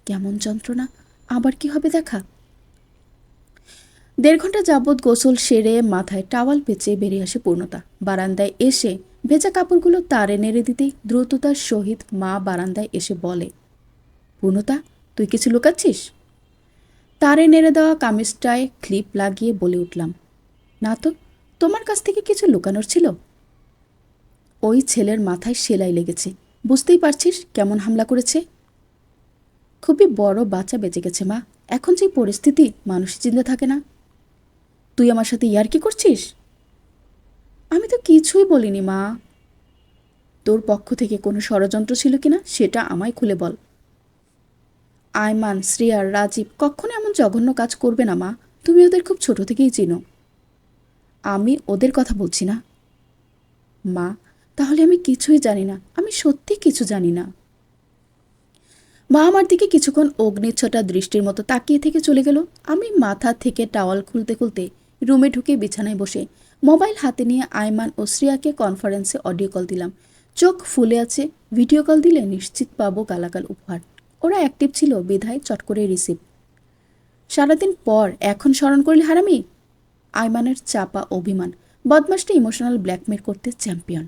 কেমন যন্ত্রণা, আবার কি হবে দেখা। 1.5 ঘন্টা যাবৎ গোসল সেরে মাথায় টাওয়াল পেঁচে বেরিয়ে আসে পূর্ণতা। বারান্দায় এসে ভেজা কাপড়গুলো তারে নেড়ে দিতেই দ্রুততার সহিত মা বারান্দায় এসে বলে, পূর্ণতা তুই কিছু লুকাচ্ছিস? তারে নেড়ে দেওয়া কামিজটায় ক্লিপ লাগিয়ে বলে উঠলাম, না তো, তোমার কাছ থেকে কিছু লুকানোর ছিল? ওই ছেলের মাথায় সেলাই লেগেছে, বুঝতেই পারছিস কেমন হামলা করেছে। খুবই বড় বাচ্চা বেঁচে গেছে মা, এখন যে পরিস্থিতি মানুষের চিন্তা থাকে না। তুই আমার সাথে ইয়ার্কি করছিস? আমি তো কিছুই বলিনি মা। তোর পক্ষ থেকে কোনো ষড়যন্ত্র ছিল কিনা সেটা আমায় খুলে বল। আয়মান, শ্রেয়ার, রাজীব কখনো এমন জঘন্য কাজ করবে না মা, তুমি ওদের খুব ছোট থেকেই চিনো। আমি ওদের কথা বলছি না মা, তাহলে আমি কিছুই জানি না, আমি সত্যি কিছু জানি না। মা আমার দিকে কিছুক্ষণ অগ্নিচ্ছটা দৃষ্টির মতো তাকিয়ে থেকে চলে গেল। আমি মাথা থেকে টাওয়াল খুলতে খুলতে রুমে ঢুকে বিছানায় বসে মোবাইল হাতে নিয়ে আয়মান ও শ্রেয়াকে কনফারেন্সে অডিও কল দিলাম। চোখ ফুলে আছে, ভিডিও কল দিলে নিশ্চিত পাবো গালাগাল উপহার। ওরা অ্যাক্টিভ ছিল বিধায় চট করে রিসিভ। সারাদিন পর এখন স্মরণ করলে হারামি। আয়মানের চাপা অভিমান, বদমাসটা ইমোশনাল ব্ল্যাকমেল করতে চ্যাম্পিয়ন।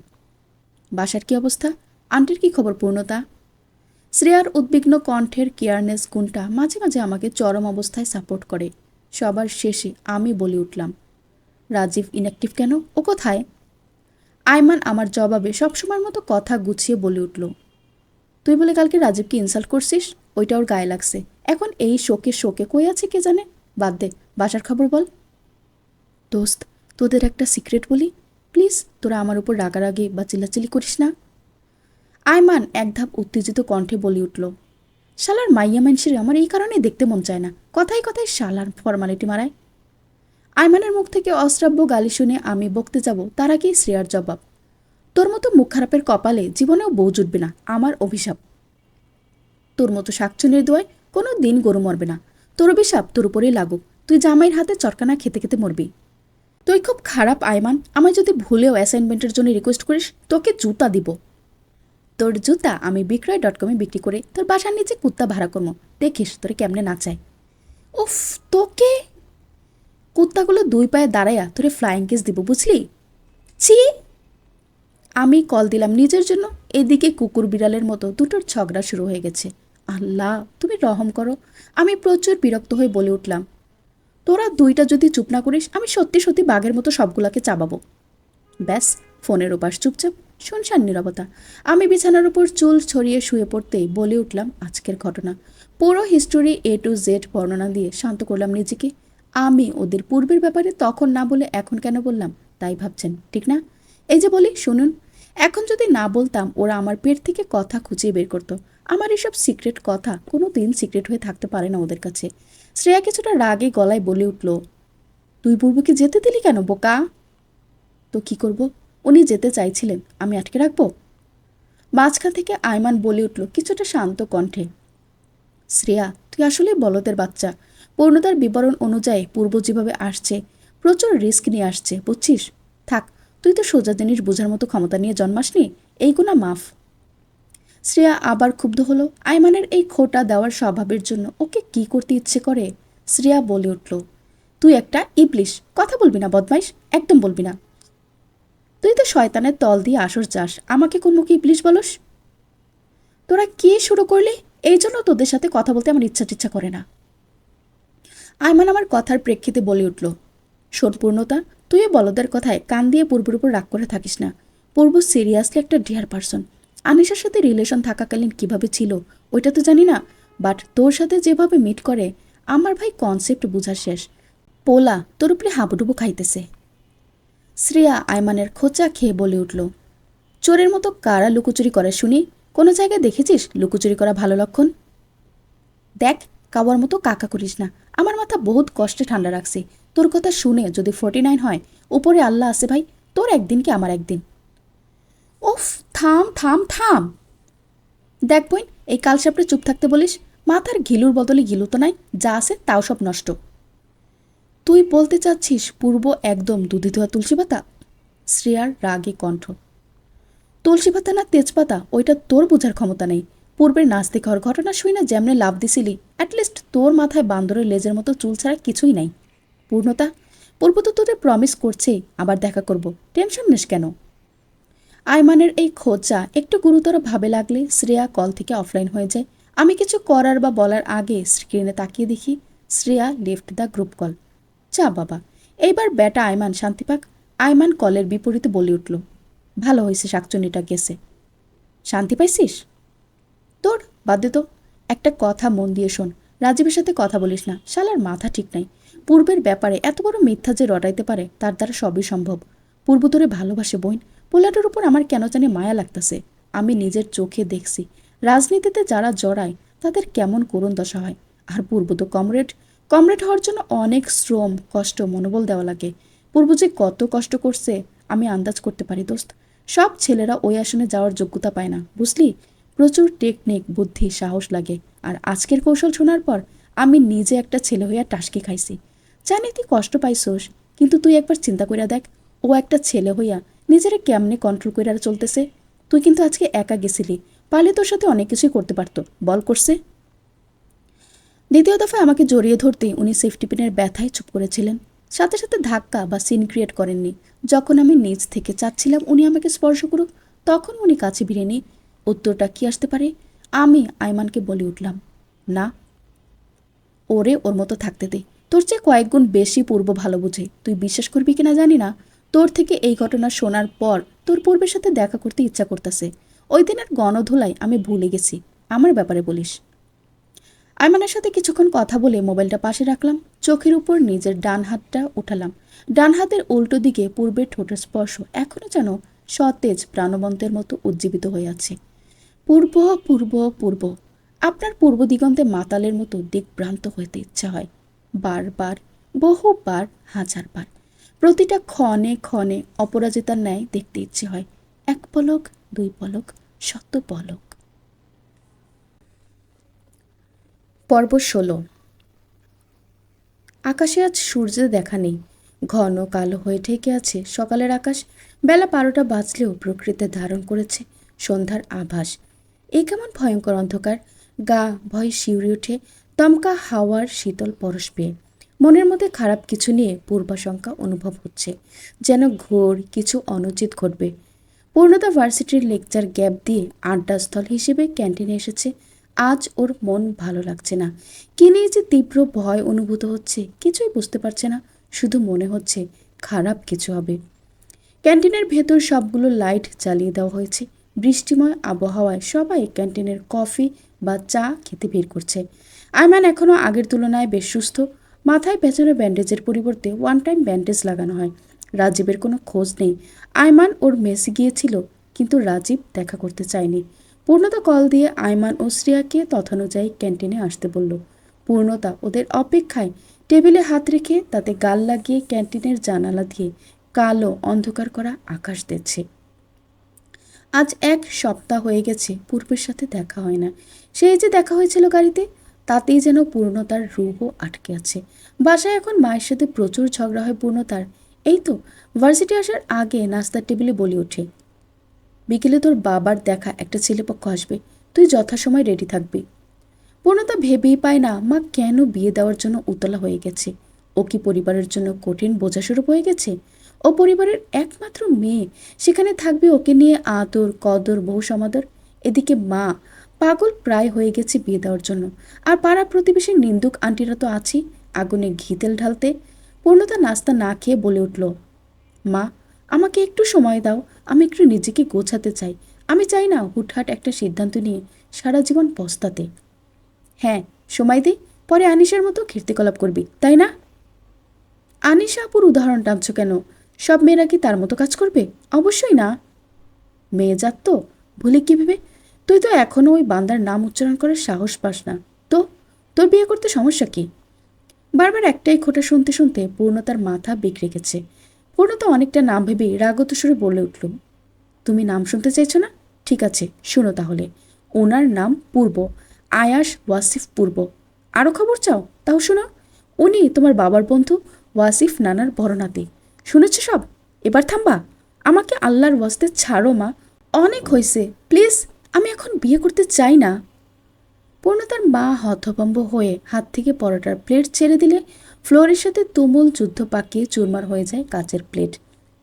বাসার কি অবস্থা? আন্টির কি খবর পূর্ণতা? শ্রেয়ার উদ্বিগ্ন কণ্ঠের কেয়ারনেস গুণটা মাঝে মাঝে আমাকে চরম অবস্থায় সাপোর্ট করে। সবার শেষে আমি বলে উঠলাম, রাজীব ইনঅ্যাক্টিভ কেন, ও কোথায়? আয়মান আমার জবাবে সবসময়ের মতো কথা গুছিয়ে বলে উঠল, তুই বলে কালকে রাজীবকে ইনসাল্ট করছিস, ওইটা ওর গায়ে লাগছে। এখন এই শোকে কই আছে কে জানে। বাদ দে, বাসার খবর বল। দোস্ত, তোদের একটা সিক্রেট বলি, প্লিজ তোরা আমার উপর রাগারাগি বা চিল্লাচিল্লি করিস না। আয়মান এক ধাপ উত্তেজিত কণ্ঠে বলে উঠল, শালার মাইয়া মানুষের আমার এই কারণে দেখতে মন চায় না, কথায় কথায় শালার ফর্মালিটি মারায়। আয়মানের মুখ থেকে অশ্রাব্য গালি শুনে আমি বকতে যাব তার আগেই শ্রেয়ার জবাব, তোর মতো মুখ খারাপের কপালে জীবনেও বউ জুটবে না, আমার অভিশাপ। তোর মতো শাকচুনির দোয়ায় কোনো দিন গরু মরবে না, তোর অভিশাপ তোর উপরেই লাগুক, তুই জামাইয়ের হাতে চটকানা খেতে খেতে মরবি। তুই খুব খারাপ আয়মান, আমায় যদি ভুলেও অ্যাসাইনমেন্টের জন্য রিকোয়েস্ট করিস তোকে জুতা দিব। তোর জুতা আমি বিক্রয়.com বিক্রি করে তোর বাসার নিচে কুত্তা ভাড়া করবো, দেখিস তোরে কেমনে নাচায়। উফ, তোকে কুত্তাগুলো 2 পায়ে দাঁড়াইয়া তোরে ফ্লাইং কিস দিব, বুঝলি? ছি। আমি কল দিলাম নিজের জন্য, এদিকে কুকুর বিড়ালের মতো দুটোর ঝগড়া শুরু হয়ে গেছে। আল্লাহ তুমি রহম করো। আমি প্রচুর বিরক্ত হয়ে বলে উঠলাম, তোরা দুইটা যদি চুপ না করিস আমি সত্যি সত্যি বাঘের মতো সবগুলাকে চাবাবো। ব্যাস, ফোনের ওপাশ চুপচাপ, শুনশান নীরবতা। আমি বিছানার উপর চুল ছড়িয়ে শুয়ে পড়তেই বলে উঠলাম আজকের ঘটনা। পুরো হিস্টোরি A to Z বর্ণনা দিয়ে শান্ত করলাম নিজেকে। আমি ওদের পূর্বের ব্যাপারে তখন না বলে এখন কেন বললাম তাই ভাবছেন, ঠিক না? এই যে বলি শুনুন, এখন যদি না বলতাম ওরা আমার পেট থেকে কথা খুঁজিয়ে বের করতো। আমার এসব সিক্রেট কথা কোনো দিন সিক্রেট হয়ে থাকতে পারে না ওদের কাছে। শ্রেয়া কিছুটা রাগে গলায় বলে উঠল, তুই পূর্বকে যেতে দিলি কেন বোকা? তো কি করব, উনি যেতে চাইছিলেন, আমি আটকে রাখবো? মাঝখান থেকে আয়মান বলে উঠল কিছুটা শান্ত কণ্ঠে, শ্রেয়া তুই আসলে বলদের বাচ্চা। পূর্ণতার বিবরণ অনুযায়ী পূর্ব যেভাবে আসছে প্রচুর রিস্ক নিয়ে আসছে, বুঝছিস? থাক, তুই তো সোজা জিনিস বোঝার মতো ক্ষমতা নিয়ে জন্মাসনি, এই গুণা মাফ। শ্রেয়া আবার ক্ষুব্ধ হলো আয়মানের এই খোটা দেওয়ার স্বভাবের জন্য। ওকে কি করতে ইচ্ছে করে। শ্রেয়া বলে উঠল, তুই একটা ইবলিশ, কথা বলবি না বদমাইশ, একদম বলবি না। তুই তো শয়তানের তল দিয়ে আসর যাস, আমাকে কোন মুখে প্লিজ বলস? তোরা কি শুরু করলি? এই জন্য তোদের সাথে কথা বলতে আমার ইচ্ছা করে না। আয়মান আমার কথার প্রেক্ষিতে বলে উঠল, শোন পূর্ণতা, তুই বলদের কথায় কান দিয়ে পূর্বের উপর রাগ করে থাকিস না। পূর্ব সিরিয়াসলি একটা ডিয়ার পারসন। আনিশার সাথে রিলেশন থাকাকালীন কিভাবে ছিল ওইটা তো জানি না, বাট তোর সাথে যেভাবে মিট করে আমার ভাই কনসেপ্ট বোঝা শেষ। পোলা তোর উপরে হাবুডুবু খাইতেছে। শ্রেয়া আয়মানের খোঁচা খেয়ে বলে উঠল, চোরের মতো কারা লুকোচুরি করে শুনি? কোনো জায়গায় দেখেছিস লুকোচুরি করা ভালো লক্ষণ? দেখ, কাওয়ার মতো কাকা করিস না। আমার মাথা বহুত কষ্টে ঠান্ডা রাখছি। তোর কথা শুনে যদি 49 হয়, উপরে আল্লাহ আছে ভাই, তোর একদিন কি আমার একদিন। উফ, থাম থাম থাম। দেখ বোন, এই কালসাপড়ে চুপ থাকতে বলিস? মাথার ঘিলুর বদলে ঘিলু তো নাই, যা আছে তাও সব নষ্ট। তুই বলতে চাচ্ছিস পূর্ব একদম দুধি ধোয়া তুলসী পাতা? শ্রেয়ার রাগে কণ্ঠ। তুলসী পাতা না তেজপাতা ওইটা তোর বোঝার ক্ষমতা নেই। পূর্বের নাচ দেখে ওর ঘটনা শুই না যেমনে লাভ দিছিলি, অ্যাটলিস্ট তোর মাথায় বান্দরের লেজের মতো চুল ছাড়া কিছুই নাই। পূর্ণতা, পূর্ব তো তোদের প্রমিস করছেই আবার দেখা করব, টেনশন নিস কেন? আয়মানের এই খোঁচা একটু গুরুতর ভাবে লাগলে শ্রেয়া কল থেকে অফলাইন হয়ে যায়। আমি কিছু করার বা বলার আগে স্ক্রিনে তাকিয়ে দেখি Shreya left the group call. যা বাবা, এইবার বেটা আয়মান শান্তি পাক। আয়মান কলের বিপরীতে বলে উঠল, ভালো হয়েছে শাকচুনিটা গেছে। শান্তি পাইছিস? তোর বাদ দে তো। একটা কথা মন দিয়ে শোন, রাজীবের সাথে কথা বলিস না, শালার মাথা ঠিক নাই। পূর্বের ব্যাপারে এত বড় মিথ্যা যে রটাইতে পারে তার দ্বারা সবই সম্ভব। পূর্ব তোরে ভালোবাসে বোন, পোলাটার উপর আমার কেন জানি মায়া লাগতেছে। আমি নিজের চোখে দেখছি রাজনীতিতে যারা জড়ায় তাদের কেমন করুণ দশা হয়। আর পূর্ব তো কমরেড, কমরেড হওয়ার জন্য অনেক শ্রম কষ্ট মনোবল দেওয়া লাগে। পূর্ব যে কত কষ্ট করছে আমি আন্দাজ করতে পারি দোস্ত। সব ছেলেরা ওই আসনে যাওয়ার যোগ্যতা পায় না, বুঝলি? প্রচুর টেকনিক বুদ্ধি সাহস লাগে। আর আজকের কৌশল শোনার পর আমি নিজে একটা ছেলে হইয়া টাসকি খাইছি। জানি তুই কষ্ট পাইছোস, কিন্তু তুই একবার চিন্তা কইরা দেখ, ও একটা ছেলে হইয়া নিজেরা কেমনে কন্ট্রোল কইরা চলতেছে। তুই কিন্তু আজকে একা গেছিলি, পারলে তোর সাথে অনেক কিছুই করতে পারতো, বল করছে? দ্বিতীয় দফায় আমাকে জড়িয়ে ধরতেই উনি সেফটি পিনের ব্যথায় চুপ করেছিলেন। সাথে সাথে ধাক্কা বা সিন ক্রিয়েট করেননি। যখন আমি নিজ থেকে চাচ্ছিলাম উনি আমাকে স্পর্শ করুক, তখন উনি কাছে ভিড়ে নিয়ে উত্তরটা কি আসতে পারে? আমি আয়মানকে বলে উঠলাম, না। ওরে ওর মতো থাকতে দে, তোর চেয়ে কয়েক গুণ বেশি পূর্ব ভালো বুঝে। তুই বিশ্বাস করবি কিনা জানি না, তোর থেকে এই ঘটনা শোনার পর তোর পূর্বের সাথে দেখা করতে ইচ্ছা করতেছে। ওই দিনের গণধোলায় আমি ভুলে গেছি। আমার ব্যাপারে বলিস। আয়মানের সাথে কিছুক্ষণ কথা বলে মোবাইলটা পাশে রাখলাম, চোখের উপর নিজের ডান হাতটা উঠালাম। ডান হাতের উল্টো দিকে পূর্বের ঠোঁটের স্পর্শ এখনো যেন সতেজ প্রাণবন্তের মতো উজ্জীবিত হয়ে আছে। পূর্ব পূর্ব পূর্ব, আপনার পূর্ব দিগন্তে মাতালের মতো দিকভ্রান্ত হইতে ইচ্ছা হয়, বারবার, বহুবার, হাজারবার। প্রতিটা ক্ষণে ক্ষণে অপরাজিতার ন্যায় দেখতে ইচ্ছে হয়। এক পলক, দুই পলক, শত পলক। পর্ব 16। আকাশে আজ সূর্যের দেখা নেই, ঘন কালো হয়ে ঢেকে আছে সকালের আকাশ। বেলা 12টা বাজলেও প্রকৃতি ধারণ করেছে সন্ধ্যার আভাস। এই কেমন ভয়ঙ্কর অন্ধকার! গা ভয়ে শিউরে ওঠে দমকা হাওয়ার শীতল পরশ পেয়ে। মনের মধ্যে খারাপ কিছু নিয়ে পূর্বাশঙ্কা অনুভব হচ্ছে, যেন ঘোর কিছু অনুচিত ঘটবে। পূর্ণতা ভার্সিটির লেকচার গ্যাপ দিয়ে আড্ডাস্থল হিসেবে ক্যান্টিনে এসেছে। আজ ওর মন ভালো লাগছে না। কি নিয়ে যে তীব্র ভয় অনুভূত হচ্ছে কিছুই বুঝতে পারছে না, শুধু মনে হচ্ছে খারাপ কিছু হবে। ক্যান্টিনের ভেতর সবগুলো লাইট জ্বালিয়ে দেওয়া হয়েছে। বৃষ্টিময় আবহাওয়ায় সবাই ক্যান্টিনের কফি বা চা খেতে ভিড় করছে। আয়মান এখনও আগের তুলনায় বেশ সুস্থ। মাথায় পেছনে ব্যান্ডেজের পরিবর্তে ওয়ান টাইম ব্যান্ডেজ লাগানো হয়। রাজীবের কোনো খোঁজ নেই। আয়মান ওর মেসে গিয়েছিল, কিন্তু রাজীব দেখা করতে চায়নি। পূর্ণতা কল দিয়ে আয়মান ও শ্রেয়াকে তথানুযায়ী ক্যান্টিনে আসতে বলল। পূর্ণতা ওদের অপেক্ষায় টেবিলে হাত রেখে তাতে গাল লাগিয়ে ক্যান্টিনের জানালা দিয়ে কালো অন্ধকার করা আকাশ দেখছে। আজ 1 সপ্তাহ হয়ে গেছে পূর্বের সাথে দেখা হয় না। সেই যে দেখা হয়েছিল গাড়িতে, তাতেই যেন পূর্ণতার রূপও আটকে আছে। বাসায় এখন মায়ের সাথে প্রচুর ঝগড়া হয় পূর্ণতার। এই তো ভার্সিটি আসার আগে নাস্তার টেবিলে বলে ওঠে, বিকেলে তোর বাবার দেখা একটা ছেলেপক্ষ আসবে, তুই যথাসময় রেডি থাকবি। পূর্ণতা ভেবেই পায় না মা কেন বিয়ে দেওয়ার জন্য উতলা হয়ে গেছে। ও কি পরিবারের জন্য কঠিন বোঝাস্বরূপ হয়ে গেছে? ও পরিবারের একমাত্র মেয়ে, সেখানে থাকবে ওকে নিয়ে আদর কদর বহু সমাদর। এদিকে মা পাগল প্রায় হয়ে গেছে বিয়ে দেওয়ার জন্য, আর পাড়া প্রতিবেশীর নিন্দুক আন্টিরা তো আছেই আগুনে ঘি তেল ঢালতে। পূর্ণতা নাস্তা না খেয়ে বলে উঠল, মা, আমাকে একটু সময় দাও, আমি একটু নিজেকে গোছাতে চাই। আমি চাই না হুটহাট একটা সিদ্ধান্ত নিয়ে সারা জীবন পস্তাতে। হ্যাঁ, সময় দে, পরে আনিশার মতো কীর্তিকলাপ করবি, তাই না? আনিশা আপুর উদাহরণ টানছ কেন? সব মেয়েরা কি তার মতো কাজ করবে? অবশ্যই না। মেয়ে জাত তো, ভুলে কি ভেবে? তুই তো এখনও ওই বান্দার নাম উচ্চারণ করার সাহস পাস না। তো তোর বিয়ে করতে সমস্যা কি? বারবার একটাই খোঁটা শুনতে শুনতে পূর্ণতার মাথা বিগড়ে গেছে। পূর্ণতা অনেকটা নাম ভেবে রাগত সুরে বলে উঠল, তুমি নাম শুনতে চাইছো না? ঠিক আছে, শুনো তাহলে। ওনার নাম পূর্ব, আয়াস ওয়াসিফ পূর্ব। আরও খবর চাও? তাও শোনো। উনি তোমার বাবার বন্ধু ওয়াসিফ নানার বড় নাতি। শুনেছ সব? এবার থামবা? আমাকে আল্লাহর ওয়াস্তে ছাড়ো মা, অনেক হয়েছে প্লিজ। আমি এখন বিয়ে করতে চাই না। পূর্ণতার মা হতভম্ব হয়ে হাত থেকে পরোটার প্লেট ছেড়ে দিলে ফ্লোরের সাথে তুমুল যুদ্ধ পাকিয়ে চুরমার হয়ে যায় কাচের প্লেট।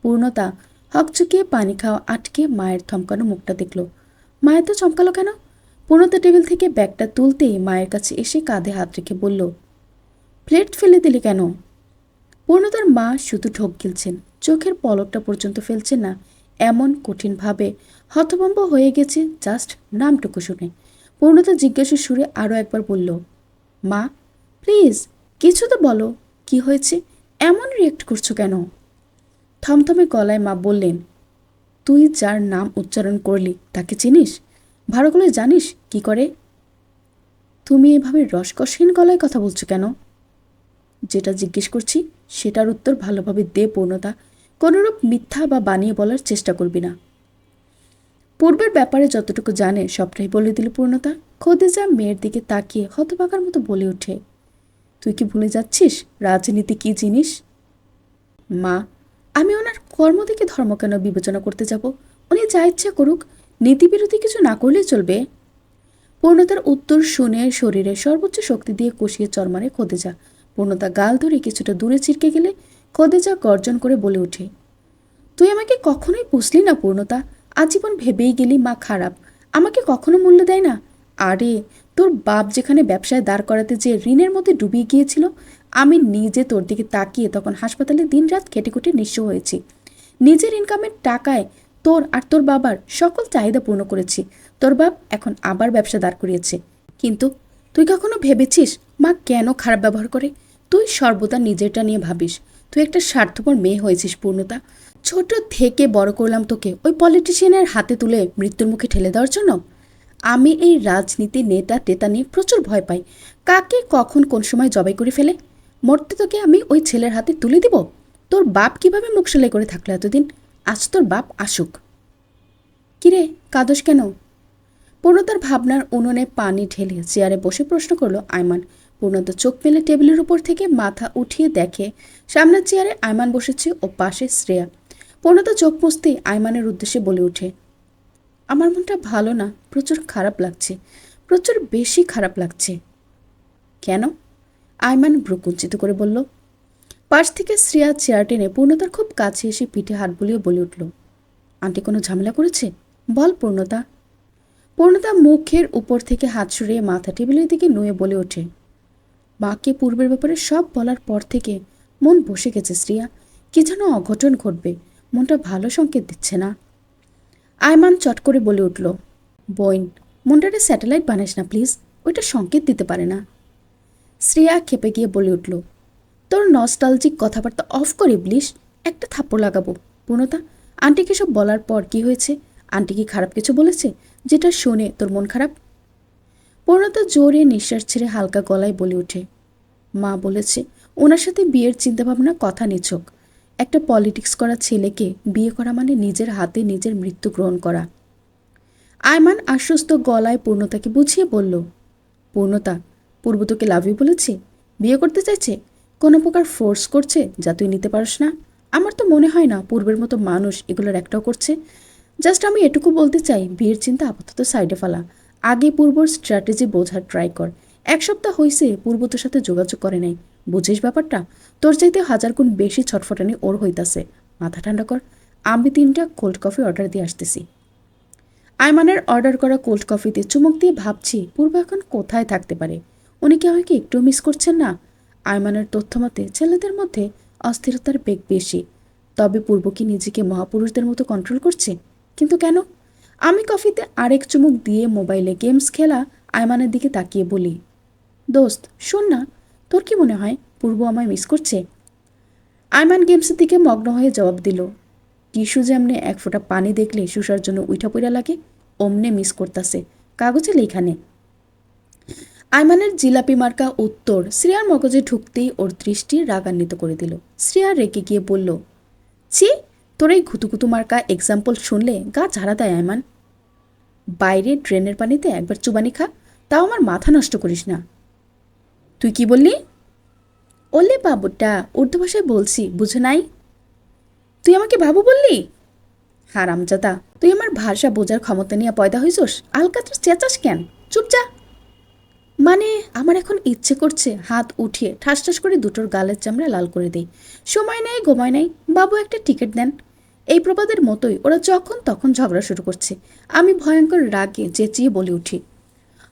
পূর্ণতা হকচকিয়ে পানি খাওয়া আটকে মায়ের থমকানো মুখটা দেখল। মায়ের তো চমকালো কেন? পূর্ণতা টেবিল থেকে ব্যাগটা তুলতেই মায়ের কাছে এসে কাঁধে হাত রেখে বলল, প্লেট ফেলে দিলে কেন? পূর্ণতার মা শুধু ঢোক গিলছেন, চোখের পলকটা পর্যন্ত ফেলছেন না, এমন কঠিনভাবে হতভম্ব হয়ে গেছে জাস্ট নামটুকু শুনে। পূর্ণতা জিজ্ঞাসা সুরে আরও একবার বলল, মা প্লিজ কিছু তো বলো, কি হয়েছে? এমন রিয়েক্ট করছো কেন? থমথমে গলায় মা বললেন, তুই যার নাম উচ্চারণ করলি তাকে চিনিস? ভালো করে জানিস কি করে? তুমি এভাবে রসকসহীন গলায় কথা বলছো কেন? যেটা জিজ্ঞেস করছি সেটার উত্তর ভালোভাবে দে পূর্ণতা। কোনোরূপ মিথ্যা বা বানিয়ে বলার চেষ্টা করবি না। পূর্বের ব্যাপারে যতটুকু জানে সবটাই বলে দিল পূর্ণতা। খদিজা মেয়ের দিকে তাকিয়ে হতবাকার মতো বলে ওঠে, তুই কি ভুলে যাচ্ছিস রাজনীতি কি জিনিস? মা, আমি ওনার কর্ম থেকে ধর্ম কেন বিবেচনা করতে যাব? উনি যা ইচ্ছা করুক, নীতিবিরোধী কিছু না করলেই চলবে। পূর্ণতার উত্তর শুনে শরীরে সর্বোচ্চ শক্তি দিয়ে কষিয়ে চরমারে খদিজা। পূর্ণতা গাল ধরে কিছুটা দূরে ছিটকে গেলে খদিজা গর্জন করে বলে ওঠে, তুই আমাকে কখনোই বুঝলি না পূর্ণতা। আজীবন ভেবেই গেলি মা খারাপ, আমাকে কখনো মূল্য দেয় না। আরে, তোর বাপ যেখানে ব্যবসায় দাঁড় করাতে যে ঋণের মধ্যে ডুবিয়ে গিয়েছিল, আমি নিজে তোর দিকে তাকিয়ে তখন হাসপাতালে দিনরাত খেটে খুঁটে নিঃস্ব হয়েছি। নিজের ইনকামের টাকায় তোর আর তোর বাবার সকল চাহিদা পূর্ণ করেছি। তোর বাপ এখন আবার ব্যবসা দাঁড় করিয়েছে। কিন্তু তুই কখনো ভেবেছিস মা কেন খারাপ ব্যবহার করে? তুই সর্বদা নিজেরটা নিয়ে ভাবিস। তুই একটা স্বার্থপর মেয়ে হয়েছিস পূর্ণতা। ছোট থেকে বড় করলাম তোকে ওই পলিটিশিয়ানের হাতে তুলে মৃত্যুর মুখে ঠেলে দেওয়ার জন্য। আমি এই রাজনীতি নেতা টেতা নিয়ে প্রচুর ভয় পাই। কাকে কখন কোন সময় জবাই করে ফেলে। মরতে তোকে আমি ওই ছেলের হাতে তুলে দিব? তোর বাপ কিভাবে মুখ সেলাই করে থাকলো এতদিন? আজ তোর বাপ আসুক। কিরে, কাদস কেন? পূর্ণতার ভাবনার উনুনে পানি ঢেলে চেয়ারে বসে প্রশ্ন করলো আয়মান। পূর্ণতা চোখ মেলে টেবিলের উপর থেকে মাথা উঠিয়ে দেখে সামনের চেয়ারে আয়মান বসেছে ও পাশে শ্রেয়া। পূর্ণতা চোখ মুছতেই আয়মানের উদ্দেশ্যে বলে ওঠে, আমার মনটা ভালো না, প্রচুর খারাপ লাগছে, প্রচুর বেশি খারাপ লাগছে। কেন? আয়মান ভ্রুকুঞ্চিত করে বলল। পাশ থেকে শ্রেয়া চেয়ার টেনে পূর্ণতার খুব কাছে এসে পিঠে হাত বুলিয়ে বলে উঠল, আন্টি কোনো ঝামেলা করেছে? বল পূর্ণতা। পূর্ণতা মুখের উপর থেকে হাত সরিয়ে মাথা টেবিলের দিকে নুয়ে বলে ওঠে, মাকে পূর্বের ব্যাপারে সব বলার পর থেকে মন বসে গেছে শ্রেয়া। কি যেন অঘটন ঘটবে, মনটা ভালো সংকেত দিচ্ছে না। আয়মান চট করে বলে উঠল, বইন, মনটারে স্যাটেলাইট বানাস না প্লিজ, ওইটা সংকেত দিতে পারে না। শ্রেয়া খেপে গিয়ে বলে উঠল, তোর নস্টালজিক কথাবার্তা অফ করে প্লিজ, একটা থাপ্পড় লাগাবো। পূর্ণতা, আন্টিকে সব বলার পর কি হয়েছে? আন্টি কি খারাপ কিছু বলেছে যেটা শুনে তোর মন খারাপ? পূর্ণতা জোরে নিঃশ্বাস ছেড়ে হালকা গলায় বলে ওঠে, মা বলেছে ওনার সাথে বিয়ের চিন্তাভাবনা কথা নিছক। একটা পলিটিক্স করা ছেলেকে বিয়ে করা মানে নিজের হাতে নিজের মৃত্যু গ্রহণ করা। আয়মান আশ্বস্ত গলায় পূর্ণতাকে বুঝিয়ে বলল, পূর্ণতা, পূর্ব তোকে লাভ ইউ বলেছে? বিয়ে করতে চাইছে? কোনো প্রকার ফোর্স করছে যা তুই নিতে পারিস না? আমার তো মনে হয় না পূর্বের মতো মানুষ এগুলোর একটাও করছে। জাস্ট আমি এটুকু বলতে চাই, বিয়ের চিন্তা আপাতত সাইডে ফেলা। আগে পূর্বর স্ট্র্যাটেজি বোঝার ট্রাই কর। 1 সপ্তাহ হয়েছে পূর্ব তোর সাথে যোগাযোগ করে নাই, বুঝিস ব্যাপারটা? তোর চাইতে 1000 গুণ বেশি ছটফটানি ওর হইতাছে। মাথা ঠান্ডা কর, আমি 3টা কোল্ড কফি অর্ডার দিয়ে আসতেছি। আয়মানের অর্ডার করা কোল্ড কফিতে চুমুক দিয়ে ভাবছি পূর্ব এখন কোথায় থাকতে পারে। উনি কি আমাকে একটু মিস করছেন না? আয়মানের তথ্য মতে ছেলেদের মধ্যে অস্থিরতার বেগ বেশি, তবে পূর্ব কি নিজেকে মহাপুরুষদের মতো কন্ট্রোল করছে? কিন্তু কেন? আমি কফিতে আরেক চুমুক দিয়ে মোবাইলে গেমস খেলা আয়মানের দিকে তাকিয়ে বলি, দোস্ত শোন না, তোর কি মনে হয় পূর্ব আমায় মিস করছে? আয়মান গেমসের দিকে মগ্ন হয়ে জবাব দিল, টিস্যু যেমনে এক ফোঁটা পানি দেখলে শুষার জন্য উইঠা পইরা লাগে, অমনে মিস করতাছে, কাগজে লেখানে। আয়মানের জিলাপি মার্কা উত্তর শ্রেয়ার মগজে ঢুকতেই ওর দৃষ্টি রাগান্বিত করে দিল। শ্রেয়া রেগে গিয়ে বলল, ছি, তোর এই ঘুতুঘুতু মার্কা এক্সাম্পল শুনলে গা ঝাড়া দেয় আয়মান। বাইরে ড্রেনের পানিতে একবার চুবানি খা, তাও আমার মাথা নষ্ট করিস না। তুই কি বললি? ওলে বাবুটা, উর্দু ভাষায় বলছি, বুঝো নাই? তুই আমাকে বাবু বললি? হারামজাদা, তুই আমার ভাষা বোঝার ক্ষমতা নিয়ে পয়দা হইছস, আলকাতরা চেঁচাস কেন? চুপ যা। মানে আমার এখন ইচ্ছে করছে হাত উঠিয়ে ঠাস ঠাস করে দুটোর গালের চামড়া লাল করে দিই। সময় নেই, ঘুমায় নাই, বাবু একটা টিকিট দেন। এই প্রবাদের মতোই ওরা যখন তখন ঝগড়া শুরু করছে। আমি ভয়ঙ্কর রাগে চেঁচিয়ে বলে উঠি,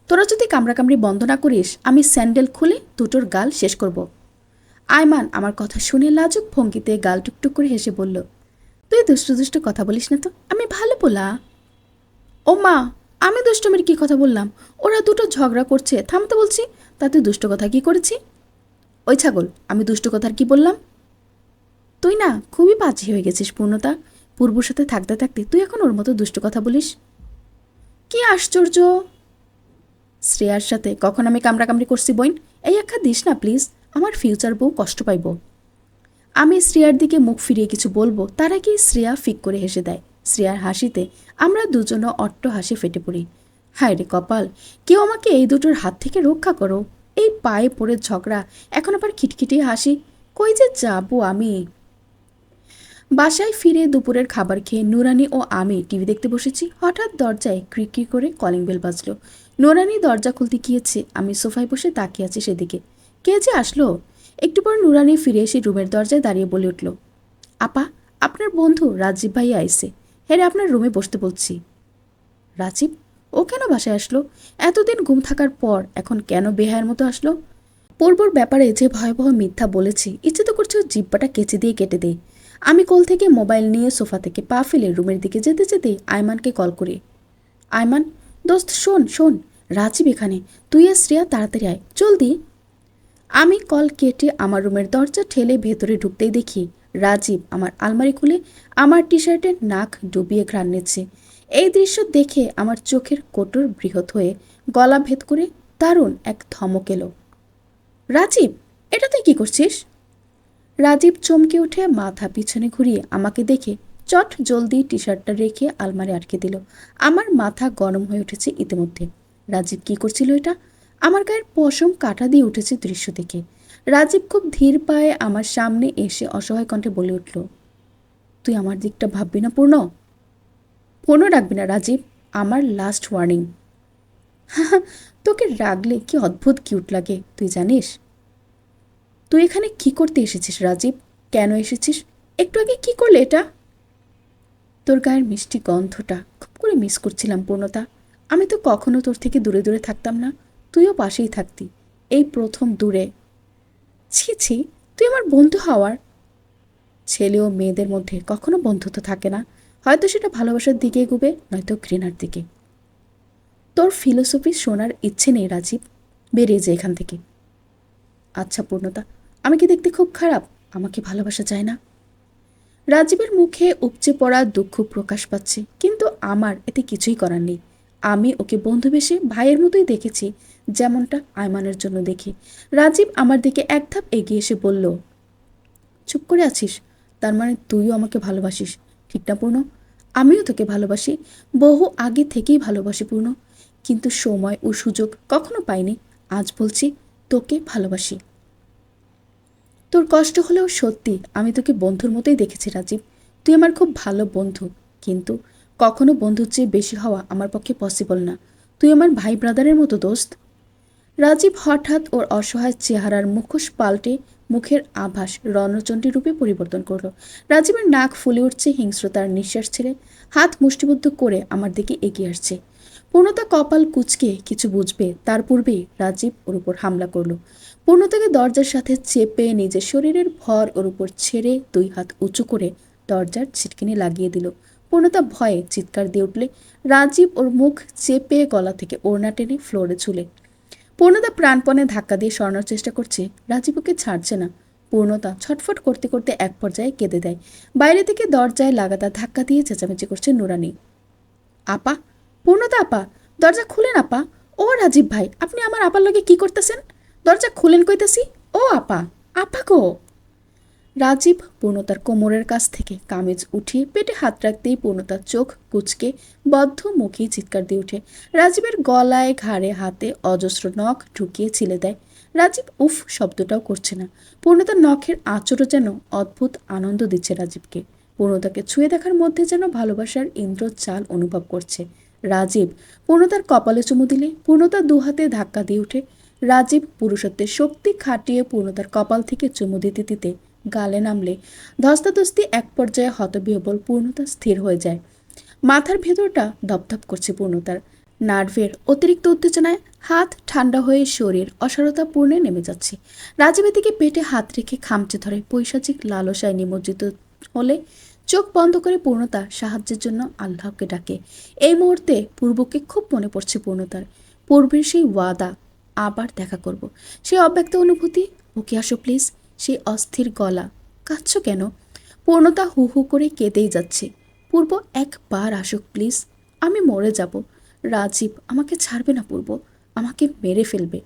তোরা যদি কামড়াকামড়ি বন্ধ না করিস আমি স্যান্ডেল খুলে দুটোর গাল শেষ করব। আয়মান আমার কথা শুনে লাজুক ভঙ্গিতে গাল টুকটুক করে হেসে বলল, তুই দুষ্টু দুষ্টু কথা বলিস না তো, আমি ভালো বলা। ও মা, আমি দুষ্টুমির কি কথা বললাম? ওরা দুটো ঝগড়া করছে, থামতে বলছি, তাতে দুষ্ট কথা কি করেছি? ওই ছাগল, আমি দুষ্ট কথার কি বললাম? তুই না খুবই বাজে হয়ে গেছিস পূর্ণতা। পূর্বর সাথে থাকতে থাকতে তুই এখন ওর মতো দুষ্ট কথা বলিস। কি আশ্চর্য! শ্রেয়ার সাথে কখন আমি কামড়াকামড়ি করছি বইন? এই একটা দিস না প্লিজ, আমার ফিউচার বউ কষ্ট পাইব। আমি শ্রেয়ার দিকে মুখ ফিরিয়ে কিছু বলবো তার আগেই শ্রেয়া ফিক করে হেসে দেয়। শ্রেয়ার হাসিতে আমরা দুজনও অট্ট হাসি ফেটে পড়ি। হায় রে কপাল, কেউ আমাকে এই দুটোর হাত থেকে রক্ষা করো। এই পায়ে পড়ে ঝগড়া, এখন আবার খিটখিটিয়ে হাসি, কই যে যাবো আমি। বাসায় ফিরে দুপুরের খাবার খেয়ে নুরানি ও আমি টিভি দেখতে বসেছি। হঠাৎ দরজায় ক্রিক করে কলিং বেল বাজলো। নুরানি দরজা খুলতে গিয়েছে, আমি সোফায় বসে তাকিয়ে আছি সেদিকে। কে যে আসলো? একটু পর নুরানি ফিরে এসে রুমের দরজায় দাঁড়িয়ে বলে উঠল, আপা, আপনার বন্ধু রাজীব ভাই আইসে, হ্যাঁ রে, আপনার রুমে বসতে বলছি। রাজীব? ও কেন বাসায় আসলো? এতদিন ঘুম থাকার পর এখন কেন বেহায়ের মতো আসলো? পূর্বর ব্যাপারে যে ভয়াবহ মিথ্যা বলেছি, ইচ্ছে তো করছে ওর জিব্বাটা কেচে দিয়ে কেটে দেই। আমি কোল থেকে মোবাইল নিয়ে সোফা থেকে পা ফেলে রুমের দিকে যেতে যেতে আয়মানকে কল করি। আয়মান, দোস্ত শোন শোন, রাজীব এখানে, তুই আর শ্রেয়া তাড়াতাড়ি আয়, জলদি। আমি কল কেটে আমার রুমের দরজা ঠেলে ভেতরে ঢুকতেই দেখি রাজীব আমার আলমারি খুলে আমার টি শার্টের নাক ডুবিয়ে ঘ্রাণ নিচ্ছে। এই দৃশ্য দেখে আমার চোখের কোটর বৃহৎ হয়ে গলা ভেদ করে দারুণ এক ধমক এলো। রাজীব, এটা তুই কি করছিস? রাজীব চমকে উঠে মাথা পিছনে ঘুরিয়ে আমাকে দেখে চট জলদি টি শার্টটা রেখে আলমারি আটকে দিল। আমার মাথা গরম হয়ে উঠেছে ইতিমধ্যে। রাজীব কি করছিল এটা? আমার গায়ের পশম কাটা দিয়ে উঠেছে দৃশ্য দেখে। রাজীব খুব ধীর পায়ে আমার সামনে এসে অসহায় কণ্ঠে বলে উঠল, তুই আমার দিকটা ভাববি না পূর্ণ? পূর্ণ রাখবি না রাজীব, আমার লাস্ট ওয়ার্নিং। তোকে রাগলে কি অদ্ভুত কিউট লাগে তুই জানিস? তুই এখানে কি করতে এসেছিস রাজীব? কেন এসেছিস? একটু আগে কি করলে এটা? তোর গায়ের মিষ্টি গন্ধটা খুব করে মিস করছিলাম পূর্ণতা। আমি তো কখনো তোর থেকে দূরে দূরে থাকতাম না, তুইও পাশেই থাকতি, এই প্রথম দূরে। ছি ছি, তুই আমার বন্ধু হওয়ার। ছেলে ও মেয়েদের মধ্যে কখনো বন্ধুত্ব থাকে না, হয়তো সেটা ভালোবাসার দিকে এগুবে, নয়তো ঘৃণার দিকে। তোর ফিলোসফি শোনার ইচ্ছে নেই রাজীব, বেরিয়ে যায় এখান থেকে। আচ্ছা পূর্ণতা, আমি কি দেখতে খুব খারাপ? আমাকে ভালোবাসা যায় না? রাজীবের মুখে উপচে পড়া দুঃখ প্রকাশ পাচ্ছে, কিন্তু আমার এতে কিছুই করার নেই। আমি ওকে বন্ধুবেশে ভাইয়ের মতোই দেখেছি, যেমনটা আয়মানের জন্য দেখি। রাজীব আমার দিকে এক ধাপ এগিয়ে এসে বলল, চুপ করে আছিস? তার মানে তুইও আমাকে ভালোবাসিস, ঠিক না পূর্ণ? আমিও তোকে ভালোবাসি, বহু আগে থেকেই ভালোবাসি পূর্ণ, কিন্তু সময় ও সুযোগ কখনো পাইনি। আজ বলছি, তোকে ভালোবাসি। তোর কষ্ট হলেও সত্যি আমি তোকে বন্ধুর মতোই দেখেছি রাজীব, তুই আমার খুব ভালো বন্ধু, কিন্তু কখনো বন্ধুর চেয়ে বেশি হওয়া আমার পক্ষে পসিবল না। তুই আমার ভাই ব্রাদারের মতো দোস্ত। রাজীব হঠাৎ ওর অসহায় চেহারার মুখোশ পাল্টে মুখের আভাস রণচণ্ডী রূপে পরিবর্তন করলো। রাজীবের নাক ফুলে উঠছে, হিংস্রতার নিঃশ্বাস ছেড়ে হাত মুষ্টিবদ্ধ করে আমার দিকে এগিয়ে আসছে। পূর্ণতা কপাল কুঁচকে কিছু বুঝবে তার পূর্বেই রাজীব ওর উপর হামলা করলো। পূর্ণতাকে দরজার সাথে চেপে নিজের শরীরের ভর ওর উপর ছেড়ে 2 হাত উঁচু করে দরজার ছিটকিনি লাগিয়ে দিল। পূর্ণতা ভয়ে চিৎকার দিয়ে উঠলে রাজীব ওর মুখ চেপে গলা থেকে ওড়না টেনে ফ্লোরে ঝুলে। পূর্ণতা প্রাণপণে ধাক্কা দিয়ে সরানোর চেষ্টা করছে, রাজীব ওকে ছাড়ছে না। পূর্ণতা ছটফট করতে করতে এক পর্যায়ে কেঁদে দেয়। বাইরে থেকে দরজায় লাগাতার ধাক্কা দিয়ে চেঁচামেচি করছে নুরানি। আপা, পূর্ণতা আপা, দরজা খুলেন আপা। ও রাজীব ভাই, আপনি আমার আপার লগে কি করতেছেন? দরজা খুলেন কইতাছি। ও আপা, আপা গো। রাজীব পূর্ণতার কোমরের কাছ থেকে কামিজ উঠিয়ে পেটে হাত রাখতেই পূর্ণতার চোখ কুচকে বদ্ধ মুখে চিৎকার দিয়ে ওঠে। রাজীবের গলায় ঘাড়ে হাতে অজস্র নখ ঢুকিয়ে ছিলে দেয়। রাজীব উফ শব্দটাও করছে না। পূর্ণতার নখের আঁচড়ও যেন অদ্ভুত আনন্দ দিচ্ছে রাজীবকে। পূর্ণতাকে ছুঁয়ে দেখার মধ্যে যেন ভালোবাসার ইন্দ্রজাল অনুভব করছে। রাজীব পূর্ণতার কপালে চুমু দিলে পূর্ণতা 2 হাতে ধাক্কা দিয়ে ওঠে। রাজীব পুরুষত্বের শক্তি খাটিয়ে পূর্ণতার কপাল থেকে চুমু দিতে দিতে গালে নামলে ধস্তাধস্তি এক পর্যায়ে হতবিহ্বল পূর্ণতা স্থির হয়ে যায়। মাথার ভেতরটা দপদপ করছে পূর্ণতার। নার্ভের অতিরিক্ত উত্তেজনায় হাত ঠান্ডা হয়ে শরীর অসারতা পূর্ণে নেমে যাচ্ছে। রাজীবের দিকে পেটে হাত রেখে খামচে ধরে পৈশাচিক লালসায় নিমজ্জিত হলে চোখ বন্ধ করে পূর্ণতা সাহায্যের জন্য আল্লাহকে ডাকে। এই মুহূর্তে পূর্বকে খুব মনে পড়ছে পূর্ণতার। পূর্বের সেই ওয়াদা, আবার দেখা করব, সেই অব্যক্ত অনুভূতি। ওকে আসো প্লিজ। সেই অস্থির গলা। কাঁদছ কেন? পূর্ণতা হু হু করে কেঁদেই যাচ্ছে। পূর্ব একবার আসুক প্লিজ, আমি মরে যাব। রাজীব আমাকে ছাড়বে না পূর্ব, আমাকে মেরে ফেলবে।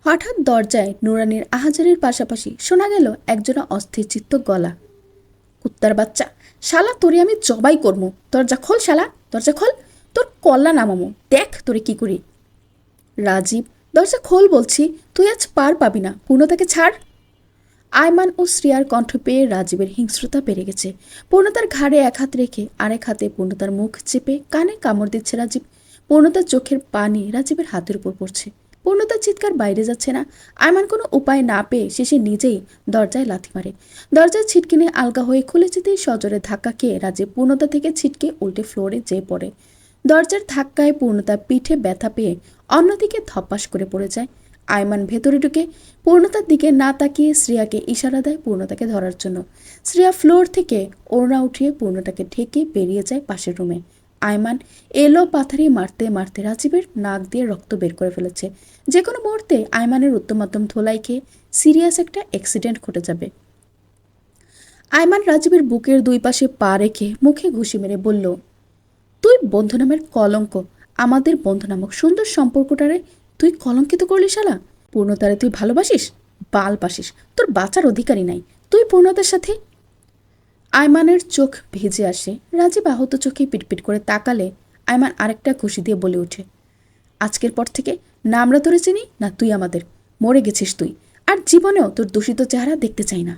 হঠাৎ দরজায় নুরানির আহাজারের পাশাপাশি শোনা গেল একজোড়া অস্থির চিত্ত গলা। কুত্তার বাচ্চা, শালা তোরে আমি জবাই করবো। দরজা খোল শালা, দরজা খোল, তোর কল্লা নামামো, দেখ তোরে কি করি। রাজীব, দরজা খোল বলছি, তুই আজ পার পাবি না, পূর্ণতাকে ছাড়। আয়মান ও শ্রিয়ার কণ্ঠ পেয়ে রাজীবের হিংস্রতা বেড়ে গেছে। পূর্ণতার ঘাড়ে এক হাত রেখে আরেক হাতে পূর্ণতার মুখ চেপে কানে কামড় দিচ্ছে রাজীব। পূর্ণতার চোখের পানি রাজীবের হাতের উপর পড়ছে। পূর্ণতার চিৎকার বাইরে যাচ্ছে না। আয়মান কোনো উপায় না পেয়ে শেষে নিজেই দরজায় লাথি মারে। দরজার ছিটকিনি আলগা হয়ে খুলে যেতেই সজোরে ধাক্কা খেয়ে রাজীব পূর্ণতা থেকে ছিটকে উল্টে ফ্লোরে যেয়ে পড়ে। দরজার ধাক্কায় পূর্ণতা পিঠে ব্যথা পেয়ে অন্যদিকে ধপাস করে পড়ে যায়। আয়মান ভেতরে ঢুকে পূর্ণতার দিকে না তাকিয়ে শ্রেয়াকে ইশারা দেয় পূর্ণতাকে ধরার জন্য। শ্রেয়া ফ্লোর থেকে ওড়না উঠিয়ে পূর্ণতাকে ঢেকে বেরিয়ে যায় পাশের রুমে। আয়মান এলো পাথারি মারতে মারতে রাজীবের নাক দিয়ে রক্ত বের করে ফেলেছে। যে কোনো মুহূর্তে আয়মানের উত্তমাত্তম ধোলাই খেয়ে সিরিয়াস একটা অ্যাক্সিডেন্ট ঘটে যাবে। আয়মান রাজীবের বুকের 2 পাশে পা রেখে মুখে ঘুষি মেরে বলল, তুই বন্ধু নামের কলঙ্ক, আমাদের বন্ধু নামক সুন্দর সম্পর্কটারে তুই কলঙ্কিত করলি শালা। পূর্ণতারে তুই ভালোবাসিস, বাল বাসিস, তোর বাঁচার অধিকারই নাই তুই পূর্ণতার সাথে। আয়মানের চোখ ভিজে আসে। রাজীব আহত চোখে পিটপিট করে তাকালে আয়মান আরেকটা খুশি দিয়ে বলে ওঠে, আজকের পর থেকে না আমরা তোরে চিনি না তুই আমাদের, মরে গেছিস তুই, আর জীবনেও তোর দূষিত চেহারা দেখতে চাই না।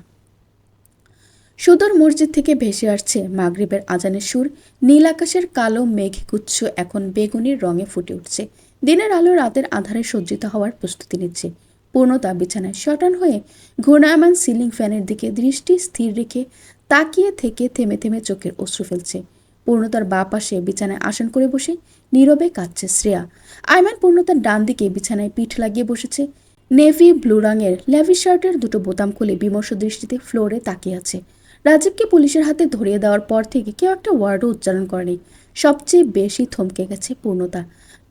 সুদূর মসজিদ থেকে ভেসে আসছে মাগরিবের আজানের সুর। নীল আকাশের কালো মেঘগুচ্ছ এখন বেগুনির রঙে ফুটে উঠছে। দিনের আলো রাতের আধারে সজ্জিত হওয়ার প্রস্তুতি নিচ্ছে। পূর্ণতা বিছানায় শটান হয়ে ঘূর্ণায়মান সিলিং ফ্যানের দিকে দৃষ্টি স্থির রেখে তাকিয়ে থেকে থেমে থেমে চোখের অশ্রু ফেলছে। পূর্ণতার বাঁ পাশে বিছানায় আসন করে বসে নীরবে কাঁদছে শ্রেয়া। আয়মান পূর্ণতার ডান দিকে বিছানায় পিঠ লাগিয়ে বসেছে। নেভি ব্লু রঙের লেভিস শার্টের 2টো বোতাম খুলে বিমর্ষ দৃষ্টিতে ফ্লোরে তাকিয়ে আছে। রাজীবকে পুলিশের হাতে ধরিয়ে দেওয়ার পর থেকে কেউ একটা ওয়ার্ডও উচ্চারণ করেনি। সবচেয়ে বেশি থমকে গেছে পূর্ণতা।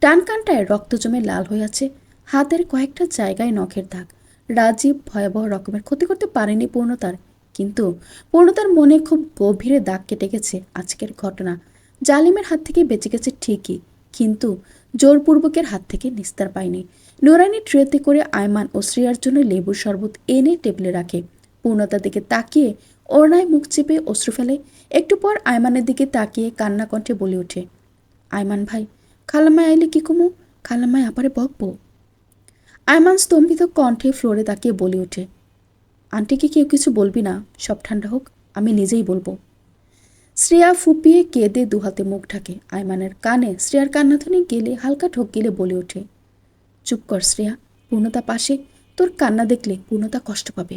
ডান কানটায় রক্ত জমে লাল হয়ে আছে, হাতের কয়েকটা জায়গায় নখের দাগ। রাজীব ভয়াবহ রকমের ক্ষতি করতে পারেনি পূর্ণতার, কিন্তু পূর্ণতার মনে খুব গভীরে দাগ কেটে গেছে আজকের ঘটনা। জালিমের হাত থেকে বেঁচে গেছে ঠিকই, কিন্তু জোরপূর্বকের হাত থেকে নিস্তার পায়নি। নুরানি ট্রেতে করে আয়মান ও শ্রেয়ার জন্য লেবুর শরবত এনে টেবিলে রাখে। পূর্ণতার দিকে তাকিয়ে ওড়নায় মুখ চেপে অশ্রু ফেলে। একটু পর আয়মানের দিকে তাকিয়ে কান্না কণ্ঠে বলে ওঠে, আয়মান ভাই, খালাম্মায় আইলে কি কমু? খালাম্মায় আপারে বকবো? আয়মান স্তম্ভিত কণ্ঠে ফ্লোরে তাকিয়ে বলে ওঠে, আন্টিকে কেউ কিছু বলবি না, সব ঠান্ডা হোক, আমি নিজেই বলবো। শ্রেয়া ফুপিয়ে কেঁদে 2 হাতে মুখ ঢাকে। আয়মানের কানে শ্রেয়ার কান্নাধ্বনি গেলে হালকা ঠোক গেলে বলে ওঠে, চুপ কর শ্রেয়া, পূর্ণতা পাশে, তোর কান্না দেখলে পূর্ণতা কষ্ট পাবে।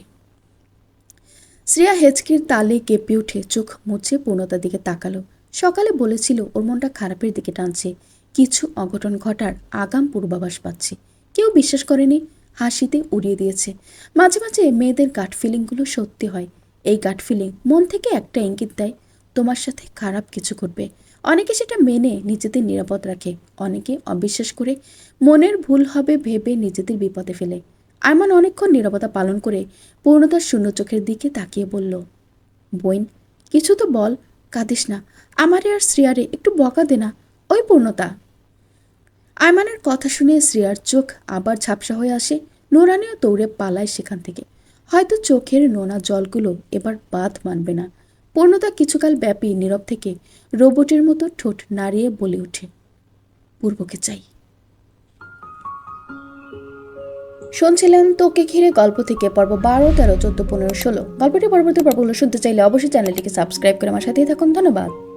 শ্রেয়া হেঁচকির তালে কেঁপে উঠে চোখ মুছে পূর্ণতার দিকে তাকালো। সকালে বলেছিল ওর মনটা খারাপের দিকে টানছে, কিছু অঘটন ঘটার আগাম পূর্বাভাস পাচ্ছে। কেউ বিশ্বাস করেনি, হাসিতে উড়িয়ে দিয়েছে। মাঝে মাঝে মেয়েদের গাট ফিলিংগুলো সত্যি হয়। এই গাট ফিলিং মন থেকে একটা ইঙ্গিত দেয় তোমার সাথে খারাপ কিছু ঘটবে। অনেকে সেটা মেনে নিজেদের নিরাপদ রাখে, অনেকে অবিশ্বাস করে মনের ভুল হবে ভেবে নিজেদের বিপদে ফেলে। আরমান অনেকক্ষণ নীরবতা পালন করে পূর্ণতার শূন্য চোখের দিকে তাকিয়ে বলল, বইন, কিছু তো বল, কাঁদিস না। আমারে আর শ্রেয়ারে একটু বকা দে না। ওই পূর্ণতা। আরমানের কথা শুনে শ্রেয়ার চোখ আবার ঝাপসা হয়ে আসে। নোরানিও দৌড়ে পালায় সেখান থেকে। হয়তো চোখের নোনা জলগুলো এবার বাদ মানবে না। পূর্ণতা কিছুকাল ব্যাপী নীরব থেকে রোবটের মতো ঠোঁট নাড়িয়ে বলে ওঠে, পূর্বকে চাই। শুনছিলেন তোকে ঘিরে গল্প থেকে পর্ব 12, 13, 14, 15, 16। গল্পটি পরবর্তী পর্বগুলো শুনতে চাইলে অবশ্যই চ্যানেলটিকে সাবস্ক্রাইব করে আমার সাথেই থাকুন। ধন্যবাদ।